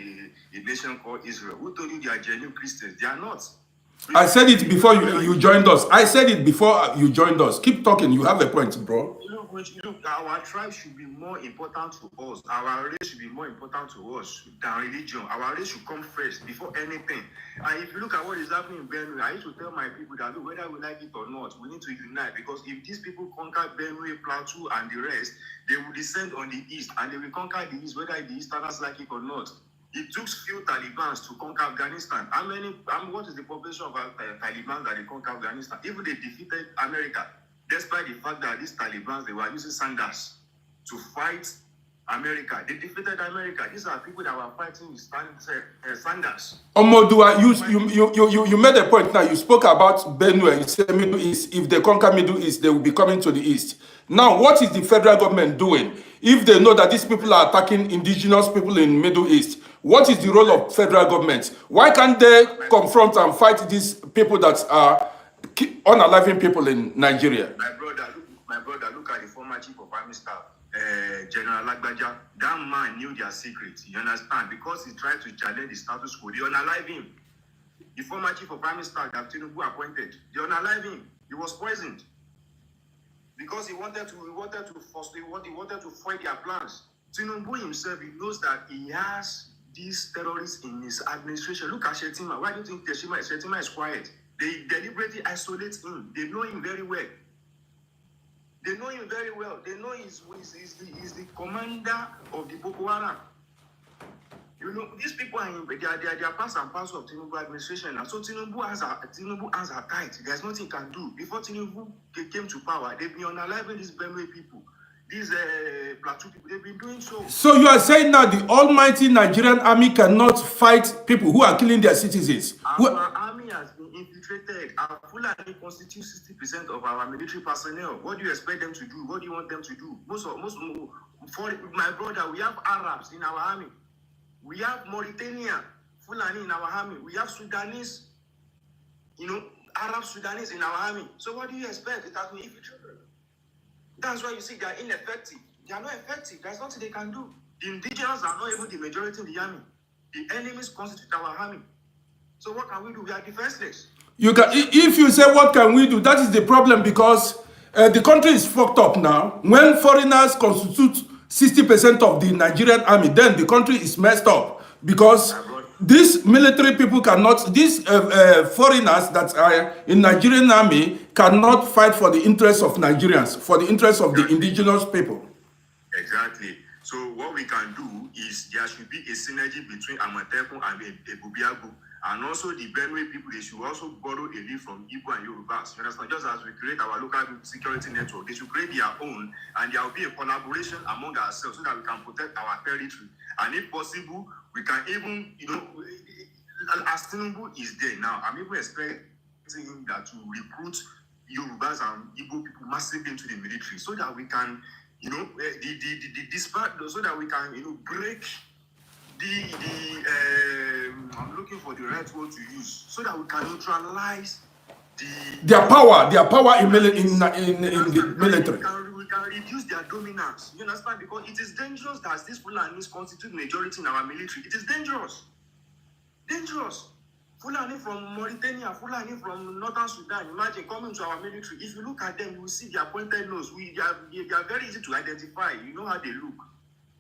a nation called Israel. Who told you they are genuine Christians? They are not. I said it before you joined us. I said it before you joined us. Keep talking. You have a point, bro. Look, our tribe should be more important to us. Our race should be more important to us than religion. Our race should come first before anything. And if you look at what is happening in Benue, I used to tell my people that, look, whether we like it or not, we need to unite. Because if these people conquer Benue, Plateau, and the rest, they will descend on the east, and they will conquer the east, whether the Easterners like it or not. It took few Talibans to conquer Afghanistan. What is the population of Taliban that they conquer Afghanistan? Even they defeated America, despite the fact that these Talibans, they were using sandals to fight America. They defeated America. These are people that were fighting with sandals. Omodua, you made a point now. You spoke about Benue. You said Middle East. If they conquer Middle East, they will be coming to the East. Now, what is the federal government doing? If they know that these people are attacking indigenous people in Middle East, what is the role of federal government? Why can't they confront and fight these people that are unaliving people in Nigeria? My brother, look at the former chief of army staff, General Lagbaja. That man knew their secrets. You understand? Because he tried to challenge the status quo. They unalive him. The former chief of army staff that Tinubu appointed, they unalive him. He was poisoned because he wanted to foil their plans. Tinubu himself, he knows that he has these terrorists in his administration. Look at Shetima. Why do you think Shetima is quiet? They deliberately isolate him. They know him very well. They know him very well. They know he's the commander of the Boko Haram. You know, these people are they are part and parcel of Tinubu administration. And so Tinubu has a tight. There's nothing he can do. Before Tinubu came to power, they've been unaliving these Benue people. These Plateau people, they've been doing so. So you are saying now the almighty Nigerian army cannot fight people who are killing their citizens? Our army has been infiltrated. Our Fulani constitutes 60% of our military personnel. What do you expect them to do? What do you want them to do? My brother, we have Arabs in our army. We have Mauritania, Fulani in our army. We have Sudanese, Arab Sudanese in our army. So what do you expect? It has been infiltrated. That's why you see they are ineffective. They are not effective. There's nothing they can do. The indigenous are not even the majority in the army. The enemies constitute our army. So what can we do? We are defenseless. If you say what can we do, that is the problem, because the country is fucked up now. When foreigners constitute 60% of the Nigerian army, then the country is messed up, because these military people cannot, these foreigners that are in Nigerian army cannot fight for the interests of Nigerians, for the interests of the indigenous people. Exactly. So what we can do is there should be a synergy between Amateku and Ebubiagu, and also the Benue people. They should also borrow a lead from Igbo and Yorubas. You understand? Just as we create our local security network, they should create their own, and there will be a collaboration among ourselves so that we can protect our territory. And if possible, we can even, as Tinubu is there now, I'm even expecting him that to recruit Yorubas and Igbo people massively into the military so that we can, so that we can, break I'm looking for the right word to use, so that we can neutralize their power in the military. We can reduce their dominance. You understand? Because it is dangerous that these Fulanis constitute majority in our military. It is dangerous. Dangerous. Fulani from Mauritania, Fulani from Northern Sudan, imagine coming to our military. If you look at them, you will see their pointed nose. They are very easy to identify. You know how they look.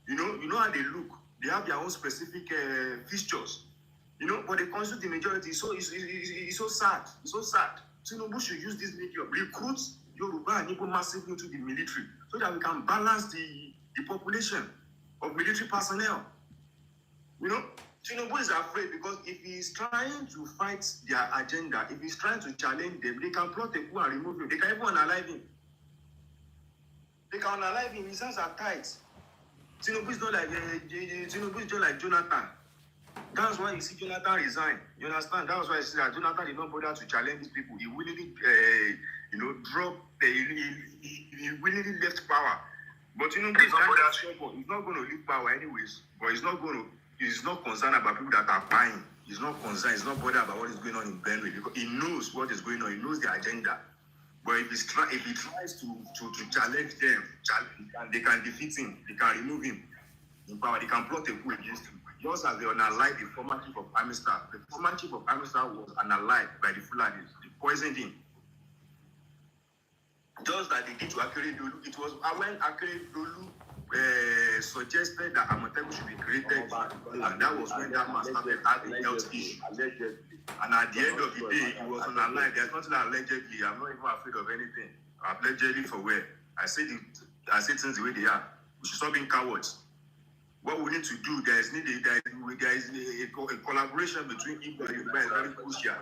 You know how they look. They have their own specific features. But they constitute the majority. So it's so sad. It's so sad. Tinubu should use this medium, recruit Yoruba and Igbo massively into the military so that we can balance the population of military personnel. Tinubu is afraid because if he is trying to fight their agenda, if he's trying to challenge them, they can plot a coup and remove him. They can even unalive him. They can unalive him. His hands are tight. Tinubu is not like Tinubu is just like Jonathan. That's why you see Jonathan resign. You understand? That's why I see that Jonathan did not bother to challenge these people. He willingly, dropped. He willingly left power. But Tinubu is kind of stubborn. He's not going to leave power anyways. But he's not concerned about people that are buying. He's not concerned. He's not bothered about what is going on in Benue because he knows what is going on. He knows the agenda. But if he tries to challenge them, they can defeat him. They can remove him in power. They can plot a coup against him. Just as they unalived the former chief of army staff. The former chief of army staff was unalived by the Fulanis. They poisoned him. Just that they did to Akere Dolu. It was when Akere Dolu suggested that Amateku should be created, and that was when that man started having health issues. And at the end of the day, he was unalive. There's nothing allegedly. I'm not even afraid of anything. Allegedly for where? I say things the way they are. We should stop being cowards. What we need to do, there is a collaboration between Igbo and Yoruba is very crucial.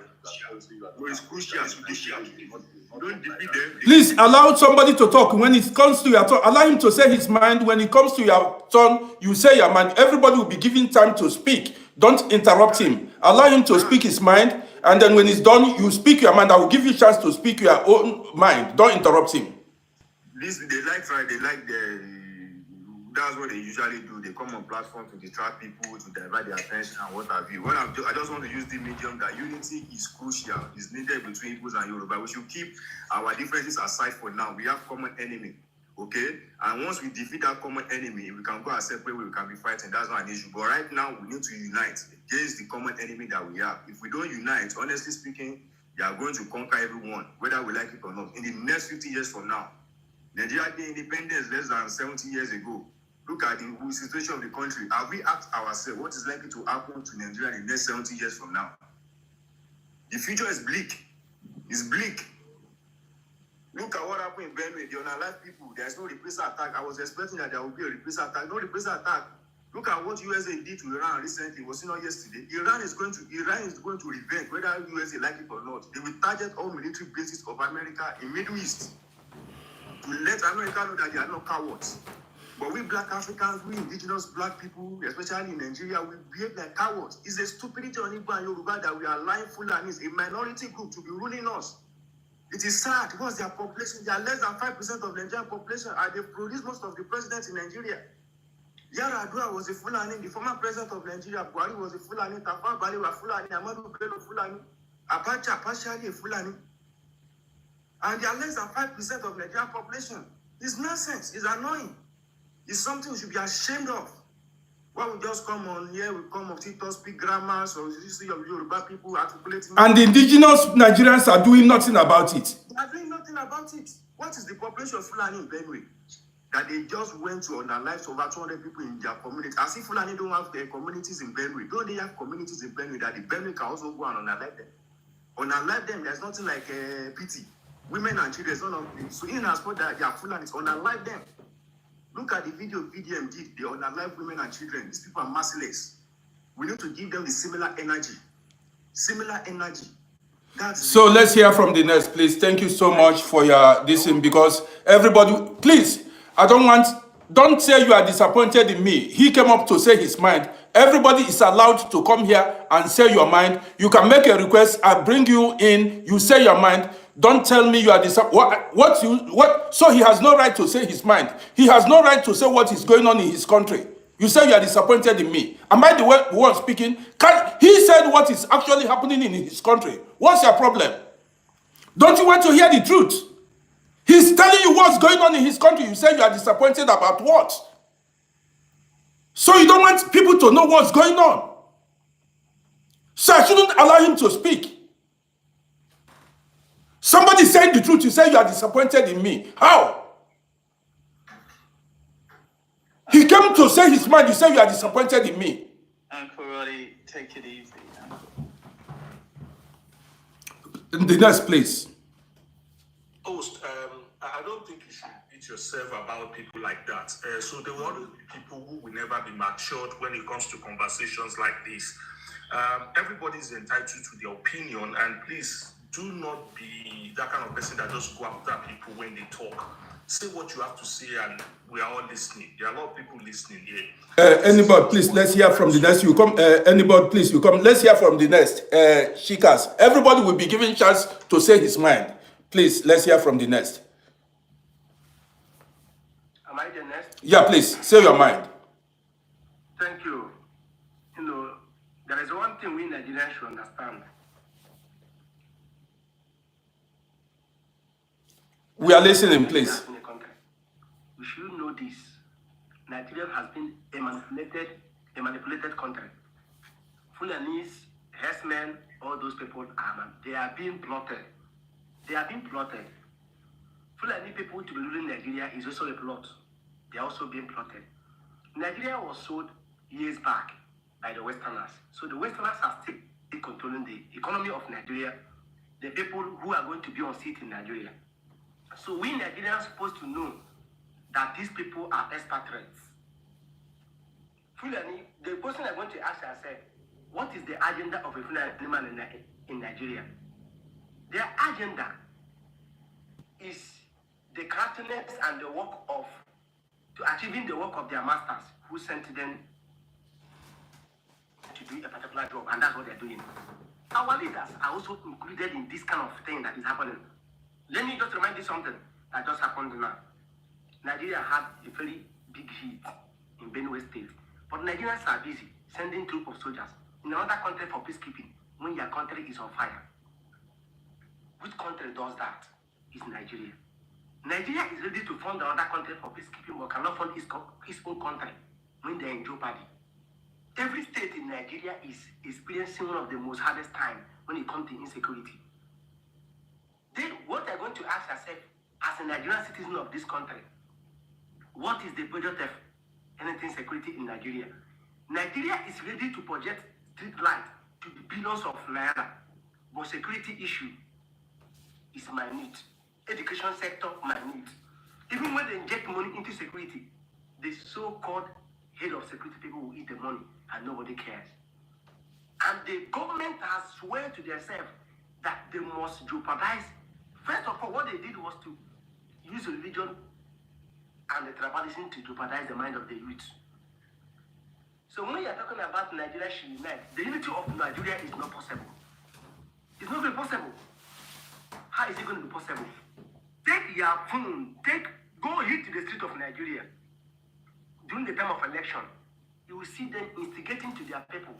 But it's crucial to defeat them. Don't defeat them. Please allow somebody to talk. When it comes to your turn, allow him to say his mind. When it comes to your turn, you say your mind. Everybody will be given time to speak. Don't interrupt him. Allow him to speak his mind. And then when he's done, you speak your mind. I will give you a chance to speak your own mind. Don't interrupt him. That's what they usually do. They come on platform to distract people, to divert their attention and what have you. I just want to use the medium that unity is crucial, is needed between Igbos and Yoruba. We should keep our differences aside for now. We have common enemy, okay? And once we defeat that common enemy, we can go our separate way, we can be fighting. That's not an issue. But right now, we need to unite against the common enemy that we have. If we don't unite, honestly speaking, they are going to conquer everyone, whether we like it or not. In the next 50 years from now, Nigeria gained independence less than 70 years ago. Look at the situation of the country. Have we asked ourselves what is likely to happen to Nigeria in the next 70 years from now? The future is bleak. It's bleak. Look at what happened in Benue. The unalive people, there's no reprisal attack. I was expecting that there would be a reprisal attack. No reprisal attack. Look at what USA did to Iran recently. Was it not yesterday? Iran is going to revenge, whether USA like it or not. They will target all military bases of America in Middle East to let America know that they are not cowards. But we black Africans, we indigenous black people, especially in Nigeria, we behave like cowards. It's a stupidity on Igbo and Yoruba that we are allowing Fulanis, a minority group, to be ruling us. It is sad because their population, they are less than 5% of the Nigerian population, and they produce most of the presidents in Nigeria. Yaradua was a Fulani, the former president of Nigeria. Buhari was a Fulani, Tafawa Balewa Fulani, Amadu Bello Fulani, Abacha partially a Fulani. And they are less than 5% of the Nigerian population. It's nonsense. It's annoying. It's something we should be ashamed of. Why we just come on here, we come on TikTok, speak grammar, so you see your Yoruba people articulating. And the indigenous Nigerians are doing nothing about it. They are doing nothing about it. What is the population of Fulani in Benue? that they just went to unalive over 200 people in their community. As if Fulani don't have their communities in Benue. Don't they have communities in Benue that the Benue can also go and unalive them? Unalive them, there's nothing like pity. Women and children, none of them. So in as much that they are Fulani, unalive them. Look at the video VDM did. They unalive women and children. These people are merciless. We need to give them the similar energy. Similar energy. So let's hear from the next, please. Thank you so much for your this because everybody, please, don't say you are disappointed in me. He came up to say his mind. Everybody is allowed to come here and say your mind. You can make a request. I bring you in. You say your mind. Don't tell me you are disappointed. So he has no right to say his mind. He has no right to say what is going on in his country. You say you are disappointed in me. Am I the one speaking? He said what is actually happening in his country. What's your problem? Don't you want to hear the truth? He's telling you what's going on in his country. You say you are disappointed about what? So you don't want people to know what's going on. So I shouldn't allow him to speak. Somebody saying the truth, you say you are disappointed in me. How? He came to say his mind, you say you are disappointed in me. Uncle Roddy, take it easy. In the next place. Host, I don't think you should beat yourself about people like that. So they want people who will never be matured when it comes to conversations like this. Everybody is entitled to their opinion, and please do not be that kind of person that just go after people when they talk. Say what you have to say, and we are all listening. There are a lot of people listening here. Anybody, please, let's hear from the next. You come. Anybody, please, you come. Let's hear from the next. Shikas. Everybody will be given chance to say his mind. Please, let's hear from the next. Am I the next? Yeah, please, say your mind. Thank you. You know, there is one thing we Nigerians should understand. We are listening, please. We should know this. Nigeria has been a manipulated country. Fulanese, herdsmen, all those people they are being plotted. They are being plotted. Fulani people to be ruling Nigeria is also a plot. They are also being plotted. Nigeria was sold years back by the Westerners. So the Westerners are still controlling the economy of Nigeria, the people who are going to be on seat in Nigeria. So we Nigerians are supposed to know that these people are expatriates. Fulani, the person I'm going to ask yourself, what is the agenda of a Fulani man in Nigeria? Their agenda is the craftiness and the work of, to achieving the work of their masters who sent them to do a particular job, and that's what they're doing. Our leaders are also included in this kind of thing that is happening. Let me just remind you something that just happened now. Nigeria had a very big heat in Benue State, but Nigerians are busy sending troops of soldiers in another country for peacekeeping when your country is on fire. Which country does that? It's Nigeria. Nigeria is ready to fund another country for peacekeeping but cannot fund his own country when they're in jeopardy. Every state in Nigeria is experiencing one of the most hardest times when it comes to insecurity. Then what they're going to ask yourself as a Nigerian citizen of this country, what is the budget of anything security in Nigeria? Nigeria is ready to project street light to the billions of naira, but security issue is minute. Education sector minute. Even when they inject money into security, the so-called head of security people will eat the money and nobody cares. And the government has sworn to themselves that they must jeopardize. First of all, what they did was to use religion and the tribalism to jeopardize the mind of the youth. So when you're talking about Nigeria should unite, the unity of Nigeria is not possible. It's not very possible. How is it going to be possible? Take your phone, go hit the street of Nigeria during the time of election. You will see them instigating to their people.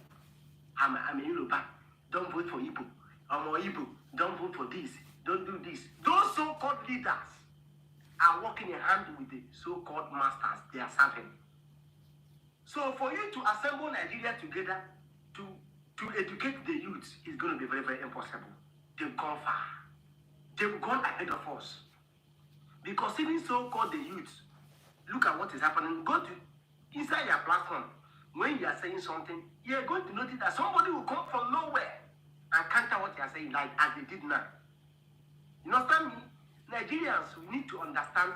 I'm a Yoruba, don't vote for Igbo. I'm a Igbo, don't vote for this, don't do this. Those so-called leaders are working in hand with the so-called masters they are serving. So for you to assemble Nigeria together to educate the youth is going to be very, very impossible. They've gone far. They've gone ahead of us. Because even so-called the youth, look at what is happening. Go to inside your platform. When you are saying something, you are going to notice that somebody will come from nowhere and counter what you are saying, like as they did now. You understand me? Nigerians, we need to understand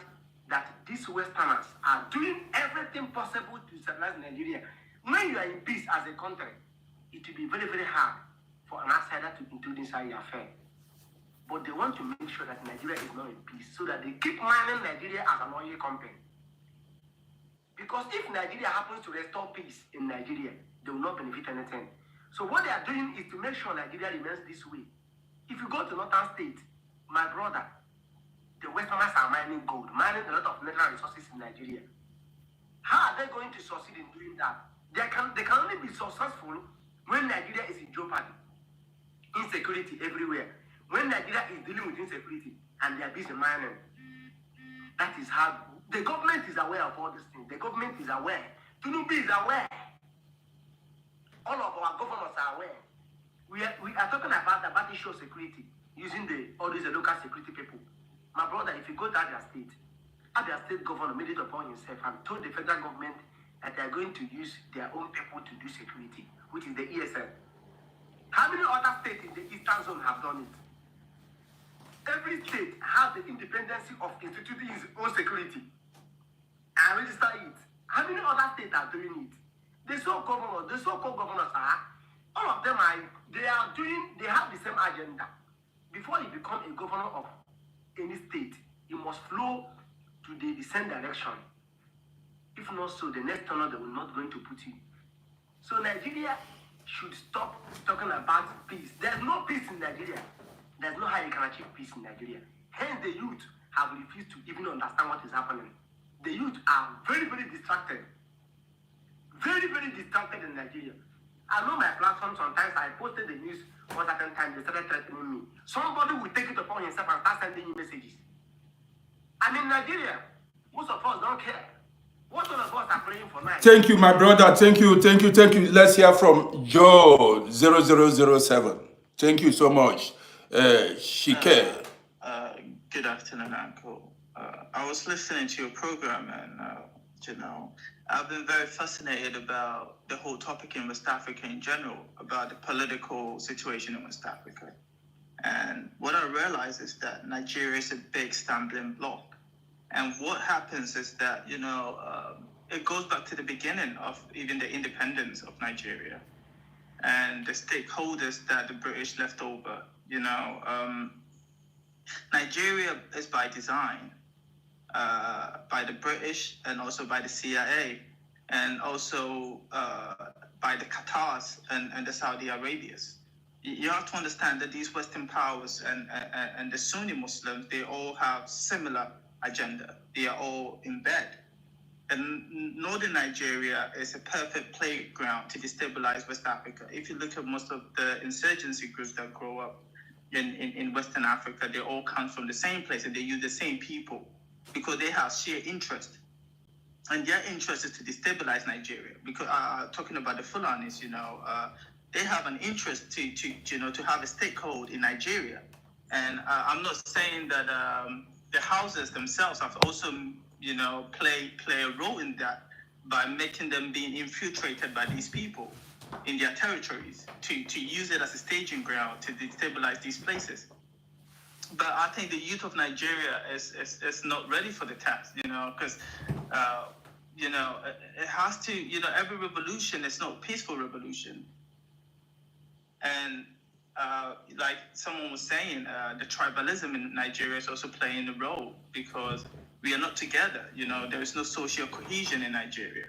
that these Westerners are doing everything possible to stabilize Nigeria. When you are in peace as a country, it will be very, very hard for an outsider to intrude inside your affair. But they want to make sure that Nigeria is not in peace so that they keep mining Nigeria as an oil company. Because if Nigeria happens to restore peace in Nigeria, they will not benefit anything. So what they are doing is to make sure Nigeria remains this way. If you go to northern states, my brother, the Westerners are mining gold, mining a lot of natural resources in Nigeria. How are they going to succeed in doing that? They can only be successful when Nigeria is in jeopardy. Insecurity everywhere. When Nigeria is dealing with insecurity and they are busy mining, that is how the government is aware of all these things. The government is aware. Tinubu is aware. All of our governors are aware. We are talking about issue of security using all these local security people. My brother, if you go to Abia State governor made it upon himself and told the federal government that they are going to use their own people to do security, which is the ESL. How many other states in the Eastern Zone have done it? Every state has the independence of instituting its own security and register it. How many other states are doing it? The so-called governors are, all of them they have the same agenda. Before you become a governor of any state, you must flow to the same direction. If not so, the next tunnel they will not going to put you. So Nigeria should stop talking about peace. There's no peace in Nigeria. There's no how you can achieve peace in Nigeria. Hence, the youth have refused to even understand what is happening. The youth are very, very distracted. Very, very distracted in Nigeria. I know my platform sometimes I posted the news one certain time, they started threatening me. Somebody will take it upon himself and start sending you messages. And in Nigeria, most of us don't care. What all of us are praying for now? Thank you, my brother. Thank you. Let's hear from Joe 0007. Thank you so much. Shike. Good afternoon, Uncle. I was listening to your program and, I've been very fascinated about the whole topic in West Africa in general, about the political situation in West Africa. And what I realize is that Nigeria is a big stumbling block. And what happens is that, it goes back to the beginning of even the independence of Nigeria and the stakeholders that the British left over. Nigeria is by design, by the British and also by the CIA and also by the Qatars and the Saudi Arabias. You have to understand that these Western powers and the Sunni Muslims, they all have similar agenda. They are all in bed. And northern Nigeria is a perfect playground to destabilize West Africa. If you look at most of the insurgency groups that grow up in Western Africa, they all come from the same place and they use the same people because they have shared interest. And their interest is to destabilize Nigeria. Because talking about the Fulanis, they have an interest to have a stakehold in Nigeria. And I'm not saying that the houses themselves have also, play a role in that by making them being infiltrated by these people in their territories to use it as a staging ground to destabilize these places. But I think the youth of Nigeria is not ready for the task, because, it has to, every revolution is not a peaceful revolution. And like someone was saying, the tribalism in Nigeria is also playing a role because we are not together. There is no social cohesion in Nigeria.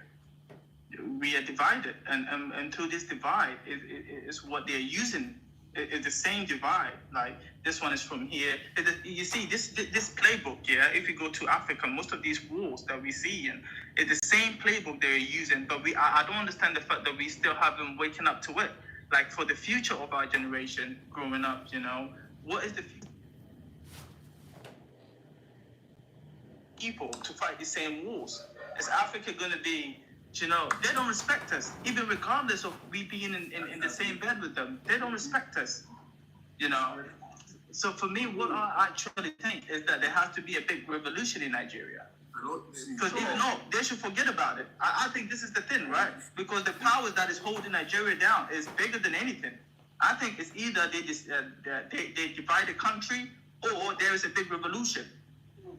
We are divided, and through this divide is what they're using. It's the same divide. Like this one is from here. You see this playbook. Yeah, if you go to Africa, most of these wars that we see, and it's the same playbook they're using. But I don't understand the fact that we still haven't waken up to it. Like for the future of our generation growing up, what is the future? People to fight the same wars. Is Africa going to be, they don't respect us, even regardless of we being in the same bed with them. They don't respect us, So for me, what I actually think is that there has to be a big revolution in Nigeria. Because they should forget about it. I think this is the thing, right? Because the powers that is holding Nigeria down is bigger than anything. I think it's either they just they divide the country or there is a big revolution.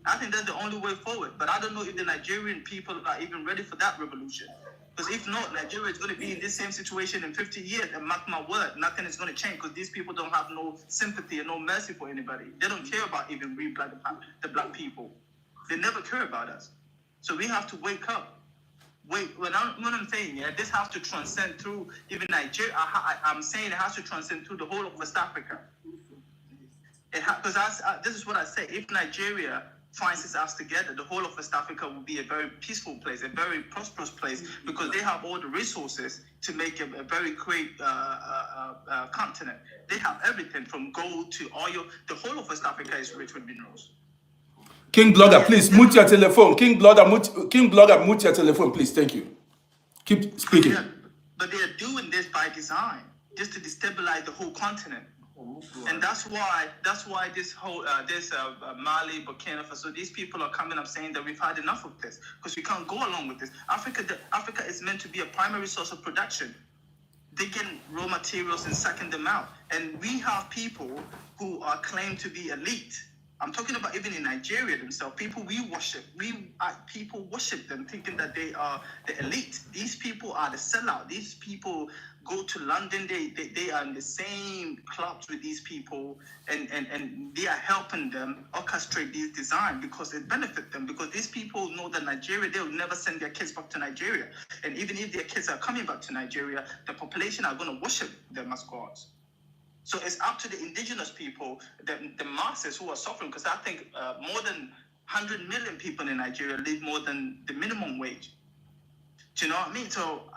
I think that's the only way forward. But I don't know if the Nigerian people are even ready for that revolution. Because if not, Nigeria is going to be in this same situation in 50 years. And mark my word, nothing is going to change because these people don't have no sympathy and no mercy for anybody. They don't care about even the black people. They never care about us. So we have to wake up. What I'm saying, yeah, this has to transcend through even Nigeria. I'm saying it has to transcend through the whole of West Africa. Because this is what I say. If Nigeria finds its ass together, the whole of West Africa will be a very peaceful place, a very prosperous place, because they have all the resources to make a very great continent. They have everything from gold to oil. The whole of West Africa is rich with minerals. King Blogger, please mute your telephone. King Blogger, mute your telephone, please. Thank you. Keep speaking. But they are doing this by design, just to destabilize the whole continent. And that's why this whole Mali, Burkina Faso, these people are coming up saying that we've had enough of this because we can't go along with this. Africa is meant to be a primary source of production, digging raw materials and sucking them out. And we have people who are claimed to be elite. I'm talking about even in Nigeria themselves. People people worship them, thinking that they are the elite. These people are the sellout. These people go to London. They are in the same clubs with these people, and they are helping them orchestrate these designs because it benefits them. Because these people know that Nigeria, they will never send their kids back to Nigeria. And even if their kids are coming back to Nigeria, the population are going to worship them as gods. So it's up to the indigenous people, the masses who are suffering, because I think more than 100 million people in Nigeria live more than the minimum wage. Do you know what I mean? So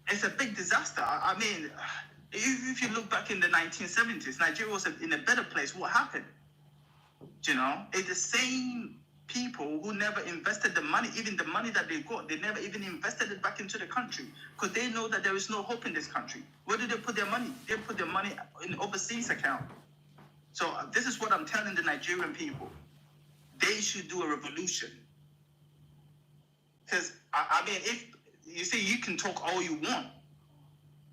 it's a big disaster. I mean, if you look back in the 1970s, Nigeria was in a better place. What happened? Do you know? It's the same people who never invested the money, even the money that they got, they never even invested it back into the country because they know that there is no hope in this country. Where do they put their money? They put their money in overseas account. So this is what I'm telling the Nigerian people. They should do a revolution. Because, I mean, if you see, you can talk all you want.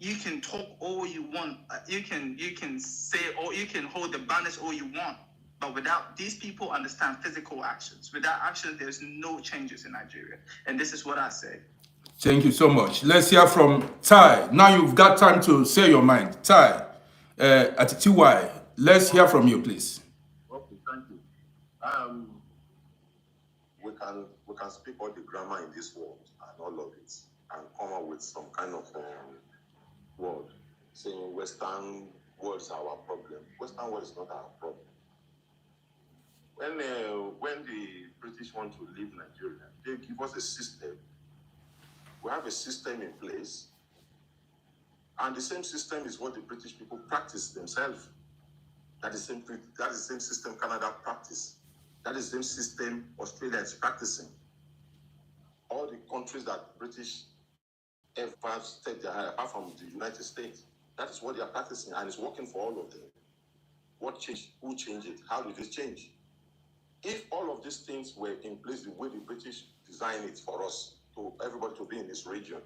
You can talk all you want. You can say, or you can hold the banners all you want. But without these people understand physical actions. Without action, there's no changes in Nigeria. And this is what I say. Thank you so much. Let's hear from Ty. Now you've got time to say your mind. Ty, at TY, let's hear from you, please. Okay, thank you. We can speak all the grammar in this world and all of it and come up with some kind of word saying Western world is our problem. Western world is not our problem. When the British want to leave Nigeria, they give us a system. We have a system in place, and the same system is what the British people practice themselves. That is the same system Canada practice. That is the same system Australia is practicing. All the countries that British ever set their hand, apart from the United States, that is what they are practicing, and it's working for all of them. What changed? Who changed it? How did it change? If all of these things were in place the way the British designed it for us, to everybody to be in this region,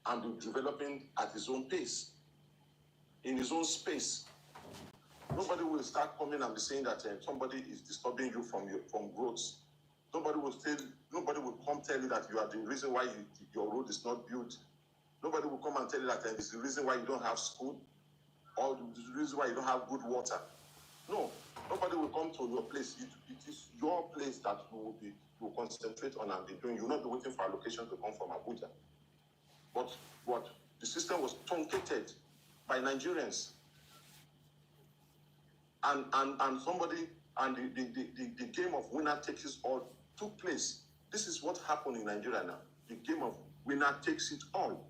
and be developing at his own pace, in his own space, nobody will start coming and be saying that somebody is disturbing you from growth. Nobody will come tell you that you are the reason why your road is not built. Nobody will come and tell you that it's the reason why you don't have school, or the reason why you don't have good water. No, nobody will come to your place. It is your place that you will concentrate on and be doing. You will not be waiting for allocation to come from Abuja. But what the system was truncated by Nigerians, and the game of winner takes it all took place. This is what happened in Nigeria now. The game of winner takes it all.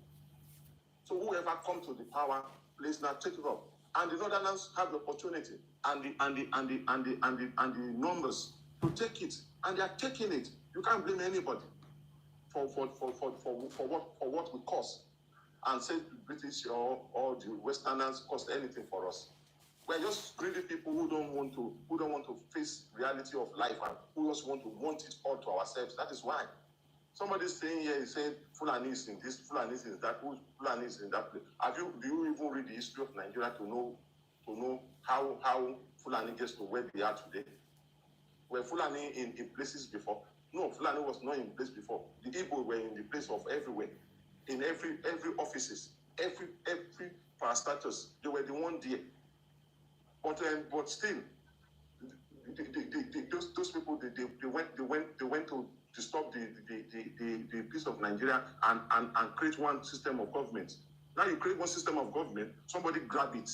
So whoever comes to the power, please now take it up. And the Northerners have the opportunity and the numbers to take it, and they are taking it. You can't blame anybody for what we cost, and say the British or the Westerners cost anything for us. We're just greedy people who don't want to face reality of life and who just want it all to ourselves. That is why. Somebody's saying here, he said Fulani is in this, Fulani is in that, Fulani is in that place. Do you even read the history of Nigeria to know how Fulani gets to where they are today? Were Fulani in places before? No, Fulani was not in place before. The Igbo were in the place of everywhere, in every offices, every parastatus. They were the one there. But still, those people they went to stop the peace of Nigeria and create one system of government. Now you create one system of government, somebody grab it.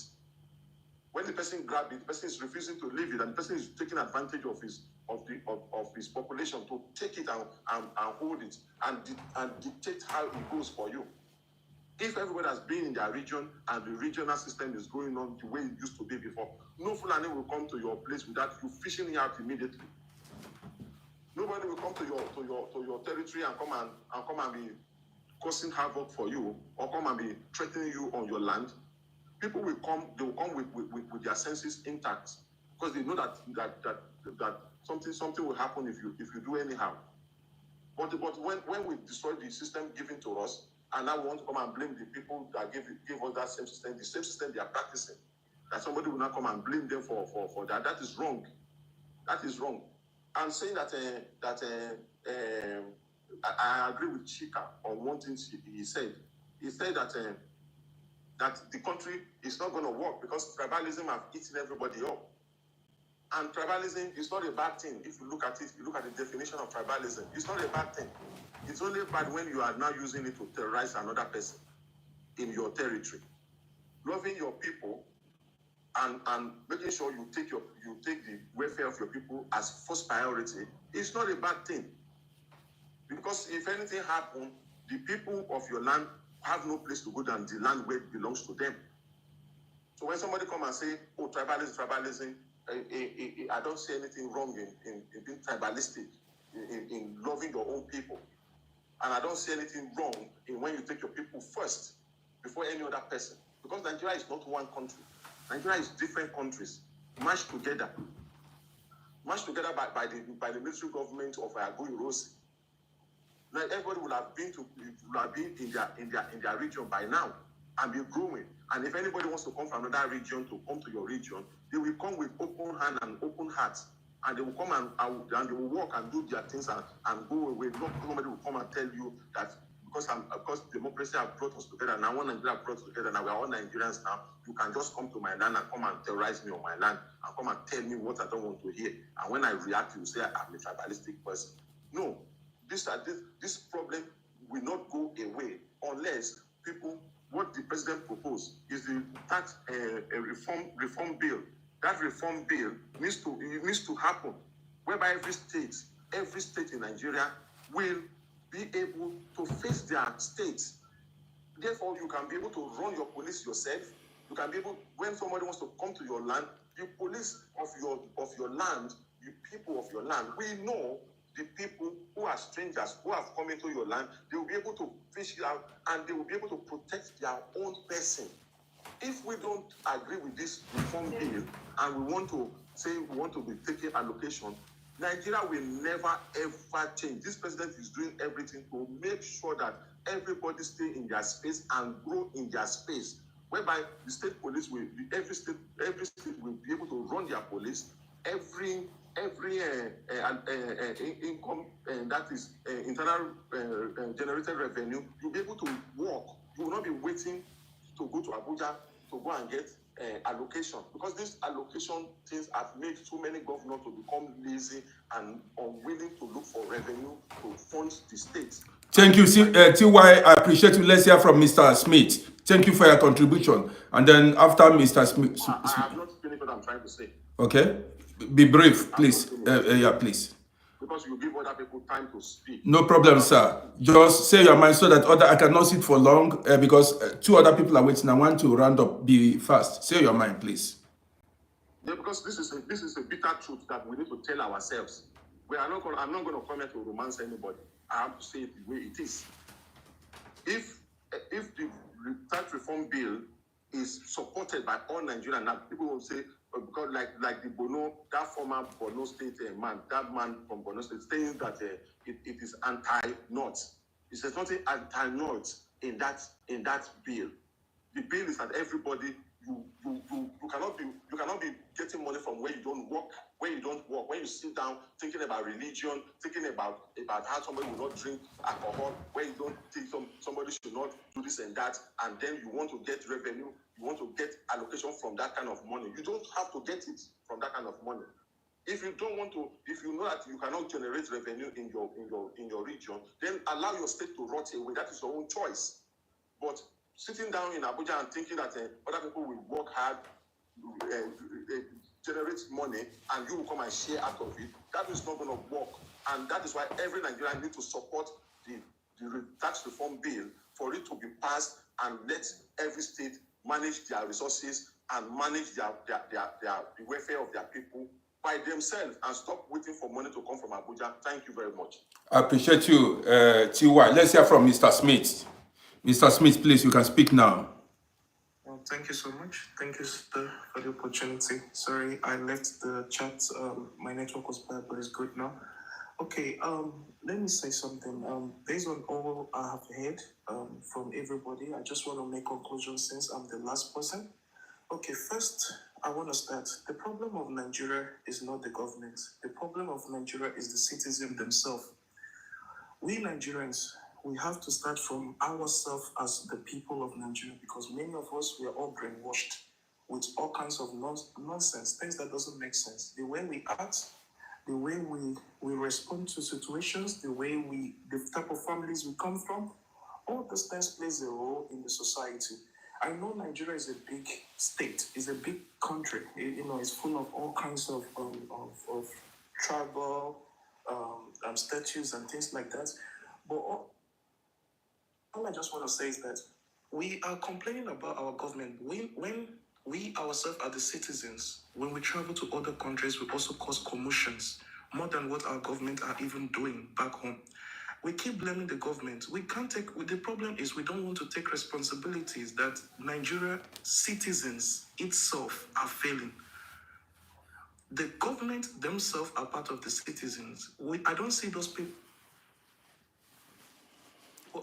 When the person grab it, the person is refusing to leave it, and the person is taking advantage of his population to take it and hold it and dictate how it goes for you. If everybody has been in their region and the regional system is going on the way it used to be before, no Fulani will come to your place without you fishing it out immediately. Nobody will come to your territory and come and be causing havoc for you or come and be threatening you on your land. People will come. They will come with their senses intact because they know that something will happen if you do anyhow. But when we destroy the system given to us, and now we want to come and blame the people that gave us that same system, the same system they are practicing, that somebody will not come and blame them for that. That is wrong. That is wrong. I'm saying that I agree with Chika on one thing he said. He said that the country is not going to work because tribalism have eaten everybody up. And tribalism is not a bad thing. If you look at it, you look at the definition of tribalism. It's not a bad thing. It's only bad when you are now using it to terrorize another person in your territory. Loving your people and making sure you take the welfare of your people as first priority is not a bad thing. Because if anything happens, the people of your land have no place to go than the land where it belongs to them. So when somebody come and say, oh, tribalism, I don't see anything wrong in being tribalistic, in loving your own people. And I don't see anything wrong in when you take your people first before any other person. Because Nigeria is not one country. Nigeria is different countries mashed together. Mashed together by the military government of Agoy Rose. Now everybody would have been in their region by now and be growing. And if anybody wants to come from another region to come to your region, they will come with open hand and open hearts. And they will come and they will walk and do their things and go away. Nobody will come and tell you that because democracy have brought us together. Now one Nigeria brought us together. Now we are all Nigerians now. You can just come to my land and come and terrorize me on my land and come and tell me what I don't want to hear. And when I react, you say I'm a tribalistic person. No, this problem will not go away unless people. What the president proposed is a reform bill. That reform bill needs to happen, whereby every state in Nigeria will be able to face their states. Therefore, you can be able to run your police yourself. You can be able, when somebody wants to come to your land, the police of your land, the people of your land, we know the people who are strangers, who have come into your land, they will be able to fish it out and they will be able to protect their own person. If we don't agree with this reform bill and we want to say we want to be taking allocation, Nigeria will never ever change. This president is doing everything to make sure that everybody stay in their space and grow in their space, whereby the state police will be, every state will be able to run their police, every income that is internal generated revenue, you'll be able to work. You will not be waiting to go to Abuja to go and get allocation, because these allocation things have made so many governors to become lazy and unwilling to look for revenue to fund the state. Thank you, TY. I appreciate you. Let's hear from Mr. Smith. Thank you for your contribution. And then after Mr. Smith. I have not finished what I'm trying to say. Okay. Be brief, please. Yeah, please. Because you give other people time to speak. No problem, sir. Just say your mind so that I cannot sit for long because two other people are waiting. I want to round up. Be fast. Say your mind, please. Yeah, because this is a bitter truth that we need to tell ourselves. I'm not going to comment to romance anybody. I have to say it the way it is. If the tax reform bill is supported by all Nigerians. Now people will say, because like the Bono, that former Borno State man, that man from Borno State, saying that it is anti-North. It says nothing anti-North in that bill. The bill is that everybody, you cannot be getting money from where you don't work. When you sit down thinking about religion, thinking about how somebody will not drink alcohol, when you don't think somebody should not do this and that, and then you want to get revenue, you want to get allocation from that kind of money. You don't have to get it from that kind of money. If you don't want to, if you know that you cannot generate revenue in your region, then allow your state to rot away. That is your own choice. But sitting down in Abuja and thinking that other people will work hard, generate money, and you will come and share out of it, that is not going to work. And that is why every Nigerian needs to support the tax reform bill for it to be passed and let every state manage their resources and manage the welfare of their people by themselves and stop waiting for money to come from Abuja. Thank you very much. I appreciate you, T.Y. Let's hear from Mr. Smith. Mr. Smith, please, you can speak now. Well, thank you so much. Thank you, sir, for the opportunity. Sorry, I left the chat. My network was bad, but it's good now. Okay, let me say something. Based on all I have heard from everybody, I just want to make conclusions since I'm the last person. Okay, first, I want to start. The problem of Nigeria is not the government. The problem of Nigeria is the citizens themselves. We Nigerians, we have to start from ourselves as the people of Nigeria, because many of us, we are all brainwashed with all kinds of nonsense, things that doesn't make sense. The way we act, the way we respond to situations, the type of families we come from, all those things plays a role in the society. I know Nigeria is a big state, it's a big country. It's full of all kinds of tribal statues and things like that. But all I just want to say is that we are complaining about our government. When we ourselves are the citizens, when we travel to other countries, we also cause commotions more than what our government are even doing back home. We keep blaming the government. We can't take. The problem is we don't want to take responsibilities that Nigeria citizens itself are failing. The government themselves are part of the citizens. I don't see those people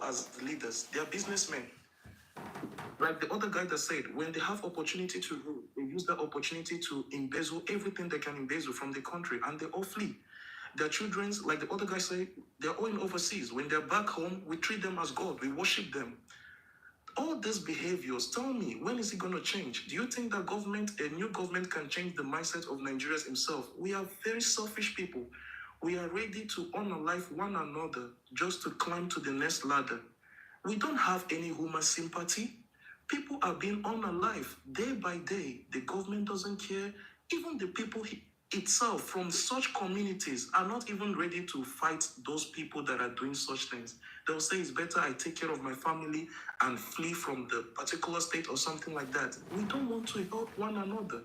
as leaders. They are businessmen. Like the other guy that said, when they have opportunity to rule, they use that opportunity to embezzle everything they can embezzle from the country, and they all flee. Their children, like the other guy said, they're all in overseas. When they're back home, we treat them as God. We worship them. All these behaviors, tell me, when is it going to change? Do you think that a new government can change the mindset of Nigerians himself? We are very selfish people. We are ready to unalive one another just to climb to the next ladder. We don't have any human sympathy. People are being unalive day by day. The government doesn't care. Even the people itself from such communities are not even ready to fight those people that are doing such things. They'll say it's better I take care of my family and flee from the particular state or something like that. We don't want to help one another.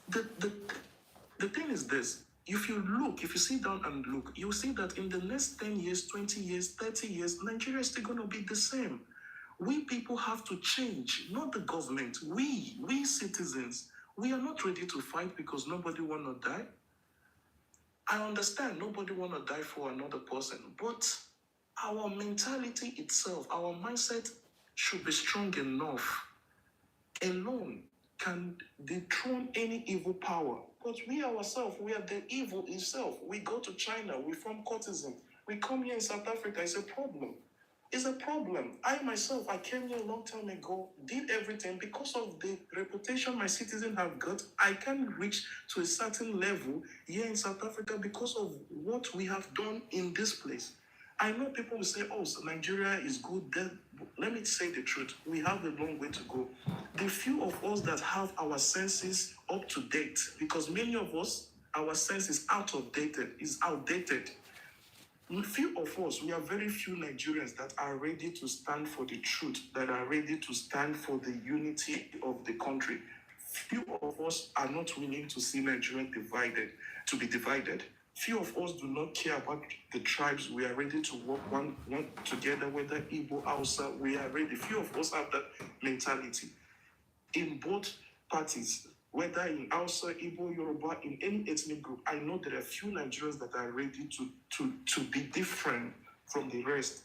The thing is this. If you sit down and look, you'll see that in the next 10 years, 20 years, 30 years, Nigeria is still going to be the same. We people have to change, not the government. We citizens, we are not ready to fight because nobody want to die. I understand nobody want to die for another person, but our mentality itself, our mindset should be strong enough. Alone can dethrone any evil power. But we ourselves, we are the evil itself. We go to China, we form courtesan. We come here in South Africa, it's a problem. It's a problem. I myself, I came here a long time ago, did everything because of the reputation my citizens have got. I can reach to a certain level here in South Africa because of what we have done in this place. I know people will say, oh, so Nigeria is good. Then let me say the truth. We have a long way to go. The few of us that have our senses up to date, because many of us, our sense is outdated. Few of us, we are very few Nigerians that are ready to stand for the truth, that are ready to stand for the unity of the country. Few of us are not willing to see Nigeria to be divided. Few of us do not care about the tribes. We are ready to work one together, whether Igbo, Hausa, we are ready. Few of us have that mentality. in both parties, whether in Hausa, Igbo, Yoruba, in any ethnic group. I know there are few Nigerians that are ready to be different from the rest,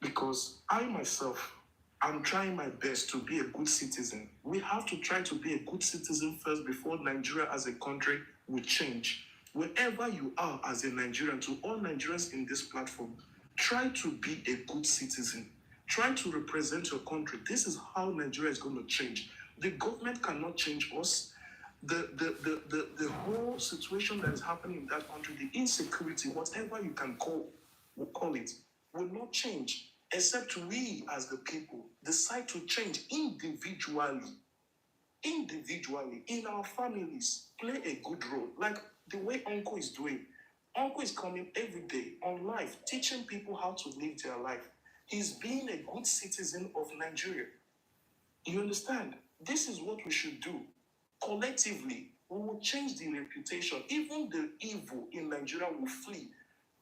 because I myself, I'm trying my best to be a good citizen. We have to try to be a good citizen first before Nigeria as a country will change. Wherever you are as a Nigerian, to all Nigerians in this platform, try to be a good citizen. Try to represent your country. This is how Nigeria is going to change. The government cannot change us. The whole situation that is happening in that country, the insecurity, whatever you can call it, will not change except we as the people decide to change individually in our families, play a good role, like the way Uncle is doing. Uncle is coming every day on live, teaching people how to live their life. He's being a good citizen of Nigeria. You understand? This is what we should do. Collectively, we will change the reputation. Even the evil in Nigeria will flee.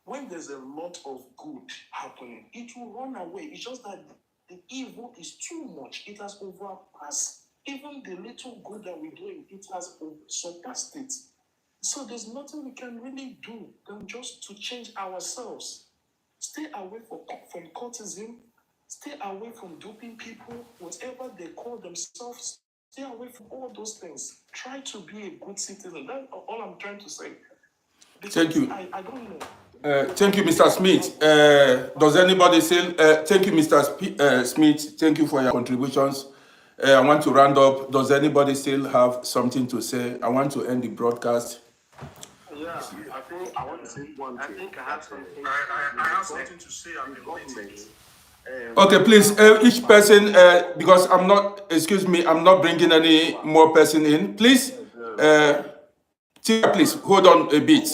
When there's a lot of good happening, it will run away. It's just that the evil is too much. It has overpassed even the little good that we're doing. It has surpassed it. So there's nothing we can really do than just to change ourselves. Stay away from cultism. Stay away from duping people, whatever they call themselves. Stay away from all those things. Try to be a good citizen. That's all I'm trying to say. Because Thank you. I don't know. Thank you, Mr. Smith. Does anybody say, thank you, Mr. Smith. Thank you for your contributions. I want to round up. Does anybody still have something to say? I want to end the broadcast. Yeah, I think I want to say one thing. I think I have something. I have something to say. I've been waiting. Okay, please, each person, because I'm not bringing any more person in. Please, Tia, please, hold on a bit.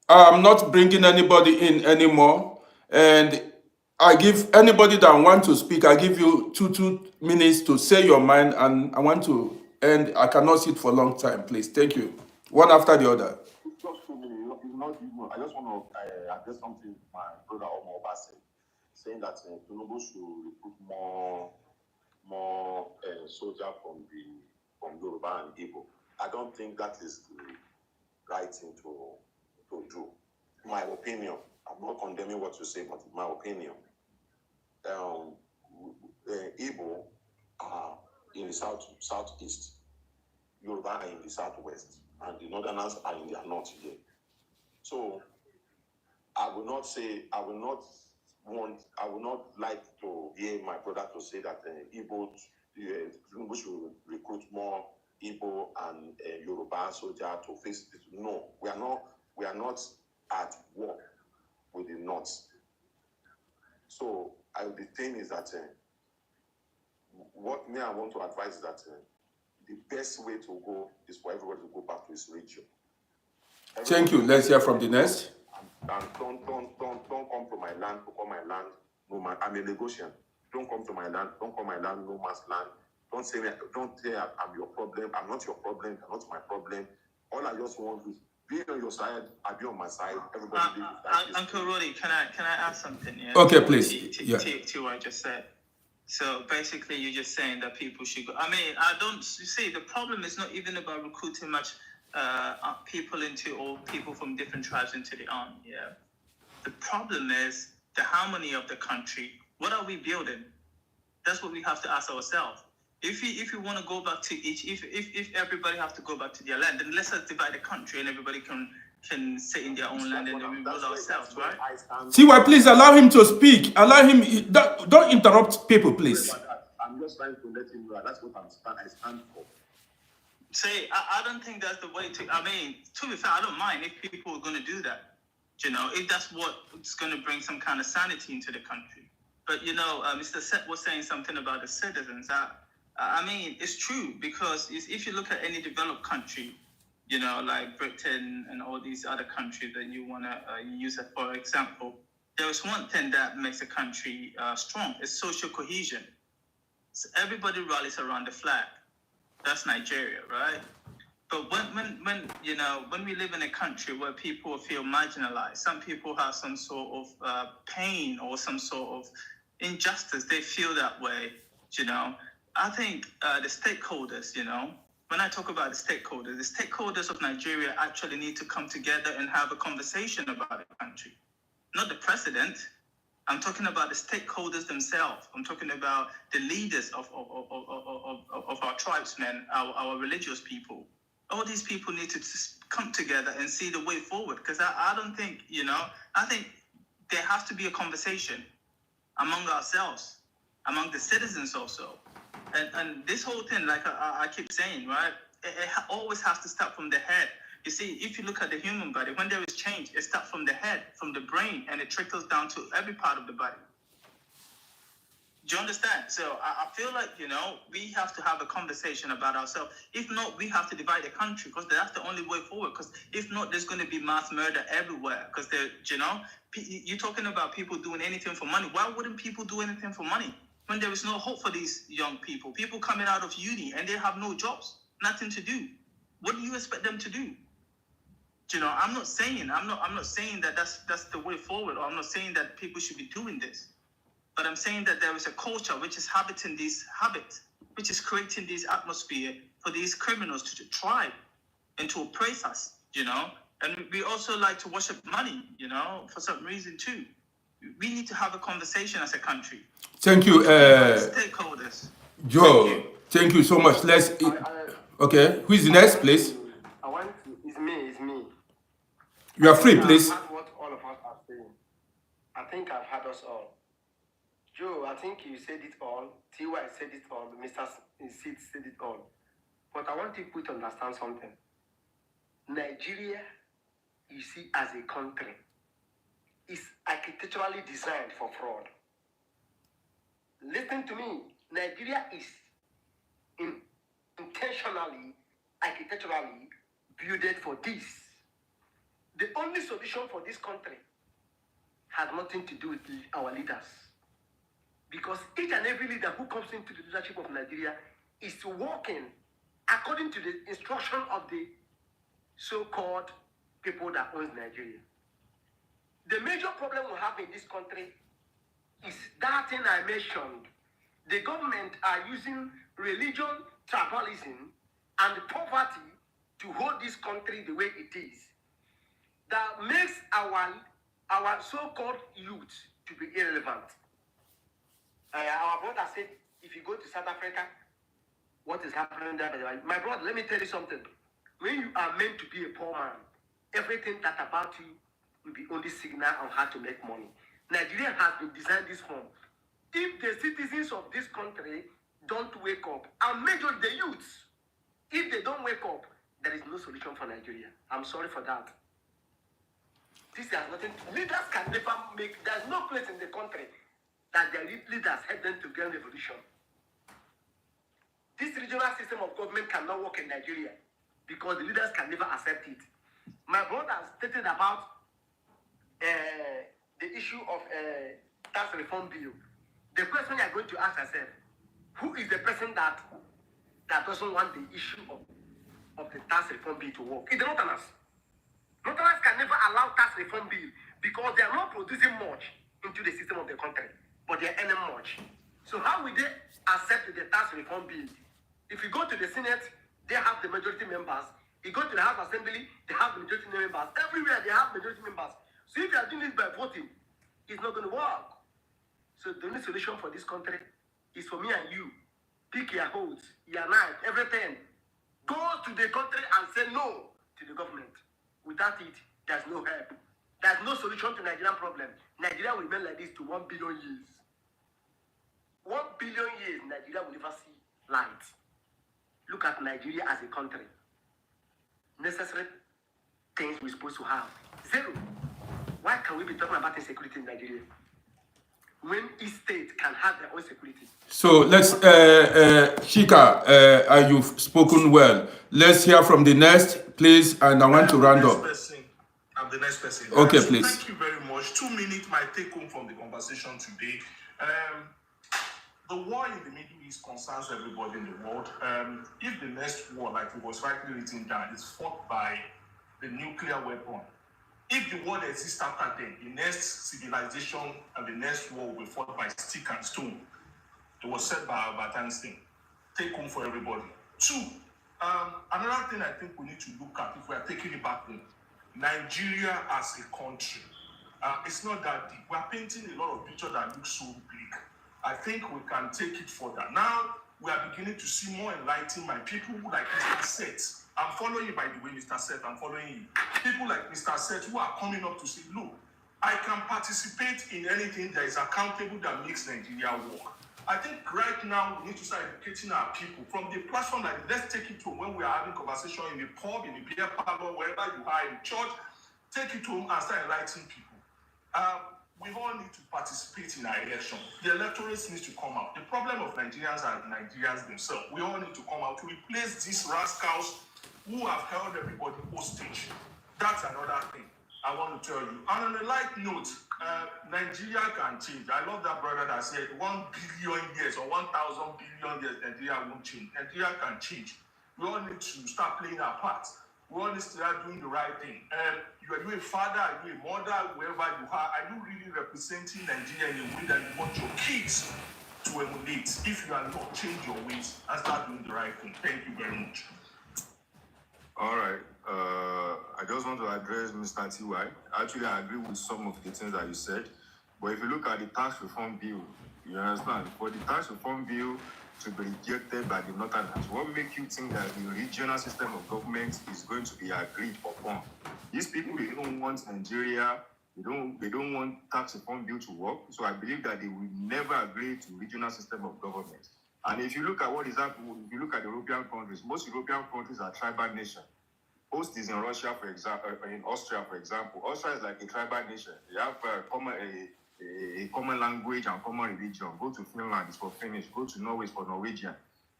I'm not bringing anybody in anymore. And I give anybody that want to speak, I give you two minutes to say your mind, and I want to end. I cannot sit for a long time, please. Thank you. One after the other. Just 2 minutes. I just want to address something my brother Omoba said, saying that Tinubu should recruit more soldiers from Yoruba and Igbo. I don't think that is the right thing to do. My opinion. I'm not condemning what you say, but my opinion. Igbo are in the southeast, Yoruba are in the southwest, and the northerners are in the north here. So I will not like to hear my brother to say that Igbo should recruit more Igbo and Yoruba soldiers to face it. No, we are not at war with the North. So the thing is that what I want to advise is that the best way to go is for everybody to go back to his region. Thank you. Let's hear from the next. And don't come to my land to call my land no man. I'm a negotiant. Don't come to my land. Don't call my land no man's land. Don't say I'm your problem. I'm not your problem. You're not my problem. All I just want is be on your side. I'll be on my side. Everybody Uncle Roddy, can I ask something? Yeah? Okay, please. To what I just said. So basically, you're just saying that people should go. I mean, you see, the problem is not even about recruiting much people people from different tribes into the army. Yeah. The problem is the harmony of the country. What are we building? That's what we have to ask ourselves. If you want to go back to if everybody have to go back to their land, then let's divide the country and everybody can sit in their own land and then we build ourselves, right? Tiwa, please allow him to speak. Allow him. Don't interrupt people, please. I'm just trying to let him know that's what I stand for. Say, I don't think that's the way to. I mean, to be fair, I don't mind if people are going to do that. You know, if that's what's going to bring some kind of sanity into the country. But Mr. Seth was saying something about the citizens. I mean, it's true because if you look at any developed country, like Britain and all these other countries that you want to use it for example, there is one thing that makes a country strong. It's social cohesion. So everybody rallies around the flag. That's Nigeria, right? But when we live in a country where people feel marginalized, some people have some sort of pain or some sort of injustice. They feel that way, I think the stakeholders, when I talk about the stakeholders of Nigeria actually need to come together and have a conversation about the country. Not the president. I'm talking about the stakeholders themselves. I'm talking about the leaders of our tribesmen, our religious people. All these people need to come together and see the way forward. Because I don't think, I think there has to be a conversation among ourselves, among the citizens also. And this whole thing, like I keep saying, right, it always has to start from the head. You see, if you look at the human body, when there is change, it starts from the head, from the brain, and it trickles down to every part of the body. Do you understand? So I feel like, we have to have a conversation about ourselves. If not, we have to divide the country, because that's the only way forward. Because if not, there's going to be mass murder everywhere. Because, you're talking about people doing anything for money. Why wouldn't people do anything for money when there is no hope for these young people? People coming out of uni and they have no jobs, nothing to do. What do you expect them to do? I'm not saying that that's the way forward, or I'm not saying that people should be doing this. But I'm saying that there is a culture which is habiting these habits, which is creating this atmosphere for these criminals to thrive and to oppress us, And we also like to worship money, for some reason too. We need to have a conversation as a country. Thank you, stakeholders. Joe. Thank you so much. Okay, who is the next, please? It's me. You are free, please. I've heard what all of us are saying. I think I've heard us all. Joe, I think you said it all. T.Y. said it all. Mr. Sid said it all. But I want people to understand something. Nigeria, you see, as a country, is architecturally designed for fraud. Listen to me. Nigeria is intentionally, architecturally built for this. The only solution for this country has nothing to do with our leaders. Because each and every leader who comes into the leadership of Nigeria is working according to the instruction of the so-called people that owns Nigeria. The major problem we have in this country is that thing I mentioned. The government are using religion, tribalism, and poverty to hold this country the way it is. That makes our so-called youth to be irrelevant. Our brother said, if you go to South Africa, what is happening there? My brother, let me tell you something. When you are meant to be a poor man, everything that about you will be only signal on how to make money. Nigeria has been designed this form. If the citizens of this country don't wake up, and majorly the youths, if they don't wake up, there is no solution for Nigeria. I'm sorry for that. This has nothing. Leaders can never make. There's no place in the country that the leaders help them to gain revolution. This regional system of government cannot work in Nigeria because the leaders can never accept it. My brother stated about the issue of tax reform bill. The question you are going to ask yourself: who is the person that doesn't want the issue of the tax reform bill to work? It's the Northerners. Northerners can never allow tax reform bill because they are not producing much into the system of the country, but they are earning much. So how will they accept the tax reform bill? If you go to the Senate, they have the majority members. You go to the House Assembly, they have the majority members. Everywhere they have majority members. So if you are doing this by voting, it's not going to work. So the only solution for this country is for me and you. Pick your holes, your knife, everything. Go to the country and say no to the government. Without it, there's no help. There's no solution to Nigerian problem. Nigeria will remain like this to 1 billion years. 1 billion years, Nigeria will never see light. Look at Nigeria as a country. Necessary things we're supposed to have. Zero. Why can we be talking about insecurity in Nigeria? When each state can have their own security. So let's, Shika, you've spoken well. Let's hear from the next, please, and I want to round up. I'm the next person. Okay, so please. Thank you very much. 2 minutes, my take home from the conversation today. The war in the Middle East concerns everybody in the world. If the next war, like it was rightly written down, is fought by the nuclear weapon, if the world exists after then, the next civilization and the next war will be fought by stick and stone. It was said by Albert Einstein. take home for everybody. Two, another thing I think we need to look at if we are taking it back home, Nigeria as a country. It's not that deep. We are painting a lot of pictures that look so big. I think we can take it further. Now, we are beginning to see more enlightenment. People like Mr. Seth. I'm following you, by the way, Mr. Seth. I'm following you. People like Mr. Seth who are coming up to say, look, I can participate in anything that is accountable that makes Nigeria work. I think right now we need to start educating our people from the platform like let's take it to when we are having conversation in the pub, in the beer parlor, wherever you are in church, take it to home and start enlightening people. We all need to participate in our election. The electorates need to come out. The problem of Nigerians are Nigerians themselves. We all need to come out to replace these rascals who have held everybody hostage. That's another thing I want to tell you. And on a light note, Nigeria can change. I love that brother that said 1 billion years or 1,000 billion years, Nigeria won't change. Nigeria can change. We all need to start playing our part. We all need to start doing the right thing. You a father, are you a mother, wherever you are you really representing Nigeria in a way that you want your kids to emulate? If you are not, change your ways and start doing the right thing. Thank you very much. All right. I just want to address Mr. T.Y. Actually, I agree with some of the things that you said. But if you look at the tax reform bill, you understand, for the tax reform bill to be rejected by the Northerners, what makes you think that the regional system of government is going to be agreed upon? These people, they don't want Nigeria, they don't want tax reform bill to work. So I believe that they will never agree to regional system of government. And if you look at what is happening, if you look at European countries, most European countries are tribal nations. Host is in Russia, for example, in Austria, for example. Austria is like a tribal nation. They have a common language and common religion. Go to Finland, it's for Finnish. Go to Norway, it's for Norwegian.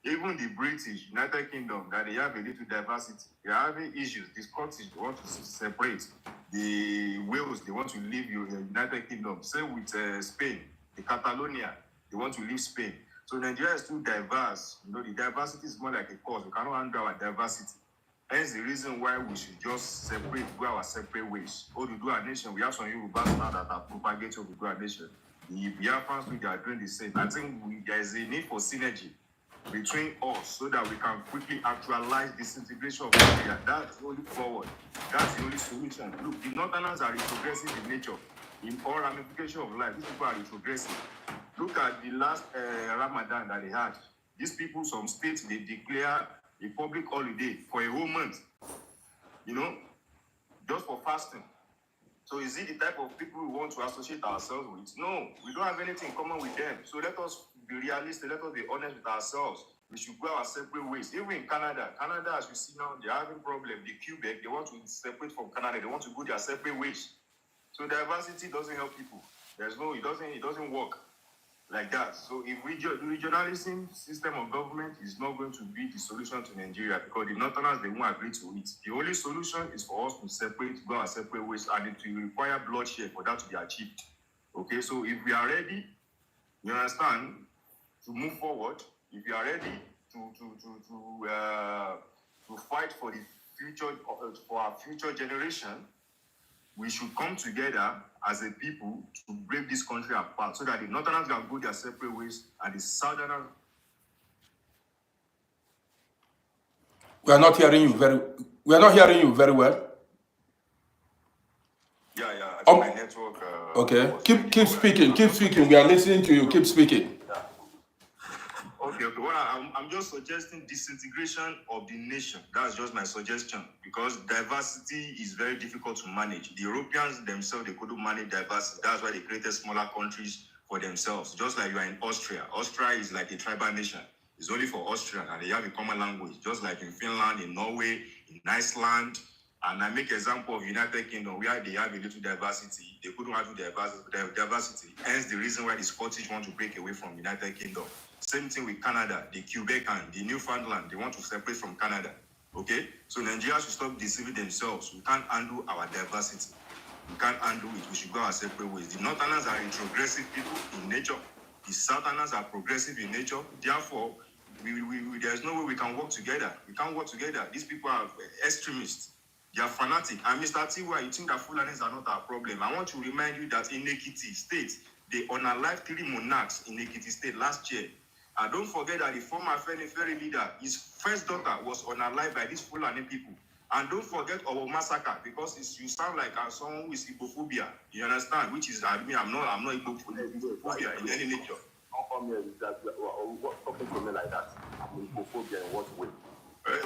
Even the British, United Kingdom, that they have a little diversity. They are having issues. The Scottish, they want to separate. The Wales, they want to leave United Kingdom. Same with Spain. The Catalonia, they want to leave Spain. So Nigeria is too diverse. You know, the diversity is more like a cause. We cannot handle our diversity. Hence the reason why we should just separate, go our separate ways. Oduduwa nation, we have some Yorubas now that are propagating Oduduwa nation. The Biafrans, they are doing the same. I think there is a need for synergy between us so that we can quickly actualize disintegration of Nigeria. That's the only forward. That's the only solution. Look, the Northerners are retrogressive in nature. In all ramifications of life, these people are retrogressive. Look at the last Ramadan that they had. These people, some states, they declare a public holiday for a whole month, you know, just for fasting. So is it the type of people we want to associate ourselves with? No, we don't have anything in common with them. So let us be realistic, let us be honest with ourselves. We should go our separate ways. Even in Canada, as you see now, they're having problems. The Quebec, they want to separate from Canada. They want to go their separate ways. So diversity doesn't help people. It doesn't work like that. So if regionalism system of government is not going to be the solution to Nigeria, because the Northerners, they won't agree to it. The only solution is for us to separate, go our separate ways, and it will require bloodshed for that to be achieved. Okay, so if we are ready, you understand, to move forward, if you are ready to fight for the future, for our future generation, we should come together as a people to break this country apart so that the Northerners can go their separate ways and the Southerners. We are not hearing you very well. Yeah. I think my network. Okay. Keep speaking. We are listening to you. Keep speaking. Okay. Well, I'm just suggesting disintegration of the nation. That's just my suggestion, because diversity is very difficult to manage. The Europeans themselves, they couldn't manage diversity. That's why they created smaller countries for themselves. Just like you are in Austria. Austria is like a tribal nation. It's only for Austria, and they have a common language. Just like in Finland, in Norway, in Iceland. And I make example of United Kingdom, where they have a little diversity. They couldn't have diversity. Hence the reason why the Scottish want to break away from United Kingdom. Same thing with Canada, the Quebecan, the Newfoundland, they want to separate from Canada. Okay? So Nigeria should stop deceiving themselves. We can't handle our diversity. We can't handle it. We should go our separate ways. The Northerners are retrogressive people in nature. The Southerners are progressive in nature. Therefore, there's no way we can work together. We can't work together. These people are extremists. They are fanatic. And Mr. T.Y., you think that Fulanis are not our problem. I want to remind you that in Ekiti State, they unalived 3 monarchs in Ekiti State last year. And don't forget that the former Ferry leader, his first daughter was unalived by these Fulani people. And don't forget our massacre, because you sound like someone who is Igbophobia. You understand? Which is, I mean, I'm not Igbophobia in any nature. Don't come here with that. What talking to me like that? I'm Igbophobia in what way?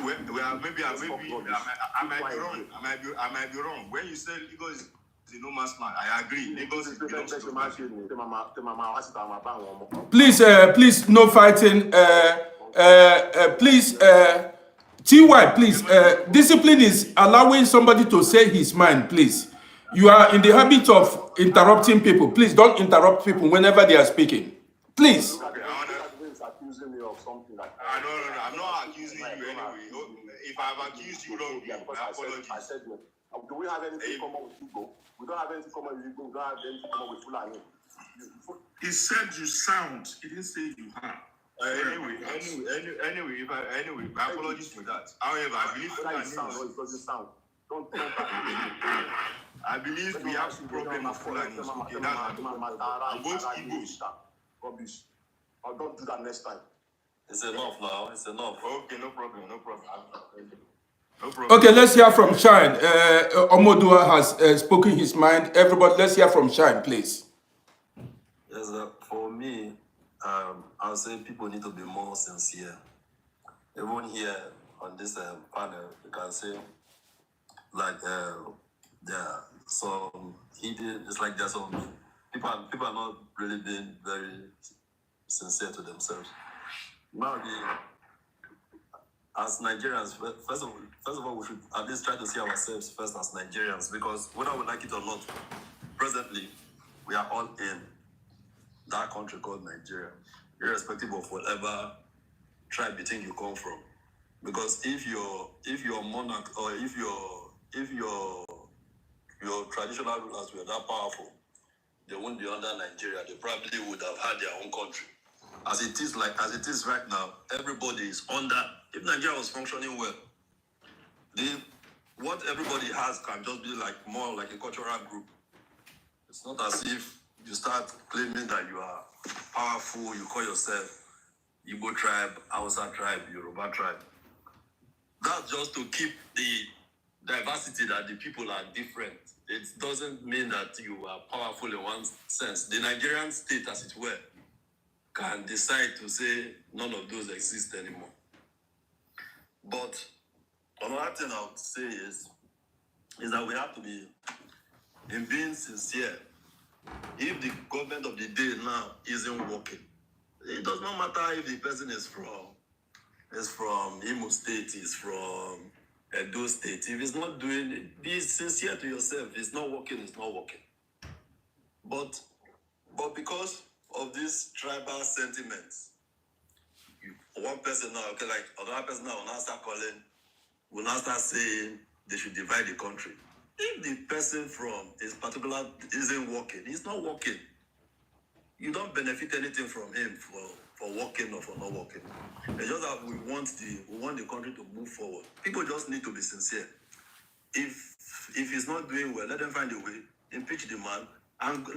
Well, maybe I might be wrong. I might be wrong. When you say Lagos is the no man's land, I agree. Lagos is belongs to the Please, please, no fighting. Please, TY, please. Discipline is allowing somebody to say his mind, please. You are in the habit of interrupting people. Please don't interrupt people whenever they are speaking. Please. Accusing me of something like no, I'm not accusing you anyway. If I've accused you wrongly, I apologize. I said, do we have anything common with Igbo? We don't have anything common with Igbo. We don't have anything common with Fulani. He said you sound. He didn't say you have. Anyway, my apologies for that. However, I believe Fulani sound or it doesn't sound. Don't I believe we have some problem with Fulani. Okay, that's both Igbos. Rubbish. I'll don't do that next time. It's enough now. It's enough. Okay, no problem. No problem. Okay, let's hear from Shine. Omodua has spoken his mind. Everybody, let's hear from Shine, please. Yes, for me, I'll say people need to be more sincere. Even here on this panel, you can say, like, there are some hidden, it's like there's some people are not really being very sincere to themselves. Now, as Nigerians, first of all, we should at least try to see ourselves first as Nigerians, because whether we like it or not, presently, we are all in that country called Nigeria, irrespective of whatever tribe you think you come from. Because if your monarch or if your traditional rulers were that powerful, they wouldn't be under Nigeria. They probably would have had their own country. As it is right now, everybody is under. If Nigeria was functioning well, what everybody has can just be like more like a cultural group. It's not as if you start claiming that you are powerful. You call yourself Igbo tribe, Hausa tribe, Yoruba tribe. That's just to keep the diversity that the people are different. It doesn't mean that you are powerful in one sense. The Nigerian state, as it were, can decide to say none of those exist anymore. But another thing I would say is that we have to be, in being sincere, if the government of the day now isn't working, it does not matter if the person is from Imo State, is from Edo State. If it's not doing it, be sincere to yourself. If it's not working, it's not working. But because of these tribal sentiments, one person now, okay, like another person now will now start calling, will now start saying they should divide the country. If the person from this particular isn't working, he's not working. You don't benefit anything from him for working or for not working. It's just that we want the country to move forward. People just need to be sincere. If he's not doing well, let them find a way, impeach the man, and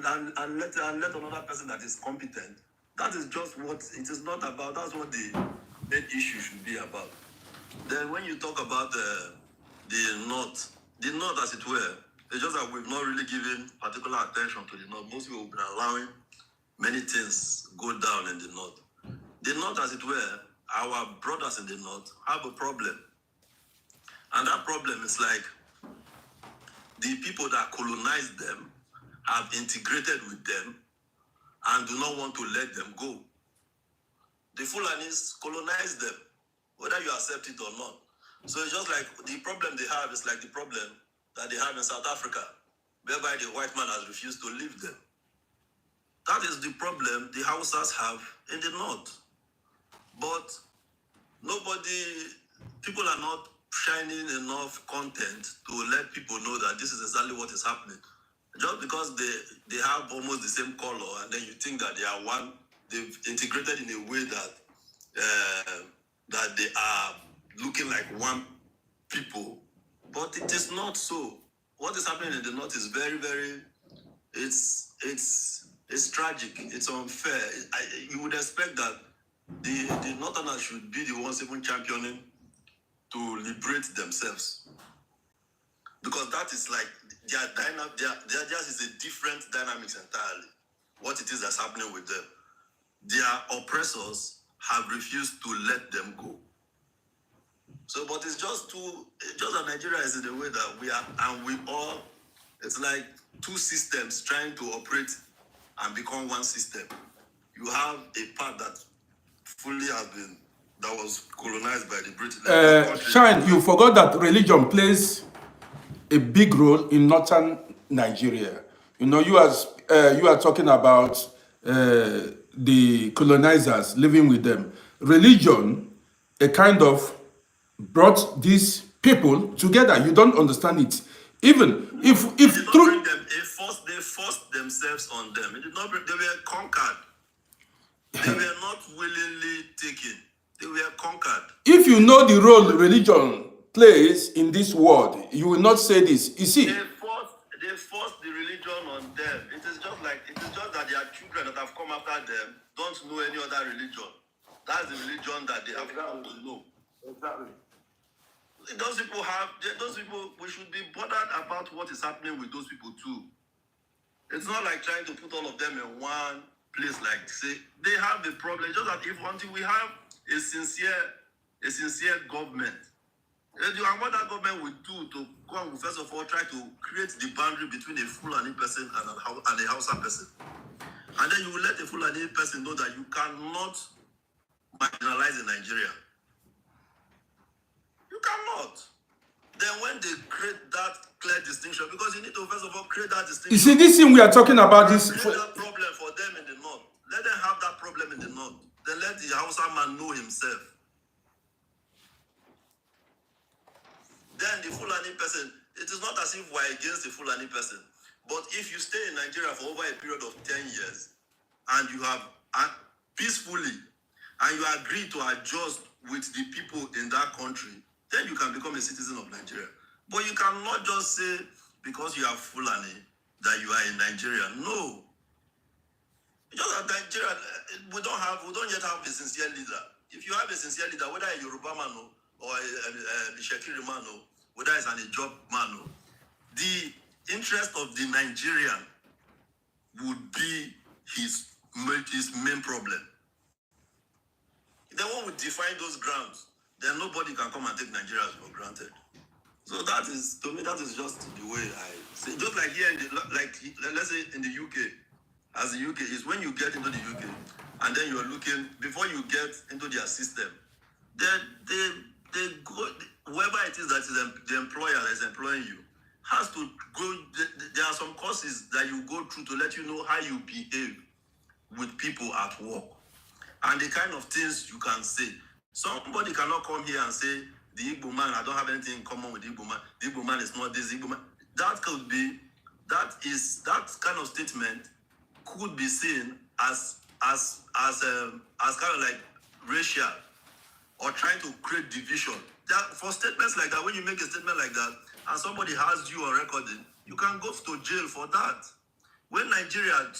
let another person that is competent. That is just what it is not about. That's what the main issue should be about. Then when you talk about the North as it were, it's just that we've not really given particular attention to the North. Most people have been allowing many things go down in the North. The North, as it were, our brothers in the North have a problem. And that problem is like the people that colonized them have integrated with them and do not want to let them go. The Fulanis colonized them, whether you accept it or not. So it's just like the problem they have is like the problem that they have in South Africa, whereby the white man has refused to leave them. That is the problem the Hausas have in the North. But people are not shining enough content to let people know that this is exactly what is happening. Just because they have almost the same color, and then you think that they are one, they've integrated in a way that they are looking like one people, but it is not so. What is happening in the North is very, very, it's tragic, it's unfair. You would expect that The Northerners should be the ones even championing to liberate themselves. Because that is like their theirs is a different dynamics entirely. What it is that's happening with them. Their oppressors have refused to let them go. So, but it's just that Nigeria is in the way that we are, and we all, it's like two systems trying to operate and become one system. You have a part that fully has been, that was colonized by the British. Shine, you forgot that religion plays a big role in northern Nigeria. You know, you are talking about the colonizers living with them. Religion, a kind of brought these people together. You don't understand it. Even if through They forced themselves on them. It did not bring, they were conquered. They were not willingly taken. They were conquered. If you know the role religion plays in this world, you will not say this. You see, They forced the religion on them. It is just that their children that have come after them don't know any other religion. That's the religion that they have come to know. Exactly. Those people, we should be bothered about what is happening with those people too. It's not like trying to put all of them in one place, like say, they have a problem. It's just that until we have a sincere government, and what that government will do to come, first of all, try to create the boundary between a Fulani person and a Hausa person. And then you will let a Fulani person know that you cannot marginalize in Nigeria. You cannot. Then when they create that clear distinction, because you need to first of all create that distinction. you see, this thing we are talking about this. Create that problem for them in the north. Let them have that problem in the north. Then let the Hausa man know himself. Then the Fulani person, it is not as if we're against the Fulani person. But if you stay in Nigeria for over a period of 10 years and you have peacefully and you agree to adjust with the people in that country, then you can become a citizen of Nigeria. But you cannot just say because you are Fulani that you are in Nigeria. No. Just that Nigeria, we don't yet have a sincere leader. If you have a sincere leader, whether a Yoruba man or a Shekiri man, whether it's an Ijob man, the interest of the Nigerian would be his main problem. Then when we define those grounds, then nobody can come and take Nigeria for granted. So that is, to me, that is just the way I say. Just like here, let's say in the UK, as the UK is, when you get into the UK, and then you're looking, before you get into their system, then they go, whoever it is that is the employer that is employing you, has to go, there are some courses that you go through to let you know how you behave with people at work. And the kind of things you can say. Somebody cannot come here and say, the Igbo man, I don't have anything in common with the Igbo man. The Igbo man is not this, the Igbo man. That kind of statement could be seen as kind of like racial or trying to create division. For statements like that, when you make a statement like that and somebody has you on recording, you can go to jail for that. When Nigeria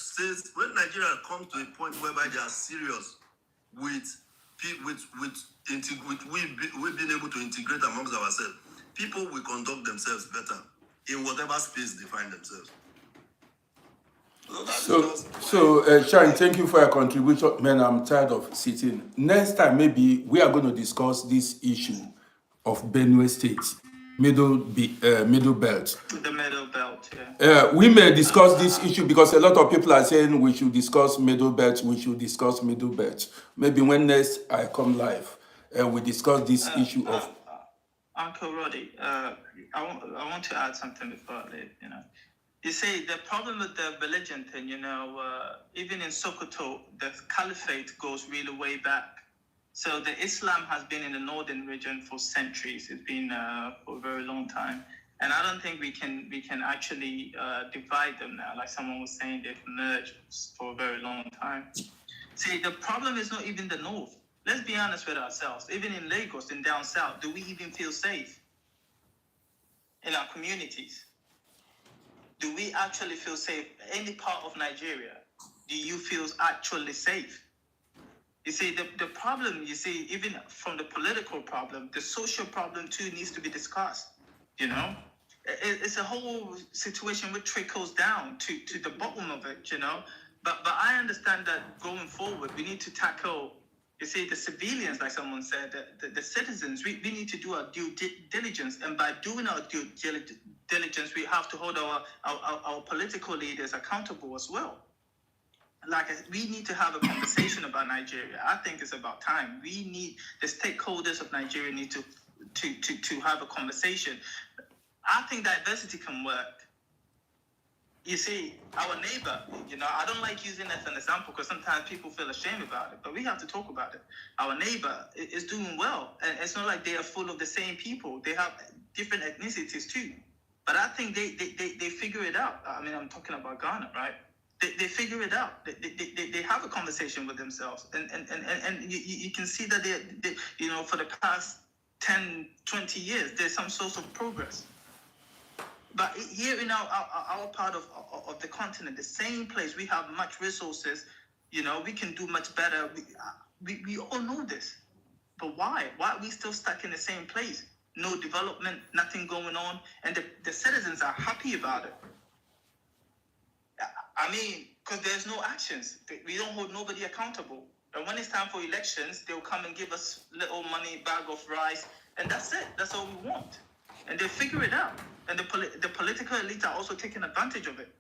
comes to a point whereby they are serious with we've been able to integrate amongst ourselves, people will conduct themselves better in whatever space they find themselves. So Shine, thank you for your contribution. Man, I'm tired of sitting. Next time, maybe we are going to discuss this issue of Benue State, middle belt. The middle belt, yeah. We may discuss this issue because a lot of people are saying we should discuss middle belt. Maybe when next I come live, we discuss this issue of. Uncle Roddy, I want to add something before I leave. You see, the problem with the religion thing, even in Sokoto, the caliphate goes really way back. So the Islam has been in the northern region for centuries. It's been for a very long time. And I don't think we can actually divide them now. Like someone was saying, they've merged for a very long time. See, the problem is not even the north. Let's be honest with ourselves. Even in Lagos and down south, do we even feel safe in our communities? Do we actually feel safe? Any part of Nigeria, do you feel actually safe? You see, the problem, you see, even from the political problem, the social problem too needs to be discussed, you know? It's a whole situation which trickles down to the bottom of it, you know? But I understand that going forward, we need to tackle, you see, the civilians, like someone said, the citizens, we need to do our due diligence. And by doing our due diligence, we have to hold our political leaders accountable as well. Like, we need to have a conversation about Nigeria. I think it's about time. We need, the stakeholders of Nigeria need to have a conversation. I think diversity can work. You see, our neighbor, you know, I don't like using that as an example because sometimes people feel ashamed about it, but we have to talk about it. Our neighbor is doing well, and it's not like they are full of the same people. They have different ethnicities too. But I think they figure it out. I mean, I'm talking about Ghana, right? They figure it out. They have a conversation with themselves. And you can see that they, you know, for the past 10, 20 years, there's some sort of progress. But here in our part of the continent, the same place, we have much resources, you know, we can do much better. We all know this. But why? Why are we still stuck in the same place? No development, nothing going on, and the citizens are happy about it. I mean, because there's no actions. We don't hold nobody accountable. And when it's time for elections, they'll come and give us little money, bag of rice, and that's it. That's all we want. And they figure it out. And the political elite are also taking advantage of it.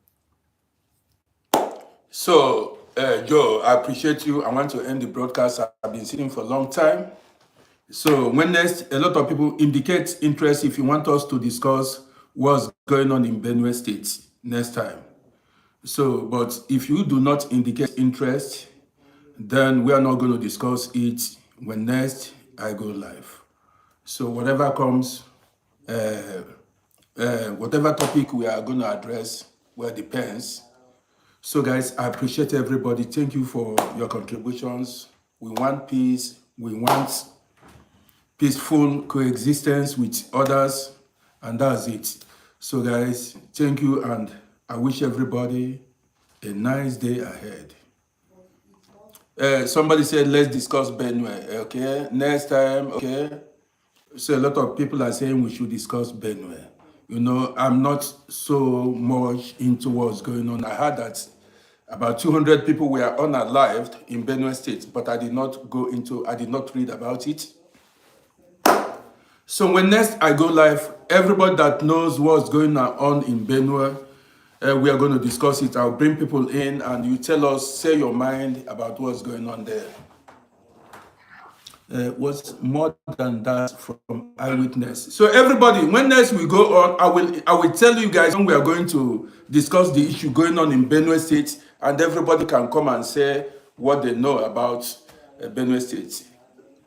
So, Joe, I appreciate you. I want to end the broadcast. I've been sitting for a long time. So when next, a lot of people indicate interest if you want us to discuss what's going on in Benue State next time. So, but if you do not indicate interest, then we are not going to discuss it when next I go live. So whatever comes, whatever topic we are going to address, well, depends. So guys, I appreciate everybody. Thank you for your contributions. We want peace. We want peaceful coexistence with others, and that's it. So guys, thank you, and I wish everybody a nice day ahead. Somebody said, let's discuss Benue, okay? Next time, okay? So a lot of people are saying we should discuss Benue. You know, I'm not so much into what's going on. I heard that about 200 people were unalived in Benue State, but I did not read about it. So when next I go live, everybody that knows what's going on in Benue, we are going to discuss it. I'll bring people in and you tell us, say your mind about what's going on there. What's more than that from eyewitness. So everybody, when next we go on, I will tell you guys when we are going to discuss the issue going on in Benue State, and everybody can come and say what they know about Benue State.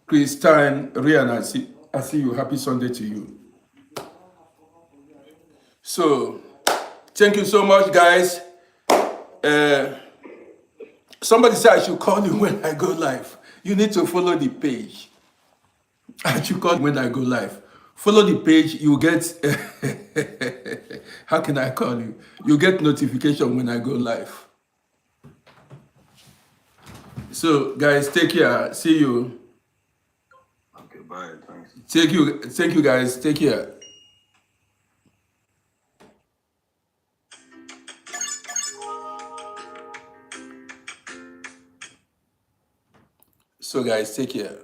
Christine, Rian, I see you. Happy Sunday to you. So, thank you so much, guys. Somebody said I should call you when I go live. You need to follow the page. I should call you when I go live. Follow the page, you get... How can I call you? You get notification when I go live. So, guys, take care. See you. Okay, bye. Thanks. Thank you, guys. Take care. So, guys, take care.